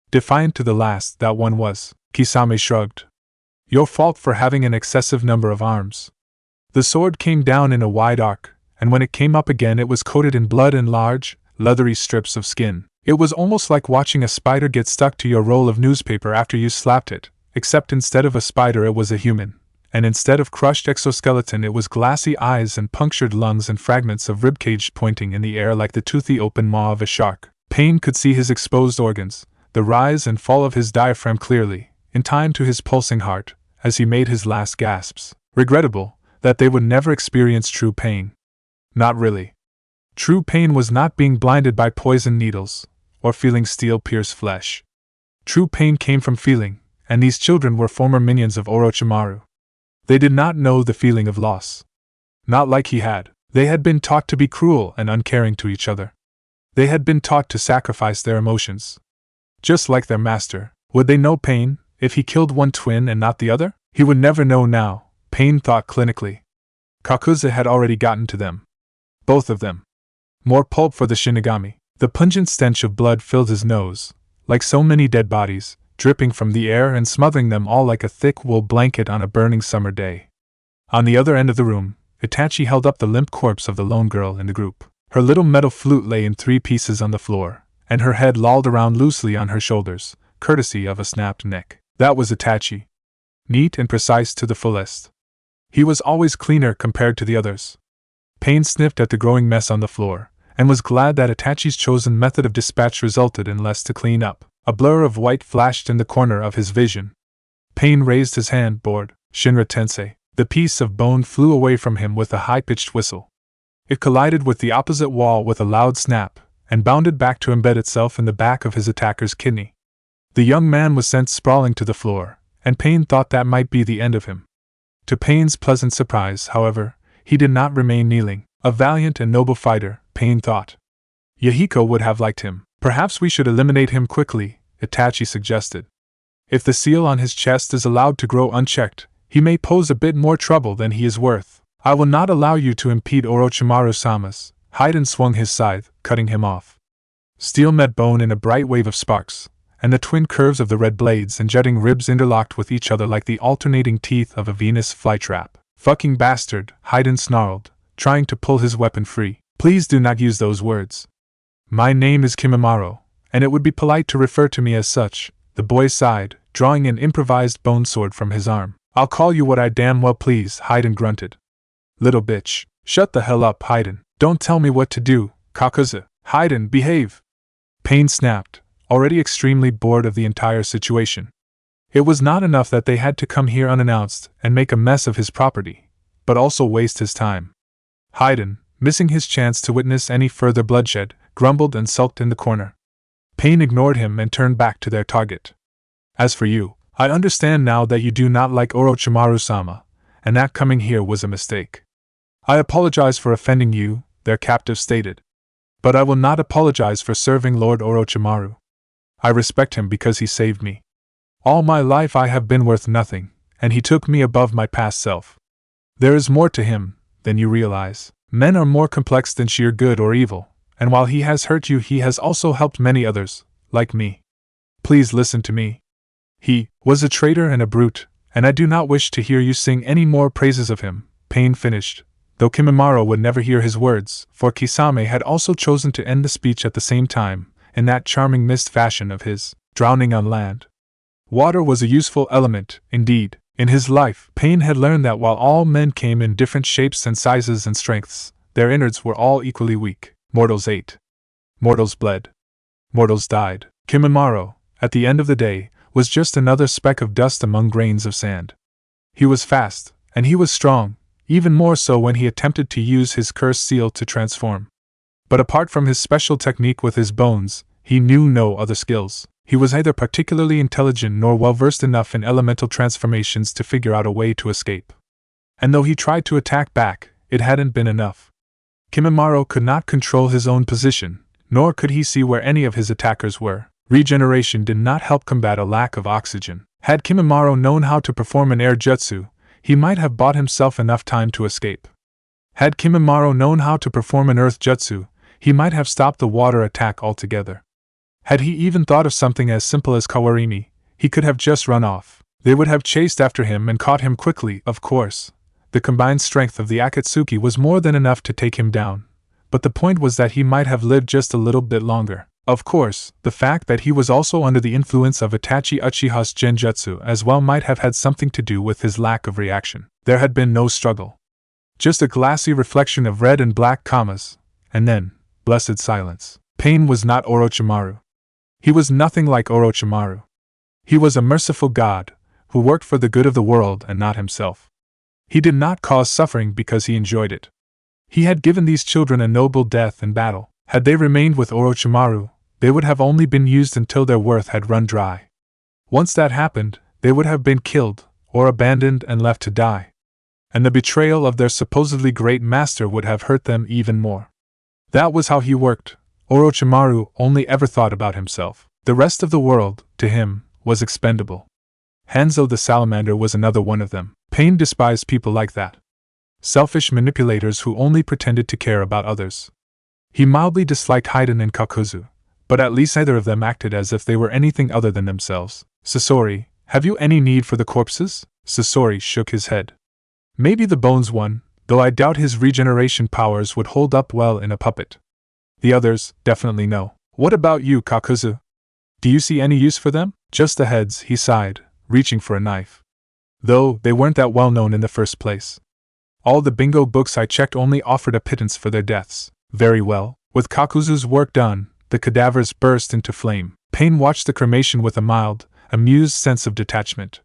Defiant to the last, that one was. Kisame shrugged. Your fault for having an excessive number of arms. The sword came down in a wide arc, and when it came up again it was coated in blood and large, leathery strips of skin. It was almost like watching a spider get stuck to your roll of newspaper after you slapped it, except instead of a spider it was a human, and instead of crushed exoskeleton it was glassy eyes and punctured lungs and fragments of ribcage pointing in the air like the toothy open maw of a shark. Pain could see his exposed organs, the rise and fall of his diaphragm clearly, in time to his pulsing heart, as he made his last gasps. Regrettable that they would never experience true pain. Not really. True pain was not being blinded by poison needles, or feeling steel pierce flesh. True pain came from feeling, and these children were former minions of Orochimaru. They did not know the feeling of loss. Not like he had. They had been taught to be cruel and uncaring to each other. They had been taught to sacrifice their emotions. Just like their master, would they know pain if he killed one twin and not the other? He would never know now, Pain thought clinically. Kakuza had already gotten to them. Both of them. More pulp for the Shinigami. The pungent stench of blood filled his nose, like so many dead bodies, dripping from the air and smothering them all like a thick wool blanket on a burning summer day. On the other end of the room, Itachi held up the limp corpse of the lone girl in the group. Her little metal flute lay in 3 pieces on the floor, and her head lolled around loosely on her shoulders, courtesy of a snapped neck. That was Itachi. Neat and precise to the fullest. He was always cleaner compared to the others. Pain sniffed at the growing mess on the floor, and was glad that Itachi's chosen method of dispatch resulted in less to clean up. A blur of white flashed in the corner of his vision. Pain raised his hand, bored. Shinra Tensei. The piece of bone flew away from him with a high-pitched whistle. It collided with the opposite wall with a loud snap, and bounded back to embed itself in the back of his attacker's kidney. The young man was sent sprawling to the floor, and Pain thought that might be the end of him. To Pain's pleasant surprise, however, he did not remain kneeling. A valiant and noble fighter, Pain thought. Yahiko would have liked him. Perhaps we should eliminate him quickly, Itachi suggested. If the seal on his chest is allowed to grow unchecked, he may pose a bit more trouble than he is worth. I will not allow you to impede Orochimaru-sama's. Haiden swung his scythe, cutting him off. Steel met bone in a bright wave of sparks, and the twin curves of the red blades and jutting ribs interlocked with each other like the alternating teeth of a Venus flytrap. Fucking bastard, Haiden snarled, trying to pull his weapon free. Please do not use those words. My name is Kimimaro, and it would be polite to refer to me as such, the boy sighed, drawing an improvised bone sword from his arm. I'll call you what I damn well please, Haiden grunted. Little bitch. Shut the hell up, Haiden. Don't tell me what to do, Kakuza. Haiden, behave. Pain snapped, already extremely bored of the entire situation. It was not enough that they had to come here unannounced and make a mess of his property, but also waste his time. Haiden, missing his chance to witness any further bloodshed, grumbled and sulked in the corner. Pain ignored him and turned back to their target. As for you, I understand now that you do not like Orochimaru-sama, and that coming here was a mistake. I apologize for offending you, their captive stated. But I will not apologize for serving Lord Orochimaru. I respect him because he saved me. All my life I have been worth nothing, and he took me above my past self. There is more to him than you realize. Men are more complex than sheer good or evil, and while he has hurt you, he has also helped many others, like me. Please listen to me. He was a traitor and a brute, and I do not wish to hear you sing any more praises of him, Pain finished, though Shikamaru would never hear his words, for Kisame had also chosen to end the speech at the same time, in that charming mist fashion of his, drowning on land. Water was a useful element, indeed. In his life, Pain had learned that while all men came in different shapes and sizes and strengths, their innards were all equally weak. Mortals ate. Mortals bled. Mortals died. Shikamaru, at the end of the day, was just another speck of dust among grains of sand. He was fast, and he was strong, even more so when he attempted to use his cursed seal to transform. But apart from his special technique with his bones, he knew no other skills. He was neither particularly intelligent nor well-versed enough in elemental transformations to figure out a way to escape. And though he tried to attack back, it hadn't been enough. Shikamaru could not control his own position, nor could he see where any of his attackers were. Regeneration did not help combat a lack of oxygen. Had Shikamaru known how to perform an air jutsu, he might have bought himself enough time to escape. Had Shikamaru known how to perform an earth jutsu, he might have stopped the water attack altogether. Had he even thought of something as simple as kawarimi, he could have just run off. They would have chased after him and caught him quickly, of course. The combined strength of the Akatsuki was more than enough to take him down, but the point was that he might have lived just a little bit longer. Of course, the fact that he was also under the influence of Itachi Uchiha's genjutsu as well might have had something to do with his lack of reaction. There had been no struggle. Just a glassy reflection of red and black commas, and then, blessed silence. Pain was not Orochimaru. He was nothing like Orochimaru. He was a merciful god, who worked for the good of the world and not himself. He did not cause suffering because he enjoyed it. He had given these children a noble death in battle. Had they remained with Orochimaru, they would have only been used until their worth had run dry. Once that happened, they would have been killed, or abandoned and left to die. And the betrayal of their supposedly great master would have hurt them even more. That was how he worked. Orochimaru only ever thought about himself. The rest of the world, to him, was expendable. Hanzo the Salamander was another one of them. Pain despised people like that. Selfish manipulators who only pretended to care about others. He mildly disliked Haiden and Kakuzu, but at least neither of them acted as if they were anything other than themselves. Sasori, have you any need for the corpses? Sasori shook his head. Maybe the bones one, though I doubt his regeneration powers would hold up well in a puppet. The others, definitely no. What about you, Kakuzu? Do you see any use for them? Just the heads, he sighed, reaching for a knife. Though, they weren't that well known in the first place. All the bingo books I checked only offered a pittance for their deaths. Very well. With Kakuzu's work done, the cadavers burst into flame. Pain watched the cremation with a mild, amused sense of detachment.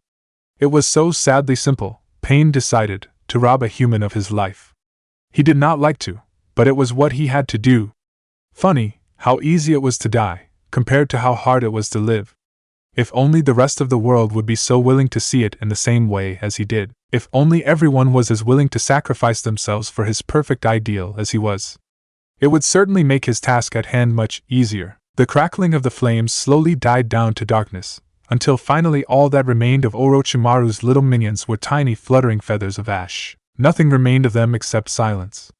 It was so sadly simple, Pain decided, to rob a human of his life. He did not like to, but it was what he had to do. Funny, how easy it was to die, compared to how hard it was to live. If only the rest of the world would be so willing to see it in the same way as he did. If only everyone was as willing to sacrifice themselves for his perfect ideal as he was. It would certainly make his task at hand much easier. The crackling of the flames slowly died down to darkness, until finally all that remained of Orochimaru's little minions were tiny fluttering feathers of ash. Nothing remained of them except silence.